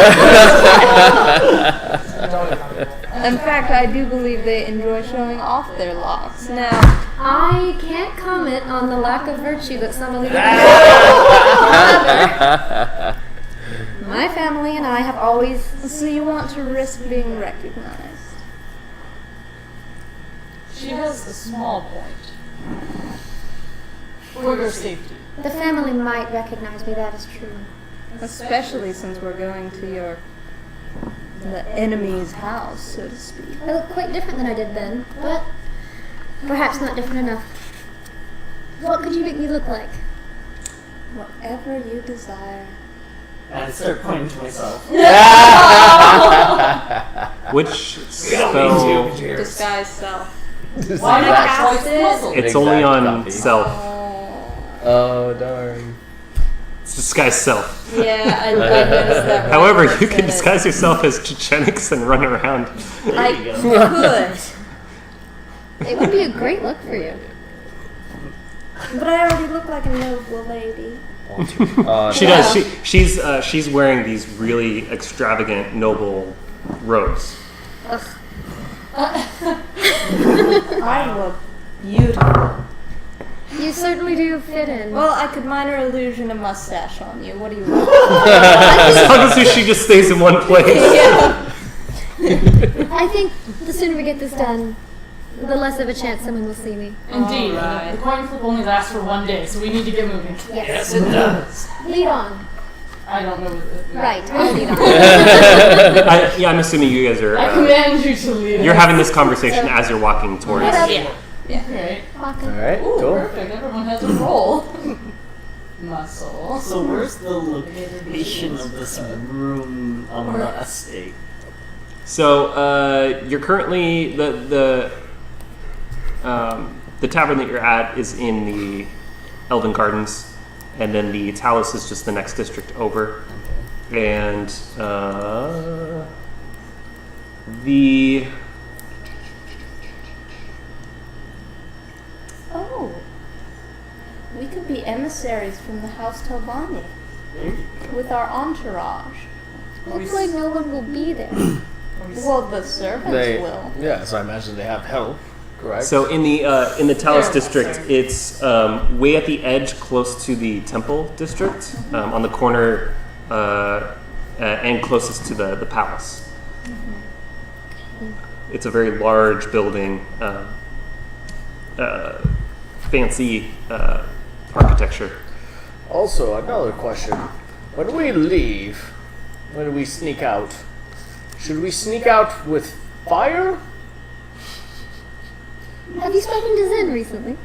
In fact, I do believe they enjoy showing off their locks. Now, I can't comment on the lack of virtue that some of the My family and I have always. so you want to risk being recognized? She has a small point. For your safety. The family might recognize me, that is true. Especially since we're going to the enemy's house, so to speak. I look quite different than I did then, but perhaps not different enough. What could you make me look like? Whatever you desire. I start pointing to myself. Which spell? Disguise self. Why not cast try it? puzzle? It's only on Copy. self. Oh, darn. It's disguise self. Yeah, I noticed that. However, you can disguise yourself as Chechenix and run around. I could. It would be a great look for you. But I already look like a noble lady. She does. She's wearing these really extravagant, noble robes. I look beautiful. You certainly do fit in. Well, I could minor illusion a mustache on you. What do you want? As long as she just stays in one place. I think the sooner we get this done, the less of a chance someone will see me. Indeed. Alright. The coin flip only lasts for 1 day, so we need to get moving. Yes. It does. Lead on. I don't know. Right, I'll lead on. I'm assuming you guys are. I command you to lead. You're having this conversation as you're walking towards. Yeah. Alright. Walking. Alright, Ooh, cool. perfect. Everyone has a roll. Muscle. So where's the location of this room on the estate? So you're currently the tavern that you're at is in the Elven Gardens, and then the Talus is just the next district over. And the Oh. We could be emissaries from the House Telvanni. With our entourage. Looks like no one will be there. Well, the servants will. Yeah, so I imagine they have help, correct? so in the Talos district, it's way at the edge, close to the temple district, on the corner, and closest to the palace. It's a very large building, fancy architecture. Also, another question. When we leave, when we sneak out, should we sneak out with fire? Have you spoken to Zen recently?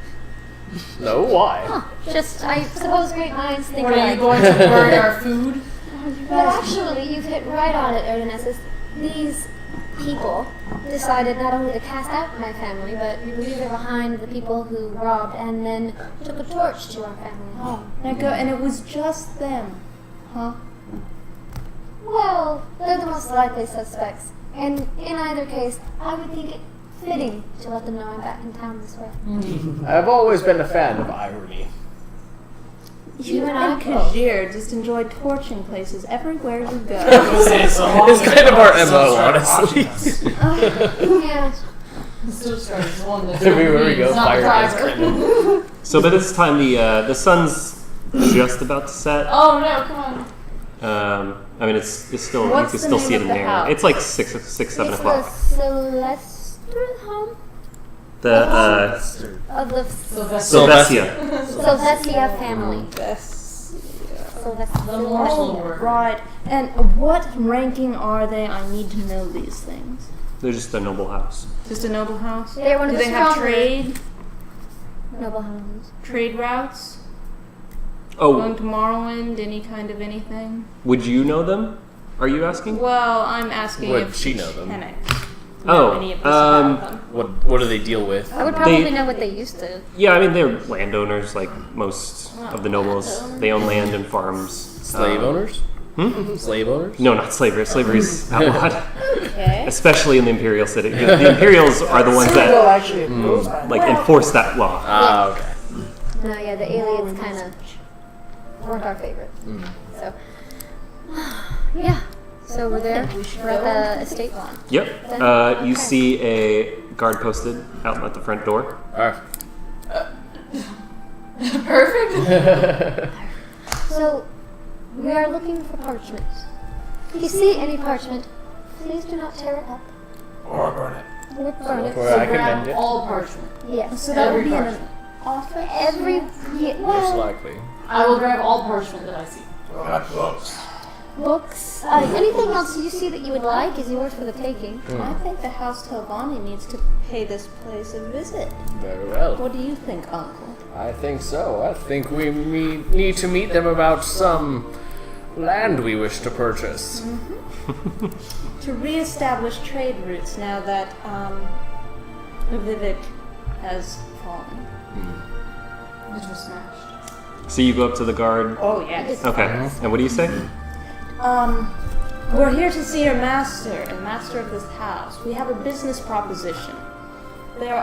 No, why? Huh. Just, I suppose great minds think What, are you alike. going to burn our food? But actually, you've hit right on it, Erdonesis. These people decided not only to cast out my family, but we believe they're behind the people who robbed and then took a torch to our family home. Now go, and it was just them, huh? Well, they're the most likely suspects. And in either case, I would think it fitting to let them know I'm back in town this way. I've always been a fan of irony. You and and I both. Kajir just enjoy torching places everywhere you go. It's kind of our MO, honestly. Yeah. The Stove is one that's Everywhere we go, it's not fire the gets driver. So by this time, the sun's just about to set. Oh no, come on. I mean, it's still What's you the can still name see it of in the there. house? It's like 7 It's o'clock. the Celestial home The of the Sylvestia. Sylvestia family. The moral word. Right. And what ranking are they? I need to know these things. They're just a noble house. Just a noble house? They're one of Do the they have stronger trade noble homes. routes? Oh, Going to Morrowind, any kind of anything? would you know them? Are you asking? Well, I'm asking Would if she know them? Chechenix Oh, know any of this about them. What do they deal with? I would probably They- know what they used to. Yeah, I mean they're landowners like most of the nobles. They own land and farms. Slave owners? Hmm? Slave owners? No, not slavery. Slavery's outlawed, Okay. especially in the Imperial City. The Imperials are the ones Well, that actually, it goes by. like enforce that law. Ah, okay. No, yeah, the aliens kind of weren't our favorite. So, yeah. So we're there. We're at the estate lawn. Yep. You see a guard posted out at the front door. Alright. Perfect. So, we are looking for parchment. If you see any parchment, please do not tear it up. Or burn it. Or burn it. Or I can Grab mend it. all parchment. Yes. So that would Every be in parchment. an office? Every. Yeah, Most well, likely. I will grab all parchment that I see. Well, that books. books. Anything else you see that you would like is yours for the taking. I think the House Telvanni needs to pay this place a visit. Very well. What do you think, Uncle? I think so. I think we need to meet them about some land we wish to purchase. To re-establish trade routes now that Vivek has fallen. It was smashed. So you go up to the guard. Oh yes. Okay. And what do you say? We're here to see your master and master of this house. We have a business proposition. There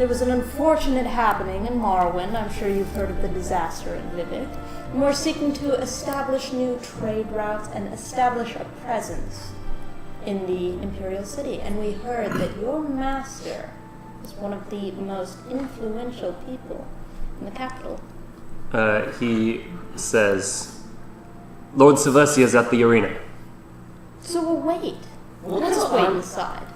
was an unfortunate happening in Morrowind. I'm sure you've heard of the disaster in Vivek. And we're seeking to establish new trade routes and establish a presence in the Imperial City. And we heard that your master is one of the most influential people in the capital. He says, Lord Sylvestia is at the arena. So we'll wait. Let us wait inside.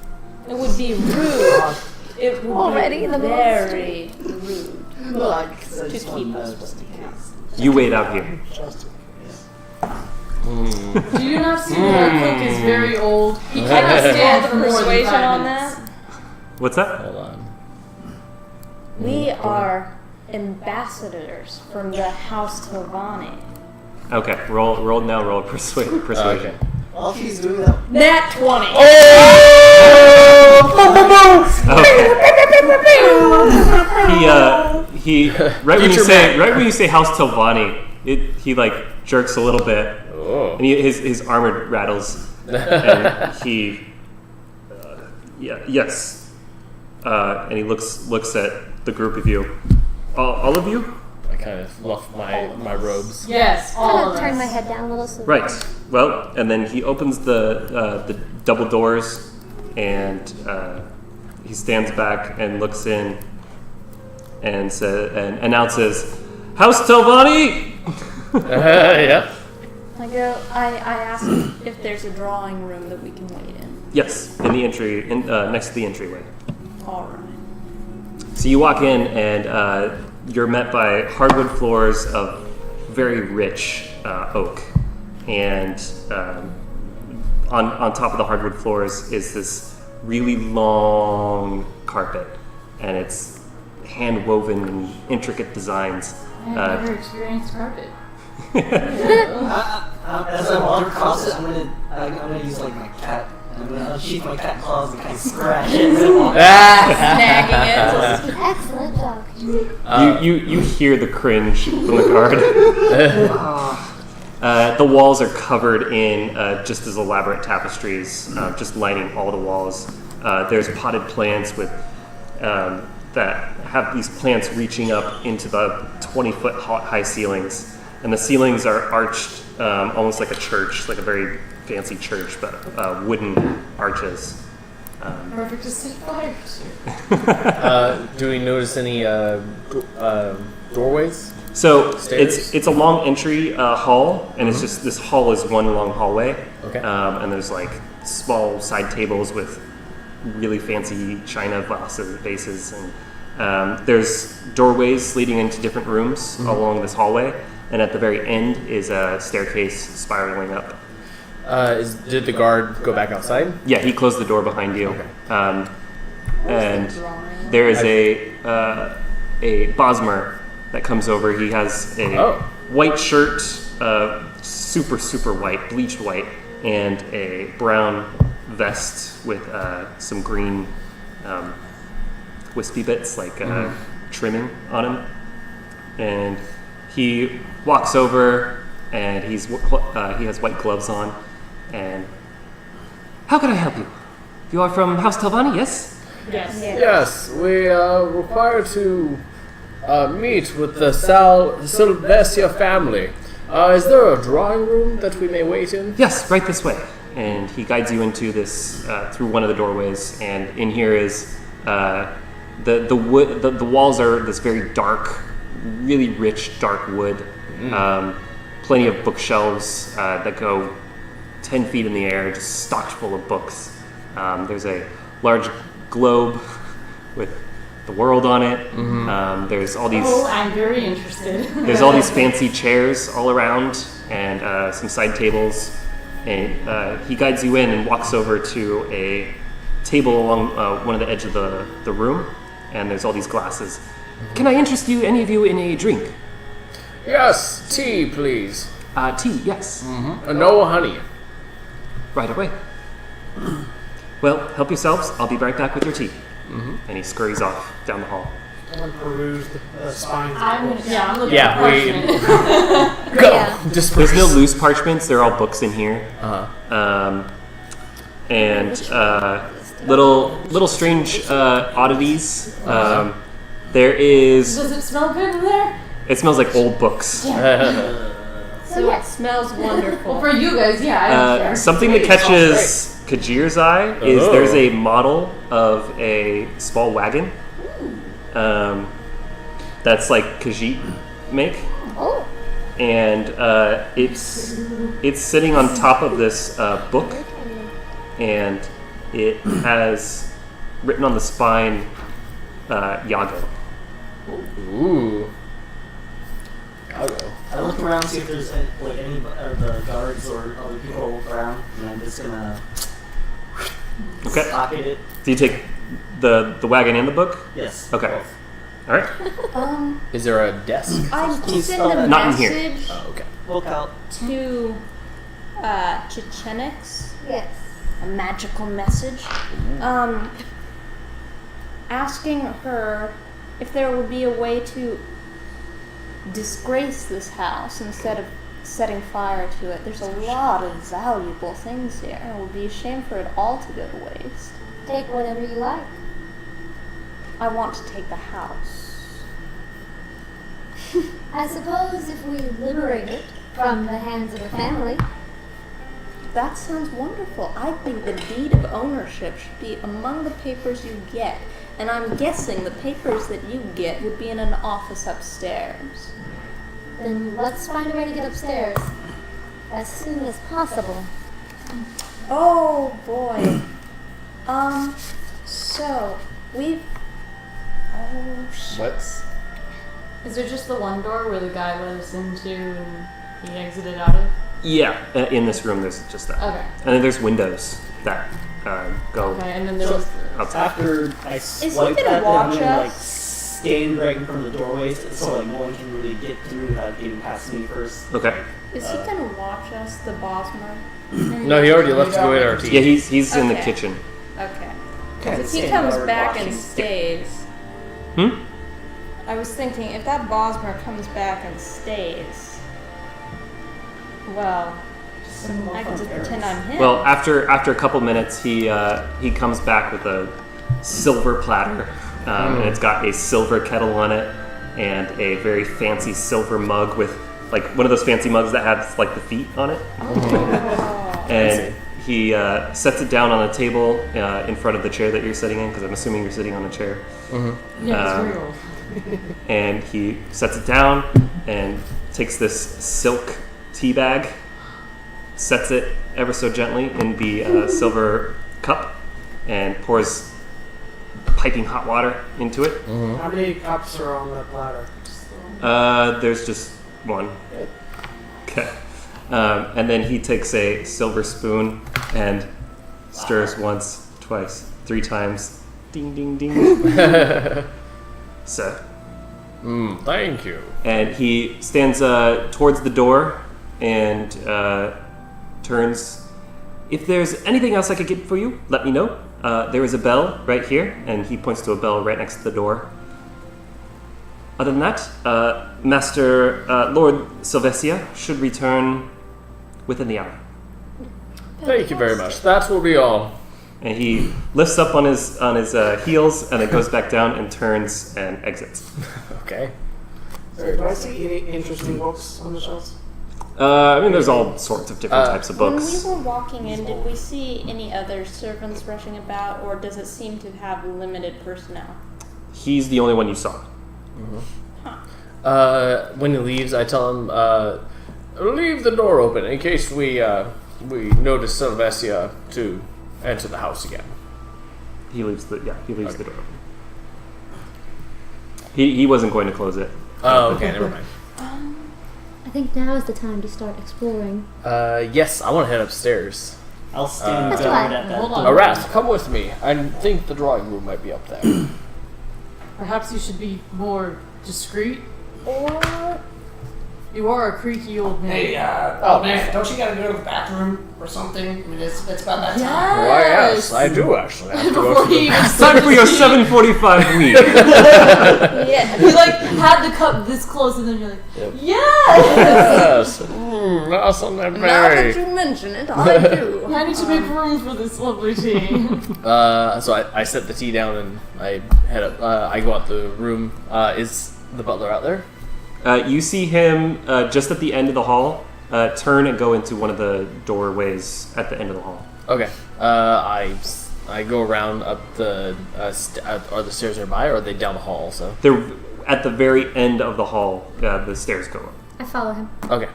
It would be rude. It would Already be in the very rude Like, to keep us just in case. You wait out here. just Do you not see that our cook is very old? He cannot stand for more than Persuasion 5 on minutes. that? What's that? Hold on. We are ambassadors from the House Telvanni. Okay. Roll persuasion. Okay. While she's doing that, Nat 20. He right when you say House Telvanni, he like jerks a little bit, Oh. and his armor rattles, and he, yes, and he looks at the group of you, all of you. I kind of fluff my robes. Yes, all Kind of of turn us. my head down a little. So Right. Well, and then he opens the double doors, and he stands back and looks in, and announces, "House Telvanni!" Yeah. I ask if there's a drawing room that we can wait in. Yes, in the entry, next to the entryway. All right. So you walk in, and you're met by hardwood floors of very rich oak, and on top of the hardwood floors is this really long carpet, and it's hand woven in intricate designs. I've never experienced carpet. As I walk across it, I'm gonna use like my cat. I'm gonna unsheath my cat claws and kind of scratch it. Snagging it. excellent job. You hear the cringe from the guard. The walls are covered in just as elaborate tapestries, just lining all the walls. There's potted plants with that have these plants reaching up into the 20-foot high ceilings, and the ceilings are arched almost like a church, like a very fancy church, but wooden arches. Perfect to set fire to. Do we notice any doorways? So Stairs? it's a long entry hall, and it's just this hall is one long hallway. Okay. And there's like small side tables with really fancy china vases, and there's doorways leading into different rooms along this hallway. And at the very end is a staircase spiraling up. Did the guard go back outside? Yeah, he closed the door behind you. Okay. And there is a Bosmer that comes over. He has a white shirt, super white, bleached white, and a brown vest with some green wispy bits, like trimming on him. And he walks over, and he has white gloves on. And how can I help you? You are from House Telvanni, yes? Yes. Yes, we require to meet with the Sylvestia family. Is there a drawing room that we may wait in? Yes, right this way. And he guides you into this through one of the doorways, and in here is the wood. The walls are this very dark, really rich dark wood. Plenty of bookshelves that go 10 feet in the air, just stocked full of books. There's a large globe with the world on it. There's all these. Oh, I'm very interested. There's all these fancy chairs all around, and some side tables. And he guides you in and walks over to a table along one of the edge of the room, and there's all these glasses. Can I interest you, any of you, in a drink? Yes, tea, please. Tea, yes. No honey. Right away. Well, help yourselves. I'll be right back with your tea. And he scurries off down the hall. I'm gonna peruse the spines. I'm looking for we parchment. go. Yeah. There's no loose parchments. They're all books in here. And little strange oddities. There is. Does it smell good in there? It smells like old books. So yes. Smells wonderful. Well, for you guys, yeah, I don't care. Something that catches Kajir's eye is there's a model of a small wagon. That's like Khajiit make. Oh. And it's sitting on top of this book, and it has written on the spine Yago. Ooh. I look around to see if there's any of the guards or other people around, and I'm just gonna Okay. pocket it. Do you take the wagon and the book? Yes. Okay. both. All right. Is there a desk? I Can you send spell a that? Not in here. message Oh, okay. Book out. to Chechenix, Yes. a magical message, asking her if there would be a way to disgrace this house instead of setting fire to it. There's a lot of valuable things here. It would be a shame for it all to go to waste. Take whatever you like. I want to take the house. I suppose if we liberate it from the hands of a family. That sounds wonderful. I think the deed of ownership should be among the papers you get. And I'm guessing the papers that you get would be in an office upstairs. Then let's find a way to get upstairs as soon as possible. Oh boy. So we've. Oh shucks. Is there just the one door where the guy let us into and he exited out of? Yeah, in this room there's just that. Okay. And then there's windows that go Okay, and then there's outside. After I swipe gonna that, then watch I'm gonna like us? stand right in front of the doorway so like no one can really get through without getting past me first. Okay. Is he gonna watch us, the Bosmer? No, he already left to go eat our tea. Yeah, he's in the Okay. kitchen. Okay. Kind If of he stand comes guard back watching. and stays, Hmm? I was thinking if that Bosmer comes back and stays, well, I can just pretend I'm him. Well, after a couple minutes, he comes back with a silver platter, and it's got a silver kettle on it, and a very fancy silver mug with like one of those fancy mugs that has like the feet on it. And he sets it down on a table in front of the chair that you're sitting in, because I'm assuming you're sitting on a chair. yeah, it's real. And he sets it down and takes this silk tea bag, sets it ever so gently in the silver cup, and pours piping hot water into it. How many cups are on the platter? There's just one. Okay. And then he takes a silver spoon and stirs once, twice, 3 times. Ding, ding, ding. Sir. Thank you. And he stands towards the door and turns. If there's anything else I could get for you, let me know. There is a bell right here, and he points to a bell right next to the door. Other than that, Master Lord Sylvesia should return within the hour. Thank you very much. That will be all. And he lifts up on his heels, and then goes back down and turns and exits. Okay. Sorry, do I see any interesting books on the shelves? I mean, there's all sorts of different types of books. When we were walking in, did we see any other servants rushing about, or does it seem to have limited personnel? He's the only one you saw. When he leaves, I tell him, leave the door open in case we notice Sylvesia to enter the house again. He leaves the door open. He wasn't going to close it. Oh, okay, never mind. I think now is the time to start exploring. Yes, I want to head upstairs. I'll stand That's guard fine. at that Hold door. on. Arath, come with me. I think the drawing room might be up there. Perhaps you should be more discreet. Or You are a creaky old man. Hey, oh man, don't you gotta go to the bathroom or something? I mean, it's about that time. Why, yes, I do actually have to go Before to he the... even Time started for your speaking, 7:45 week. yeah, you like had the cup this close, and then you're like, Yep. yes. Yes. That's on that Now that very... you mention it, I do. I need to make room for this lovely tea. So I set the tea down and I head up. I go out the room. Is the butler out there? You see him just at the end of the hall, turn and go into one of the doorways at the end of the hall. Okay. I go around up the... are the stairs nearby, or are they down the hall also? They're at the very end of the hall. The stairs go up. I follow him. Okay.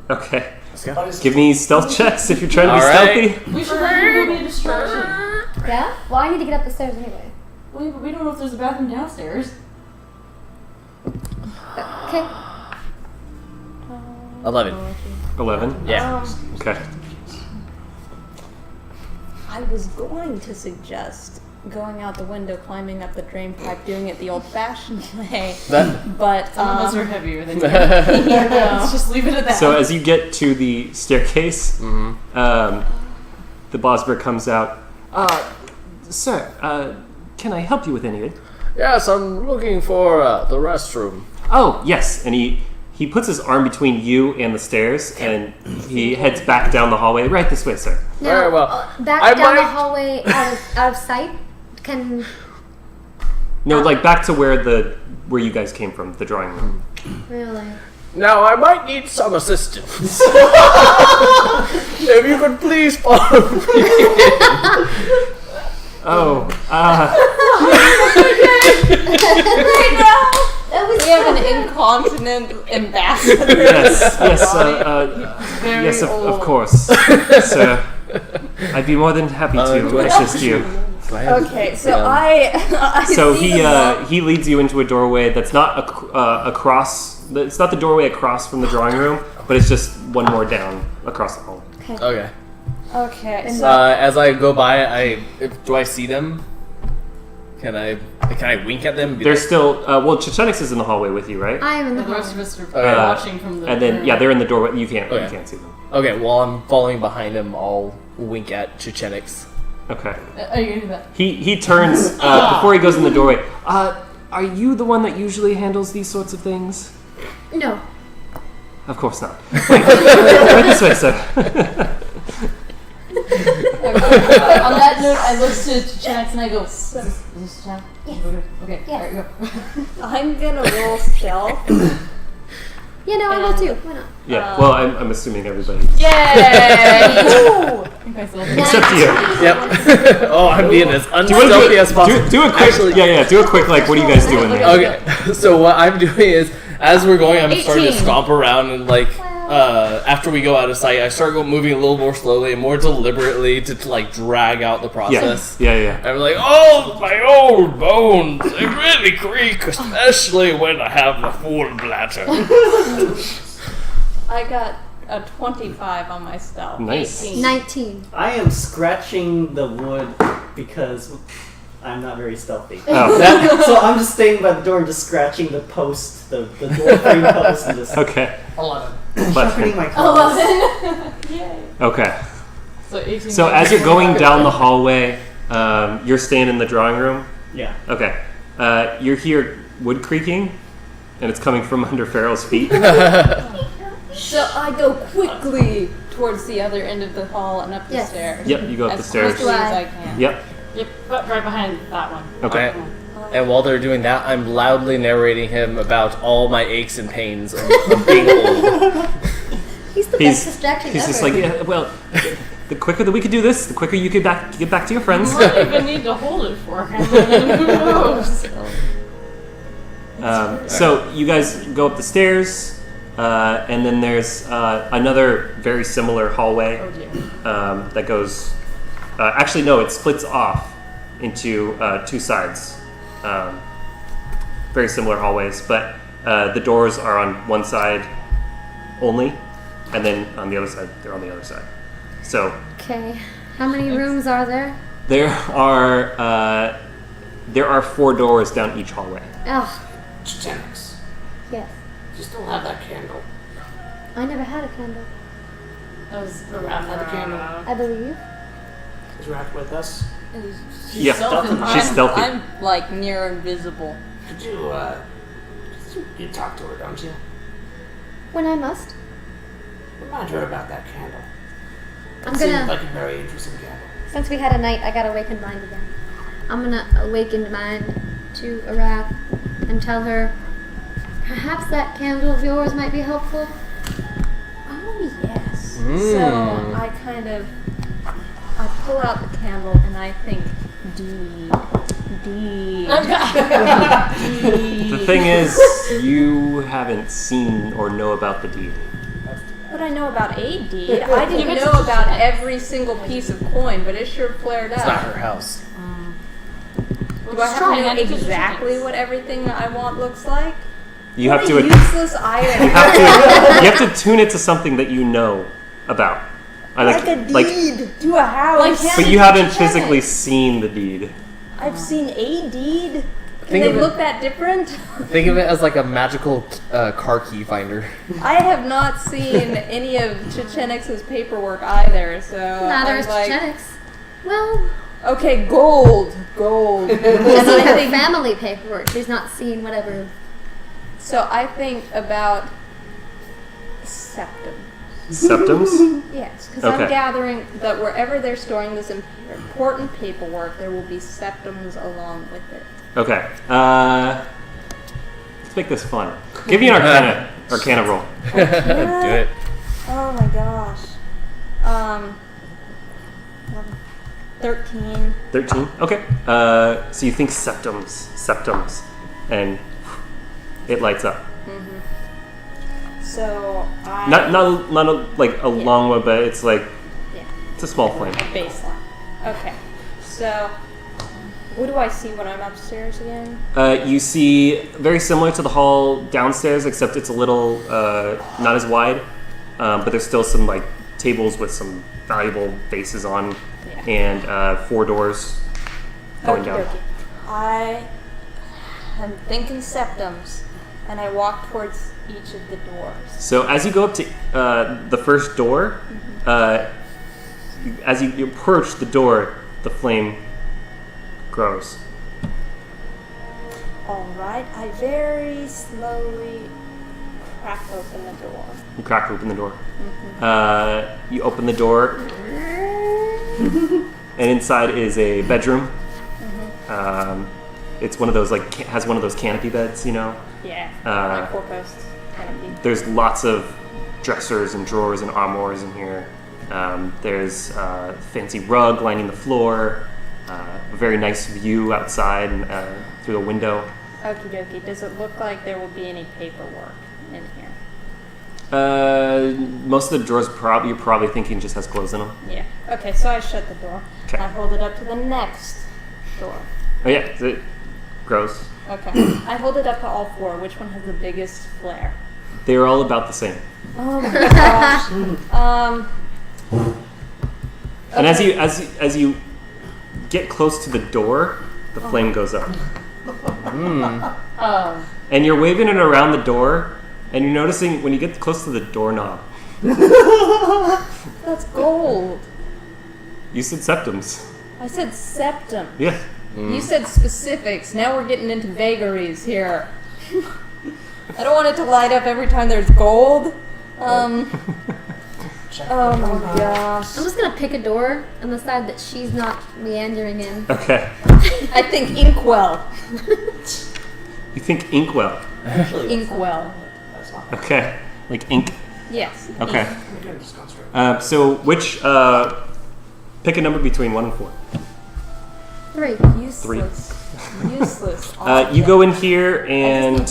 Okay. Let's go. Give me stealth checks if you're trying to be All right. stealthy. We should probably be a distraction. Yeah? Well, I need to get up the stairs anyway. We don't know if there's a bathroom downstairs. Okay. 11. 11. Yeah. Okay. I was going to suggest going out the window, climbing up the drain pipe, doing it the old-fashioned way, That... but Some of us are heavier than you. you know. Let's just leave it at that. So as you get to the staircase, the Bosber comes out. Sir, can I help you with anything? Yes, I'm looking for the restroom. Oh, yes. And he he puts his arm between you and the stairs, and he heads back down the hallway. Right this way, sir. Now, Very well. back I down the might- hallway out of sight. Can No, like back to where you guys came from, the drawing room. really? Now I might need some assistance. If you could please follow me. Oh, We have an incontinent ambassador. yes, Very yes, old. of course, sir. I'd be more than happy to do I- assist you. Okay, so I So see the map. he leads you into a doorway that's not across. It's not the doorway across from the drawing room, but it's just one more down across the hall. Okay. Okay, so As I go by, do I see them? Can I wink at them? They're still. Well, Chechenix is in the hallway with you, right? I am in the The rest hallway. of us are watching from the. And then yeah, they're in the doorway. You can't see them. Okay, while I'm following behind him, I'll wink at Chechenix. Okay. Are you gonna do that? He turns before he goes in the doorway. Are you the one that usually handles these sorts of things? No. Of course not. Wait, right this way, sir. On that note, I look to Chechenix and I go, is this Chechenix? Yes. Okay, Yes. alright, go. I'm gonna roll stealth. Yeah, no, I will too. Why not? Yeah. Well, I'm assuming everybody Yay! Okay, so except you. Yep. Oh, I'm being as unstealthy as possible. Do a quick. Actually- Yeah. Do a quick. Like, what are you guys doing there? Okay, so what I'm doing is, as we're going, I'm starting to 18. stomp around and after we go out of sight, I start moving a little more slowly and more deliberately to like drag out the Yeah. process. Yeah. I'm like, oh, my old bones, they really creak, especially when I have the full bladder. I got a 25 on my stealth. Nice. 18. 19. I am scratching the wood because I'm not very stealthy. Oh. So I'm just staying by the door and just scratching the post, the door frame post, and just Okay. 11. sharpening my claws. Okay. So 18. So as you're going down the hallway, you're staying in the drawing room. Yeah. Okay. You hear wood creaking, and it's coming from under Farrell's feet. So I go quickly towards the other end of the hall and up the Yes. stairs. Yep. You go up the As stairs. quickly as I can. Yep. Yep, but right behind that one. Okay. And while they're doing that, I'm loudly narrating him about all my aches and pains of being old. He's the He's best distraction he's ever. just like, yeah. Well, the quicker that we could do this, the quicker you could get back to your friends. You don't even need to hold it for him. Who knows? So you guys go up the stairs, and then there's another very similar hallway Oh dear. that goes. Actually, no, it splits off into two sides. Very similar hallways, but the doors are on one side only, and then on the other side, they're on the other side. So Okay. How many rooms are there? there are 4 doors down each hallway. Ugh. Chechenix, Yes. you still have that candle. I never had a candle. That was I've had the candle. I believe. Is Rat with us? Yeah, she's stealthy. I'm like near invisible. Could you talk to her, don't you? When I must. Remind her about that candle. I'm Seemed gonna. like a very interesting candle. Since we had a night, I got awakened mind again. I'm gonna awaken mind to Arath and tell her perhaps that candle of yours might be helpful. Oh yes. So I I pull out the candle and I think deed. The thing is, you haven't seen or know about the deed. But I know about a deed. I didn't know about every single piece of coin, but it sure flared It's not up. her house. Do I have to know exactly what everything I want looks like? You What have a to. useless item. You have to tune it to something that you know about. I Like a deed to a house. but you haven't physically seen the deed. I've seen a deed. Can Think they of it- look that different? Think of it as like a magical car key finder. I have not seen any of Chechenix's paperwork either, so Neither I'm is like, Chechenix. Well, okay, gold. she's seen her family paperwork. She's not seen whatever. So I think about septum. Septums? Yes, because Okay. I'm gathering that wherever they're storing this important paperwork, there will be septums along with it. Okay. Let's make this fun. Give me an Arcana roll. Do it. Oh my gosh. 13. 13. Okay. So you think septums, and it lights up. So I Not like a long one, but it's like yeah, it's a small flame. a baseline. Okay. So what do I see when I'm upstairs again? You see very similar to the hall downstairs, except it's a little not as wide, but there's still some like tables with some valuable vases on, and 4 doors going down. Okey-dokey. I am thinking septums, and I walk towards each of the doors. So as you go up to the first door, as you approach the door, the flame grows. Alright, I very slowly crack open the door. You crack open the door. You open the door, and inside is a bedroom. It's one of those has one of those canopy beds, you know. Yeah, like 4 posts canopy. There's lots of dressers and drawers and armoires in here. There's a fancy rug lining the floor. A very nice view outside and through the window. Okie dokie. Does it look like there will be any paperwork in here? Most of the drawers you're probably thinking just has clothes in them. Yeah. Okay, so I shut the door. Okay. I hold it up to the next door. Oh yeah, it grows. Okay. I hold it up to all 4. Which one has the biggest flare? They're all about the same. Oh my gosh. And as you get close to the door, the flame goes up. And you're waving it around the door, and you're noticing when you get close to the doorknob. That's gold. You said septums. I said septum. Yeah. You said specifics. Now we're getting into vagaries here. I don't want it to light up every time there's gold. Oh my gosh. I'm just gonna pick a door on the side that she's not meandering in. Okay. I think inkwell. You think inkwell. Inkwell. Okay. Like ink. Yes. Okay. So which pick a number between 1 and 4. 3. Useless. Useless. You go in here and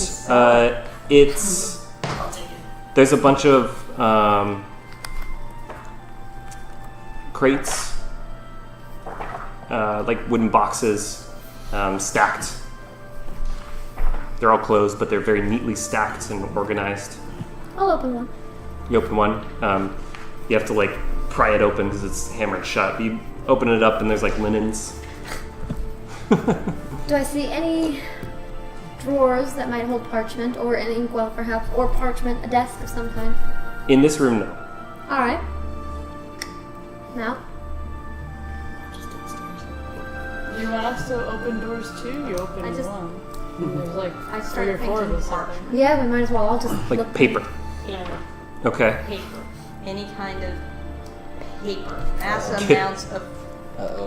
there's a bunch of crates, like wooden boxes, stacked. They're all closed, but they're very neatly stacked and organized. I'll open one. You open one. You have to like pry it open because it's hammered shut. You open it up and there's like linens. Do I see any drawers that might hold parchment, or an inkwell perhaps, or parchment, a desk of some kind? In this room, no. Alright. Now? You asked to open doors too? You opened I just- one. There's like I 3 started or 4 of thinking us out there. Yeah, we might as well all just Like look. paper. Paper. Okay. Paper. Any kind of paper. Mass Okay. amounts of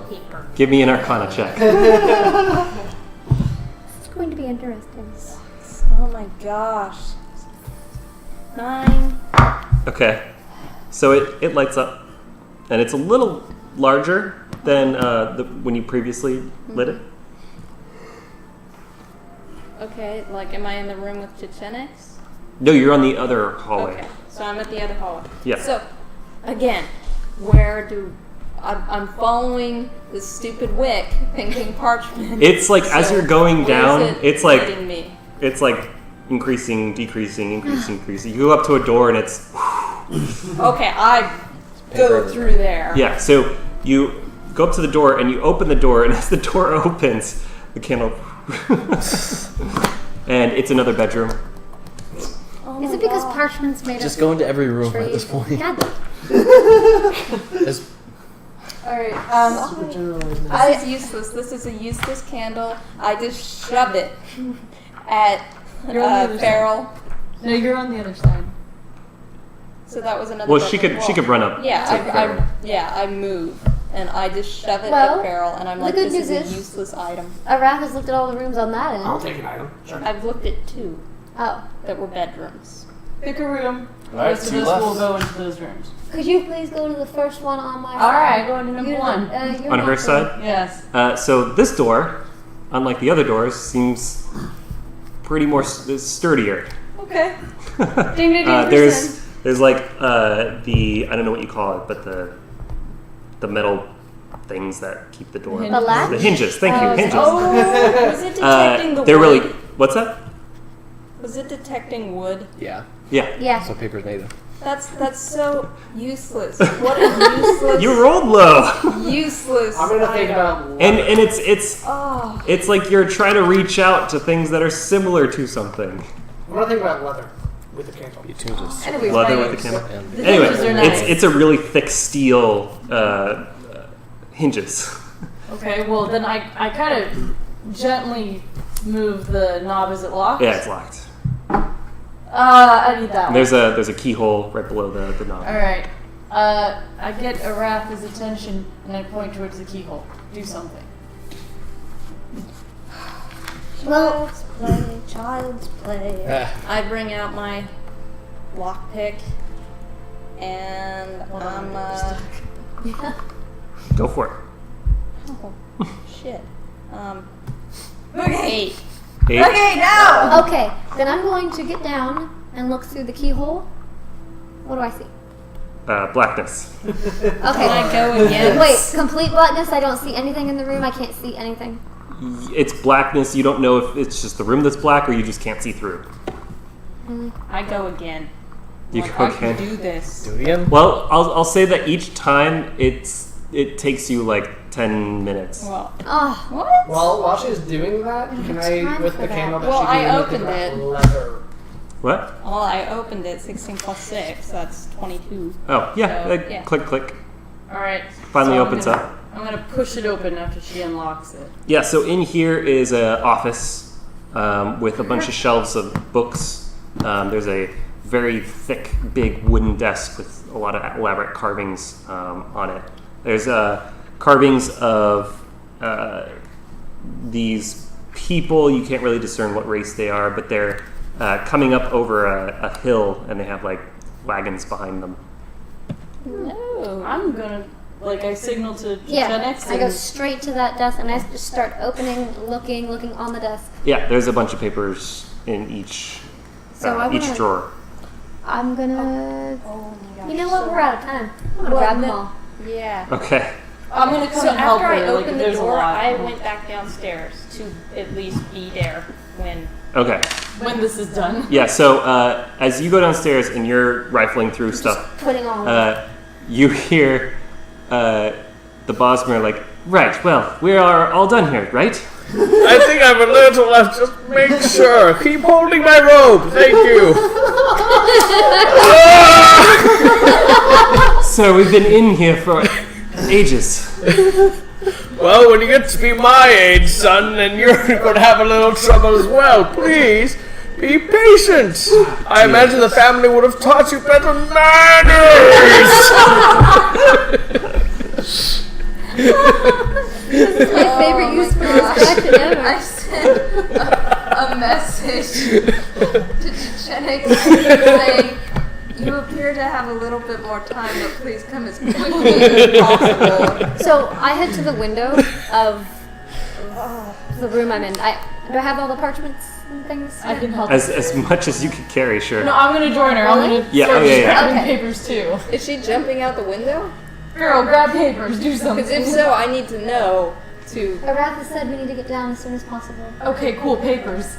paper. Give me an Arcana check. It's going to be interesting. Oh my gosh. 9. Okay. So it lights up, and it's a little larger than when you previously lit it. Okay, like am I in the room with Chechenix? No, you're on the other hallway. Okay, so I'm at the other hallway. Yeah. So, again, where do I'm following this stupid wick, thinking parchment. It's like as you're going where down, is it it's like leading me? it's like increasing, decreasing, increasing, decreasing. You go up to a door and it's Okay, I go through there. yeah. So you go up to the door and you open the door, and as the door opens, the candle and it's another bedroom. Oh Is my it because God. parchment's made Just of go into every room at trees? this point. God, As- Alright, this is useless. This is a useless candle. I just shove it at You're on the other Farrell. No, you're on the other side. So that was another. Well, double she could run up. Yeah, to Farrell. I move and I just shove it Well, at Farrell, and I'm the like, good this is news a is- useless item. Arath has looked at all the rooms on that I'll end. take an item. Sure. I've looked at 2 Oh. that were bedrooms. Pick a room. The Alright, rest of 2 us left. will go into those rooms. Could you please go to the first one on my side? Alright, go into number You're 1. you're On not her the- side. Yes. So this door, unlike the other doors, seems pretty more sturdier. Okay. Ding ding ding. There's like the I don't know what you call it, but the metal things that keep the door. The latch? The hinges. Thank you, hinges. Oh, was it detecting the they're wood? really. What's that? Was it detecting wood? Yeah. Yeah. Yeah. That's what paper's made of. That's so useless. What a useless. You rolled low. Useless. I'm gonna think item. about. and it's Oh. it's like you're trying to reach out to things that are similar to something. I'm gonna think about leather with the candle. You tuned us. Anyways, Leather my- with the camera. And The Anyway, hinges are nice. it's a really thick steel hinges. Okay, well then I kind of gently move the knob. Is it locked? Yeah, it's locked. I need that one. There's a keyhole right below the knob. Alright. I get Arath's attention and I point towards the keyhole. Do something. Child's play. Child's play. Ah. I bring out my lockpick, and I'm Go for it. oh shit. Okay. 8. Okay, now. Okay, then I'm going to get down and look through the keyhole. What do I see? Blackness. Okay. Can I go again? Wait, complete blackness. I don't see anything in the room. I can't see anything. It's blackness. You don't know if it's just the room that's black or you just can't see through. I go again. You Like, go I can again. do this. Do it again. Well, I'll say that each time it takes you like 10 minutes. Well, Oh, what? Well, while she's doing that, can I, time with for the that. candle that Well, she I gave me, opened think it. about leather. What? Well, I opened it. 16 plus 6. That's 22. Oh, yeah. So, yeah. Click, click. Alright. Finally so opens I'm up. gonna push it open after she unlocks it. Yeah, so in here is an office with a bunch of shelves of books. There's a very thick, big wooden desk with a lot of elaborate carvings on it. There's carvings of these people. You can't really discern what race they are, but they're coming up over a hill, and they have like wagons behind them. No. I'm gonna, I signal to yeah. Chechenix I go and straight to that desk and I just start opening, looking on the desk. Yeah, there's a bunch of papers in each So I each wanna- drawer. I'm gonna. Oh my gosh. You know what? We're out of time. I'm gonna Well, grab them then- all. Yeah. Okay. I'm gonna come So and help after I her. opened the there's a door, lot. I went back downstairs to at least be there when. Okay. when this is done. Yeah, so as you go downstairs and you're rifling through stuff, Putting on. you hear the Bosmer like, right, well, we are all done here, right? I think I have a little left. Just make sure. Keep holding my rope. Thank you. So we've been in here for ages. Well, when you get to be my age, son, then you're going to have a little trouble as well. Please be patient. I imagine the family would have taught you better manners. This is my favorite use for this question ever. I sent a message to Chechenix saying, "You appear to have a little bit more time, but please come as quickly as possible." So I head to the window of the room I'm in. Do I have all the parchments and things? I can help. As much as you could carry, sure. No, I'm gonna join her. I'm Really? gonna Yeah, start oh, yeah, yeah. grabbing Okay. papers too. Is she jumping out the window? Girl, grab papers. Do something. Because if so, I need to know to. Aratha said we need to get down as soon as possible. Okay, cool. Papers.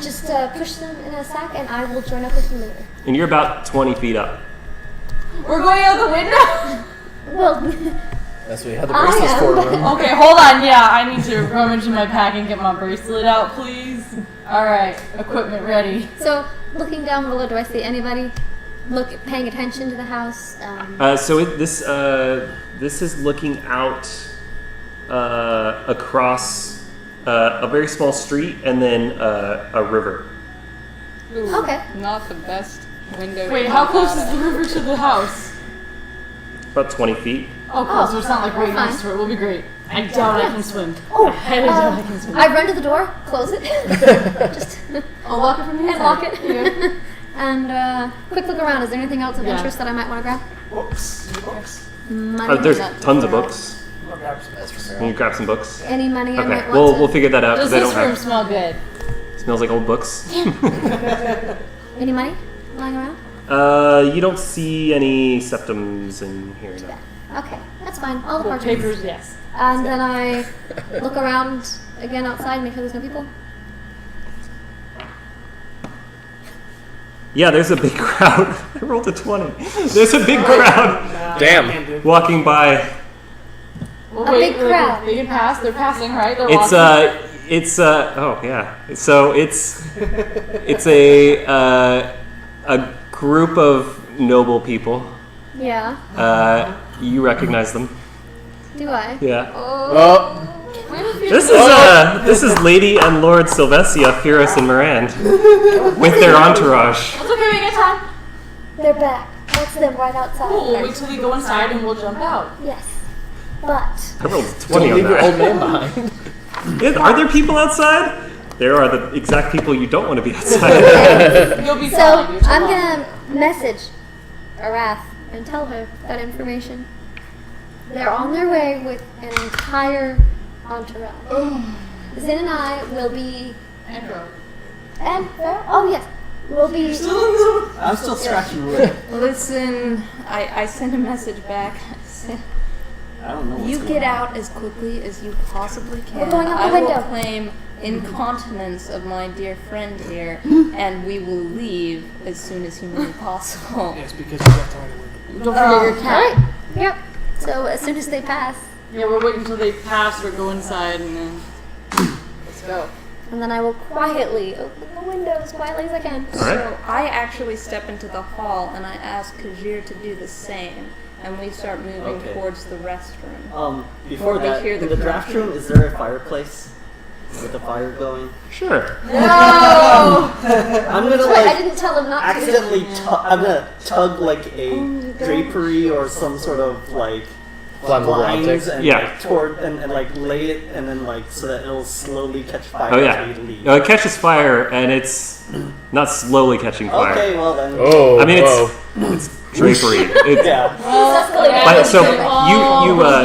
Just push them in a sack and I will join up with you later. And you're about 20 feet up. We're going out the window. Well, That's what you had the I bracelets am. for, remember? Okay, hold on. Yeah, I need to rummage in my pack and get my bracelet out, please. All right, equipment ready. so looking down below, do I see anybody paying attention to the house? So this is looking out across a very small street and then a river. Ooh, Okay. Not the best window. Wait, how close is the river to the house? About 20 feet. Oh, cool. So it's not like right fine. next to it. We'll be great. I doubt I can swim. Oh, I highly doubt I can swim. I run to the door, close it, just I'll lock it from the and inside. lock it, and quick look around. Is there anything else of interest that I might want to grab? Books. Money. There's tons of books. I'll grab some extra. Can you grab some books? Any money I might Okay, want to. we'll figure that out Does because I this don't room have. smell good? Smells like old books. Any money lying around? You don't see any septums in here. No. Okay, that's fine. All the Well, parchments. papers, yes. And then I look around again outside, make sure there's no people. Yeah, there's a big crowd. I rolled a 20. There's a big crowd Damn. walking by. Well, A big crowd. They can pass. They're passing, right? They're It's walking. oh yeah. So it's a group of noble people. Yeah. You recognize them. Do I? Yeah. Oh, This is Lady and Lord Sylvesia, Firas, and Mirand with their entourage. It's okay, we get time. They're back. That's them right outside. Cool. We'll wait till we go inside and we'll jump out. Yes. But I rolled a don't 20 on leave your old that. man behind. Yeah, are there people outside? There are the exact people you don't want to be outside. You'll be so fine. You're I'm fine. gonna message Arath and tell her that information. They're on their way with an entire entourage. Zin and I will be and oh yes, we'll be. I'm still scratching wood. Listen, I sent a message back. I don't know what's You going get on. out as quickly as you possibly can. We're going out the I will window. claim incontinence of my dear friend here, and we will leave as soon as humanly possible. Yes, because you got tired of waiting. Don't forget your cat. Alright. Yep. So as soon as they pass, Yeah, we're waiting until they pass or go inside and then let's go. and then I will quietly open the window as quietly as I can. So I actually step into the hall and I ask Kajir to do the same, and we start moving Okay. towards the restroom. Before Well, they that, hear in the the draft room, is there a fireplace with the fire going? Sure. No! I'm gonna That's right, I like didn't tell him not to. accidentally. I'm gonna tug like a drapery or some sort of like Flammable blinds object. and Yeah. like toward and like lay it and then like so that it'll slowly catch fire Oh as yeah. we leave. It catches fire, and it's not slowly catching fire. Okay, well then. Oh, I mean, whoa. it's drapery. It's, Yeah. But so Oh,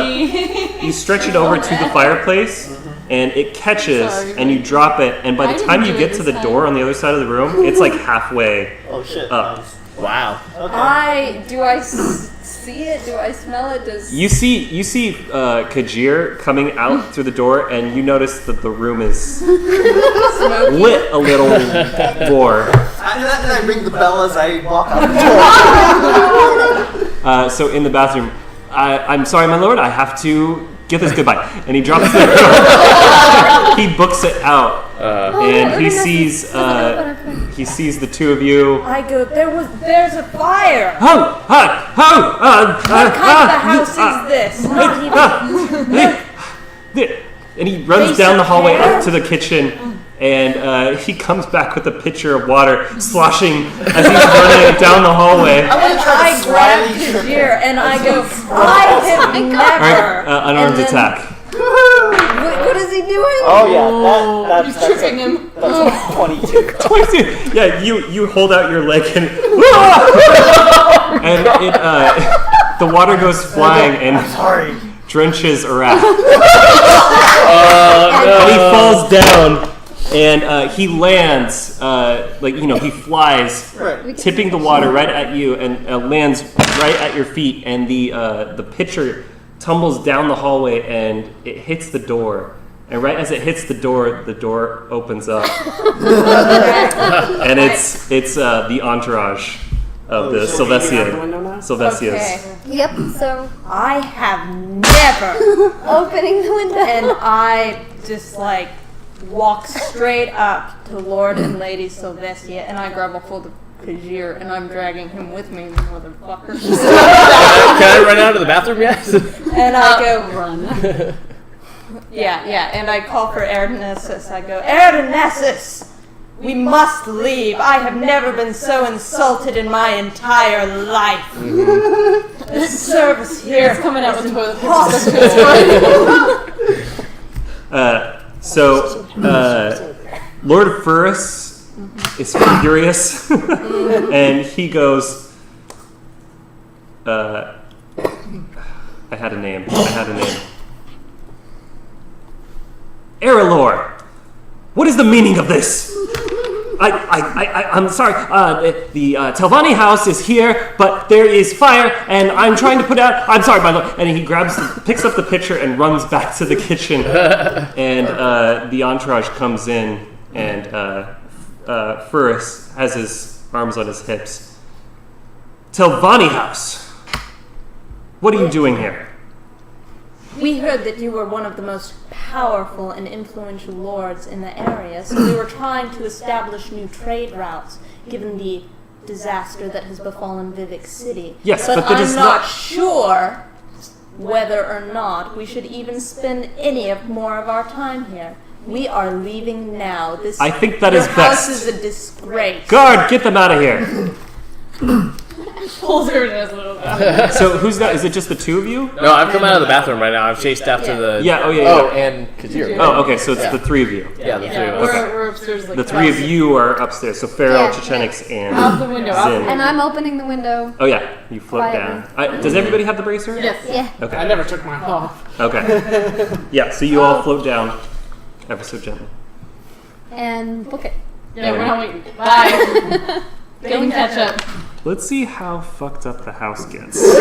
you stretch it over to the fireplace, and it catches, Sorry, and you drop it, and by I the didn't time do you it get to this the time. door on the other side of the room, it's like halfway. Oh shit. Up. Nice. Wow. Okay. Do I see it? Do I smell it? Does You see Kajir coming out through the door, and you notice that the room is smoky? lit a little more. And I ring the bell as I walk out the door. So in the bathroom, I'm sorry, my lord, I have to get this goodbye. And he drops the door. He books it out, and he sees the two of you. I go. There's a fire. Ho! Ha! Ho! What kind of a house is this? Not even. And he runs down the hallway up to the kitchen, and he comes back with a pitcher of water, sloshing as he's running down the hallway. I'm gonna try to I grab slyly trip Kajir and I go. I have All never. right, unarmed And then- attack. What is he doing? Oh yeah, that's tripping him. That's 22. 22. Yeah, you hold out your leg and and the water goes flying and Sorry. drenches Arath. And he falls down and he lands he flies, Right. tipping the water right at you and lands right at your feet, and the pitcher tumbles down the hallway and it hits the door. And right as it hits the door opens up, and it's the entourage of the Sylvesias. Okay. Yep. So I have never. opening the window. And I just like walk straight up to Lord and Lady Sylvestia, and I grab a hold of Kajir, and I'm dragging him with me, motherfucker. Can I run out of the bathroom yet? And I go run. Yeah, and I call for Erdonessus. I go, Erdonessus, We must leave. I have never been so insulted in my entire life. The service here It's coming out with toilet paper. Lord Furus is furious, and he goes, I had a name. Errolor, what is the meaning of this? I'm sorry. The Telvanni house is here, but there is fire, and I'm trying to put out. I'm sorry, my lord. And he picks up the pitcher, and runs back to the kitchen. And the entourage comes in, and Furus has his arms on his hips. Telvanni house, what are you doing here? We heard that you were one of the most powerful and influential lords in the area, so we were trying to establish new trade routes, given the disaster that has befallen Vivek City. Yes, but I'm not sure whether or not we should even spend more of our time here. We are leaving now. I think that is Your house best. is a disgrace. Guard, get them out of here. Pulls her in his little bit. So who's that? Is it just the two of you? No, I've come out of the bathroom right now. I've chased after the. Yeah. Oh, yeah. Oh, and Kajir. Oh, okay. So it's the three of you. Yeah, the three of us. We're upstairs like The three of you are upstairs. So Farrell, Yeah. Chechenix, and out the window. Out the Zin. And I'm opening the window. Oh yeah, you float down. Does everybody have the bracer? Yes. Yeah. Okay. I never took mine off. Okay. Yeah. So you all float down, ever so gently. And book it. Yeah, we're not waiting. Bye. Go and catch up. Let's see how fucked up the house gets. We're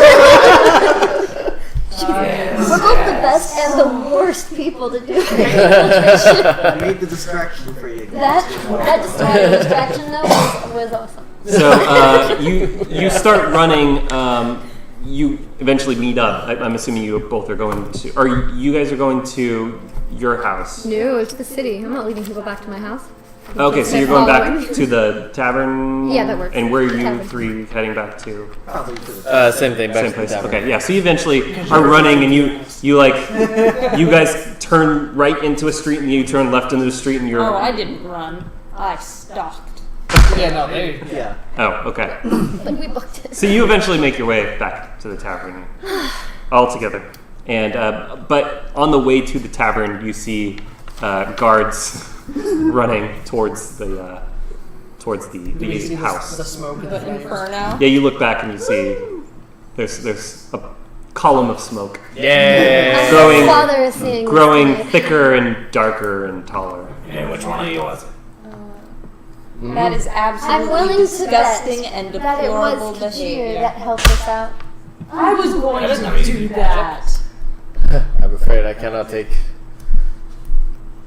both the best and the worst people to do it. I made the distraction for you. That distraction though was awesome. So you start running. You eventually meet up. I'm assuming you both are going to, or you guys are going to your house. No, it's the city. I'm not leading people back to my house. Okay, so you're going back to the tavern. Yeah, that works. And where are you Tavern. three heading back to? Probably to the Same thing. Back Same to the place. tavern. Okay, yeah. So you eventually are running, and you guys turn right into a street, and you turn left into the street, and you're. Oh, I didn't run. I stalked. Yeah, no, they. yeah. Oh, okay. But we booked it. So you eventually make your way back to the tavern, all together, and but on the way to the tavern, you see guards running towards the house. The smoke. The inferno. Yeah, you look back and you see there's a column of smoke Yeah. growing, My father is seeing growing this tonight. thicker and darker and taller. Yeah, which one of you was it? That is I'm absolutely willing disgusting to bet and that it deplorable was Kajir behavior. that helped us out. I was going to do that. I'm afraid I cannot take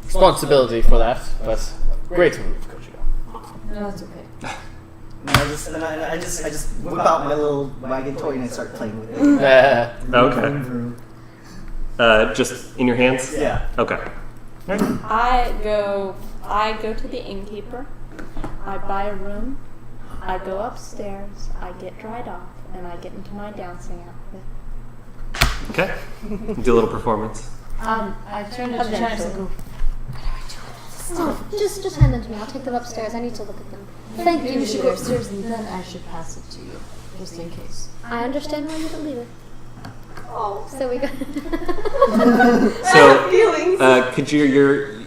responsibility for that, but great move, Kojiro. No, that's okay. And I just whip out my little wagon toy and I start playing with it. Okay. Just in your hands? Yeah. Okay. I go to the innkeeper. I buy a room. I go upstairs. I get dried off, and I get into my dancing outfit. Okay. Do a little performance. I turned to Chechenix and go, Oh, just hand them to me. I'll take them upstairs. I need to look at them. Thank you, maybe you should go leader. upstairs and then I should pass it to you, just in case. I understand why you don't leave it. Oh, so we go. So, Kajir,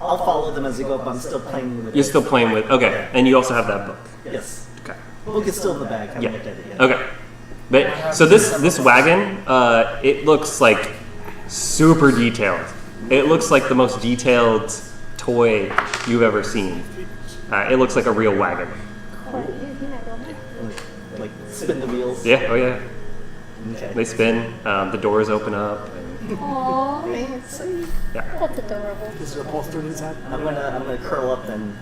I'll follow them as they go up. I'm still playing with it. you're still playing with. Okay, and you also have that book. Yes. Okay. Book is still in the bag. I haven't Yeah. looked at it yet. Okay. But so this wagon, it looks like super detailed. It looks like the most detailed toy you've ever seen. It looks like a real wagon. Like spin the wheels. Yeah. Oh yeah. Okay. They spin. The doors open up. And, Aww, yeah. that's adorable. Is there a bolster in his head? I'm gonna curl up and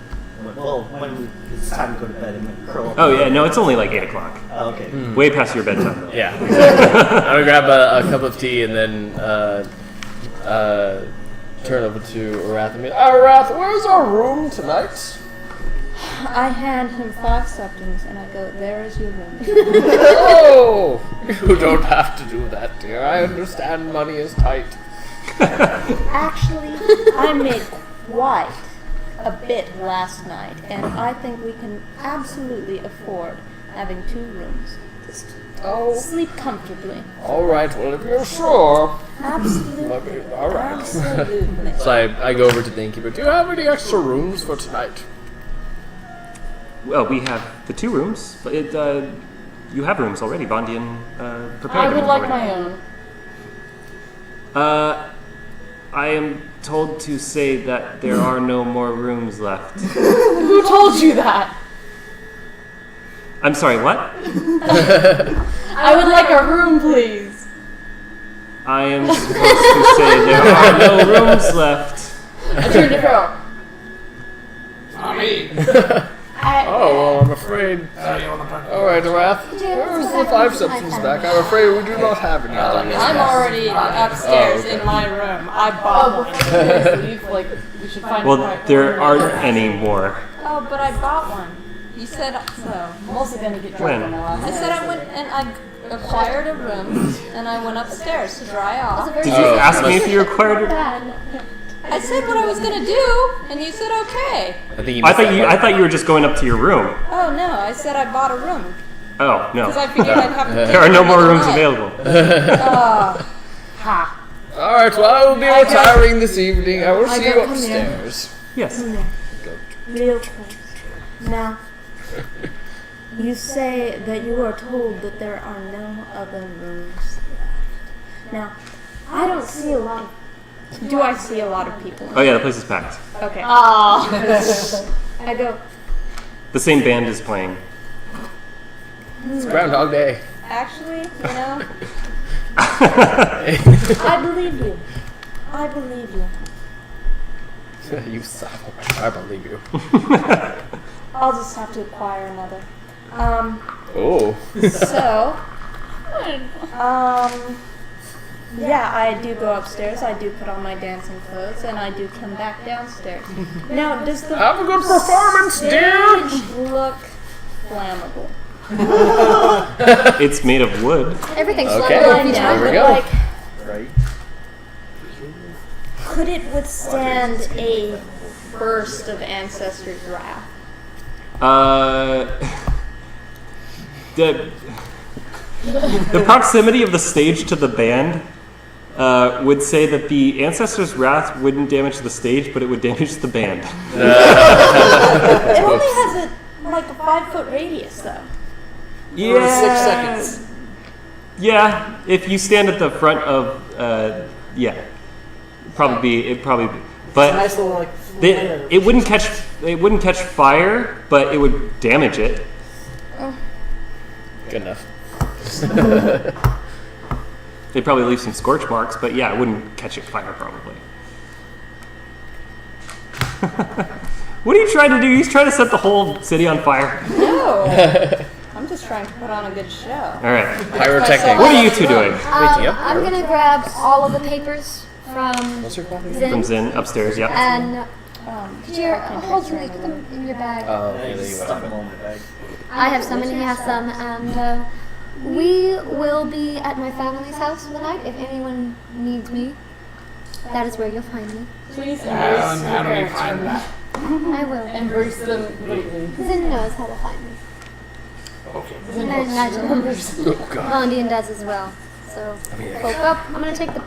when it's time to go to bed, I'm gonna curl up. Oh yeah. No, it's only like 8 o'clock. Oh, okay. Way past your bedtime though. Yeah. I'm gonna grab a cup of tea and then turn over to Arath and be like, Arath, where's our room tonight? I hand him 5 septums, and I go, "There is your room." oh, you don't have to do that, dear. I understand money is tight. Actually, I made quite a bit last night, and I think we can absolutely afford having 2 rooms. Just sleep comfortably. All right. Well, if you're sure. Absolutely. All right. Absolutely. So I go over to the innkeeper. Do you have any extra rooms for tonight? Well, we have the 2 rooms, but you have rooms already. Vondien prepared I them would like already. my own. I am told to say that there are no more rooms left. Who told you that? I'm sorry, what? I would like a room, please. I am supposed to say there are no rooms left. I turned to Phil. Not me. Oh, well, I'm afraid. All right, Wrath. Where's the 5 substance back? I'm afraid we do not have any other. I'm already upstairs okay. in my room. I bought one. Like, we should find Well, a there aren't any more. Oh, but I bought one. You said so. I'm also gonna get When? drunk on the last. I said I went and I acquired a room and I went upstairs to dry off. Did you ask me if you required? I said what I was gonna do, and you said okay. I think I thought you were just going up to your room. Oh no, I said I bought a room Oh no, because I figured I'd have to. there are no more rooms available. Ha. All right. Well, I will be retiring this evening. I will see you come upstairs. Yes. Real close. Now, you say that you are told that there are no other rooms left. Now, I don't see a lot of... Do I see a lot of people? Oh yeah, the place is packed. Okay. I go, The same band is playing. It's Groundhog Day. Actually, you know, I believe you. I believe you. You son of a... I believe you. I'll just have to acquire another. Oh. So, yeah, I do go upstairs, I do put on my dancing clothes, and I do come back downstairs. Now, does the Have a good performance, dear. stage look flammable? It's made of wood. Everything's Okay. flammable I if you know, try. There we but, go. like, Right. could it withstand a burst of Ancestors' wrath? The proximity of the stage to the band would say that the Ancestor's Wrath wouldn't damage the stage, but it would damage the band. It only has a 5-foot radius, though. Yeah. For 6 seconds. Yeah, if you stand at the front of, yeah, it'd probably, but Nice little flare. it wouldn't catch fire, but it would damage it. Good enough. They'd probably leave some scorch marks, but yeah, it wouldn't catch it fire probably. What are you trying to do? He's trying to set the whole city on fire. no. I'm just trying to put on a good show. All right. Pyrotechnic. What are you two doing? I'm gonna grab all of the papers from From Zin Zin upstairs, yeah. and could you hold them, put them in your bag. Oh, yeah, there you Stuff go. them on my bag. I have some and he has some, and we will be at my family's house for the night. If anyone needs me, that is where you'll find me. Please How embrace do your we parents. find that? I will. Embrace them greatly. Zin knows how to find me. Okay. And I imagine Oh, God. Vondien does as well. So, folk up. I'm gonna take the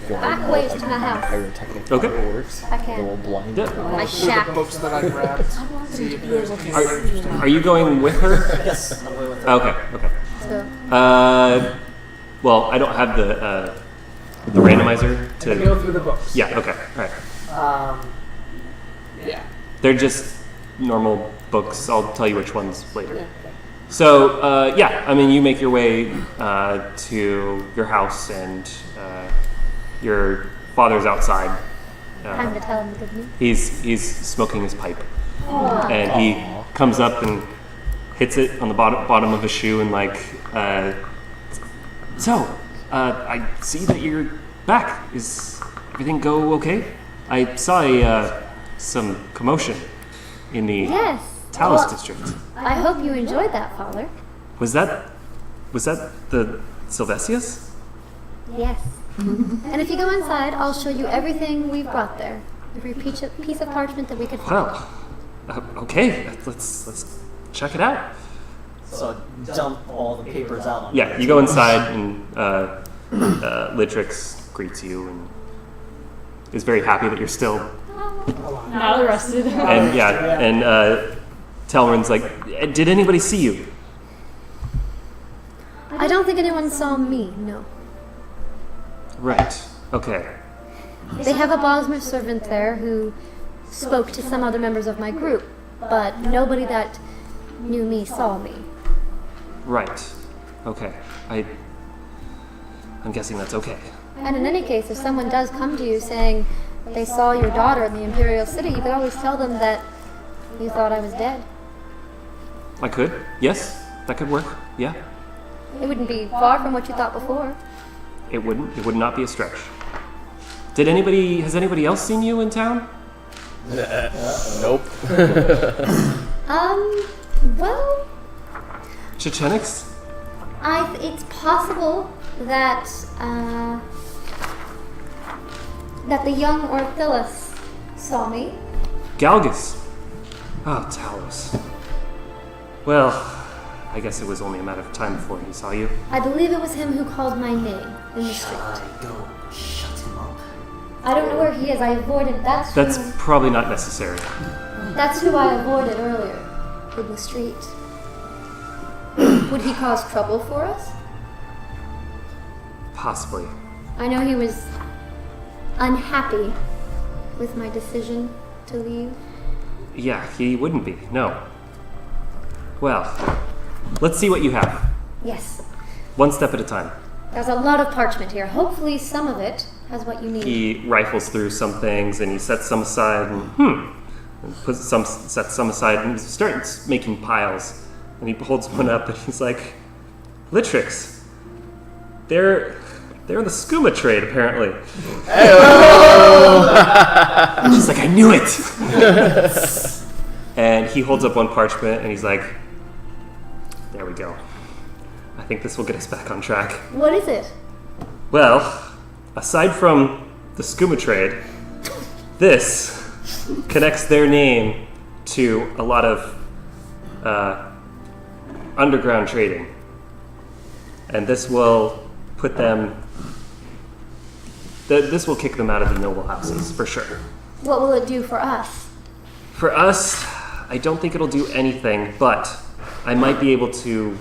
back ways to my house. Pyrotechnic Okay. fireworks. I The can. little blind. My shack. The books that I grabbed. See if there's anything interesting. Are you going with her? Yes, I'm going with her. Okay, okay. So, Well, I don't have the randomizer I can to. go through the books. Yeah, okay, all right. Yeah. They're just normal books. I'll tell you which ones later. So, yeah, I mean, you make your way to your house, and your father's outside. time to tell him the good news. He's smoking his pipe, and he comes up and hits it on the bottom of his shoe, and I see that you're back. Is everything go okay? I saw some commotion in the Yes. Talos Well, district. I hope you enjoyed that, Father. Was that the Sylvesias? Yes. And if you go inside, I'll show you everything we've brought there. Every piece of parchment that we could find. Well, okay, let's check it out. So dump all the papers out. On Yeah, you go inside, and Litrix greets you and is very happy that you're still. Not arrested. And Telrin's like, did anybody see you? I don't think anyone saw me, no. Right. Okay. They have a Bosmer servant there who spoke to some other members of my group, but nobody that knew me saw me. Right. Okay. I'm guessing that's okay. And in any case, if someone does come to you saying they saw your daughter in the Imperial City, you could always tell them that you thought I was dead. I could. Yes, that could work. Yeah. It wouldn't be far from what you thought before. It wouldn't. It would not be a stretch. Has anybody else seen you in town? Nope. Well, Chechenix? it's possible that that the young Orthilis saw me. Galgus. Oh, Talos. Well, I guess it was only a matter of time before he saw you. I believe it was him who called my name in the street. Go shut him up. I don't know where he is. I avoided. That's probably not necessary. That's who I avoided earlier in the street. Would he cause trouble for us? Possibly. I know he was unhappy with my decision to leave. Yeah, he wouldn't be. No. Well, let's see what you have. Yes. One step at a time. There's a lot of parchment here. Hopefully some of it has what you need. He rifles through some things and he sets some aside and sets some aside and he starts making piles. And he holds one up and he's like, Litrix, they're in the skooma trade apparently. She's like, I knew it. And he holds up one parchment and he's like, there we go. I think this will get us back on track. What is it? Well, aside from the skooma trade, this connects their name to a lot of underground trading. And this will put them... This will kick them out of the noble houses, for sure. What will it do for us? For us, I don't think it'll do anything, but I might be able to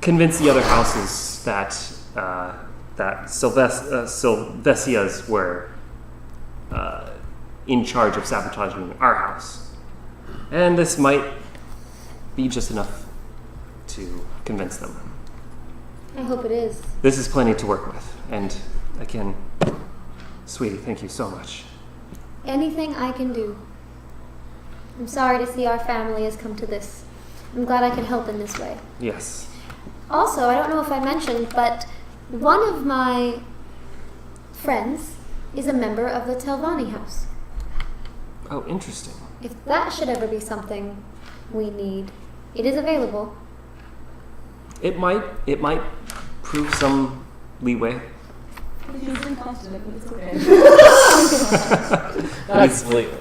convince the other houses that Sylvesias were in charge of sabotaging our house. And this might be just enough to convince them. I hope it is. This is plenty to work with. And again, sweetie, thank you so much. Anything I can do. I'm sorry to see our family has come to this. I'm glad I could help in this way. Yes. Also, I don't know if I mentioned, but one of my friends is a member of the Telvanni house. Oh, interesting. If that should ever be something we need, it is available. It might prove some leeway. He's incontinent, but it's okay.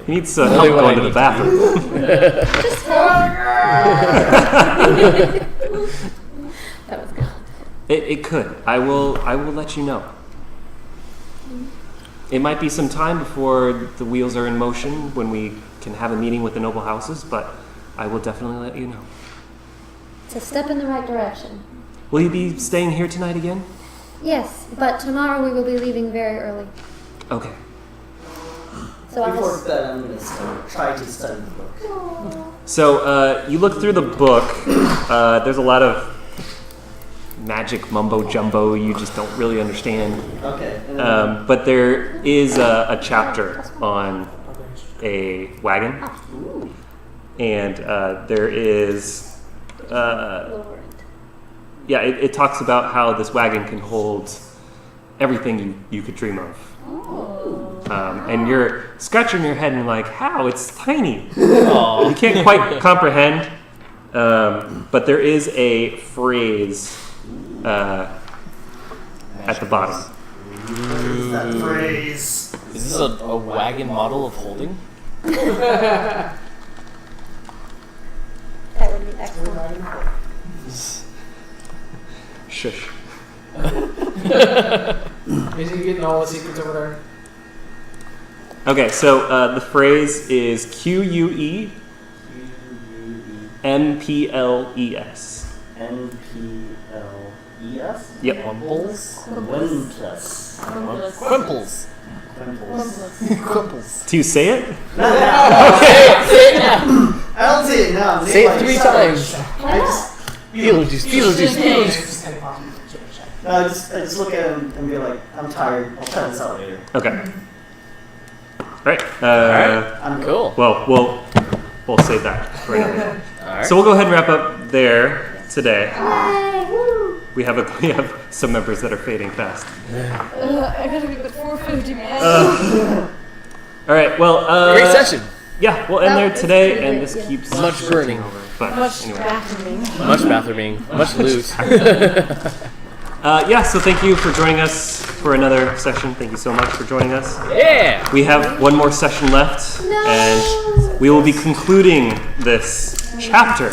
He needs help going to the bathroom. Just that was good. It could. I will let you know. It might be some time before the wheels are in motion when we can have a meeting with the noble houses, but I will definitely let you know. It's a step in the right direction. Will you be staying here tonight again? Yes, but tomorrow we will be leaving very early. Okay. So Before bed, I'm going to try to study the book. So you look through the book. There's a lot of magic mumbo jumbo you just don't really understand. Okay. But there is a chapter on a wagon, and there is. It talks about how this wagon can hold everything you could dream of. And you're scratching your head and you're like, how? It's tiny. You can't quite comprehend. But there is a phrase at the bottom. That phrase. Is this a wagon model of holding? That would be excellent. Shush. Is he getting all the secrets over there? Okay, so the phrase is QUE MPLES. NPLES? Yep. Quimbles? Windless. Quimples. Quimples. Do you say it? I don't say it now. Say it 3 times. I just, Beetlejuice. no, I just look at him and be like, I'm tired. I'll try this out later. Okay. All right. I'm Cool. Well, we'll save that for another day. Alright. So we'll go ahead and wrap up there today. Yay! We have some members that are fading fast. I gotta be at 4:50, man. All right. Well. Great session. Yeah, we'll end there That was today, pretty and good, this yeah. keeps Much burning. over. But Much anyway. bathrooming. Much bathrooming. Much loot. Yeah. So thank you for joining us for another session. Thank you so much for joining us. Yeah. We have one more session left, and we will be concluding this chapter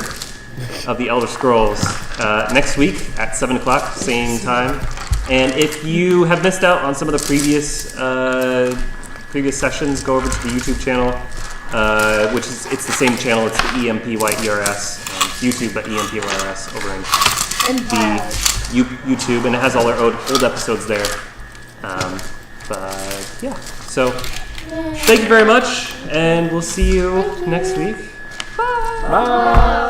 of the Elder Scrolls next week at 7 o'clock, same time. And if you have missed out on some of the previous sessions, go over to the YouTube channel, which is it's the same channel. It's the EMPYERS, YouTube.EMPYERS over in the YouTube, and it has all our old episodes there. But yeah, so thank you very much, and we'll see you next week. Bye.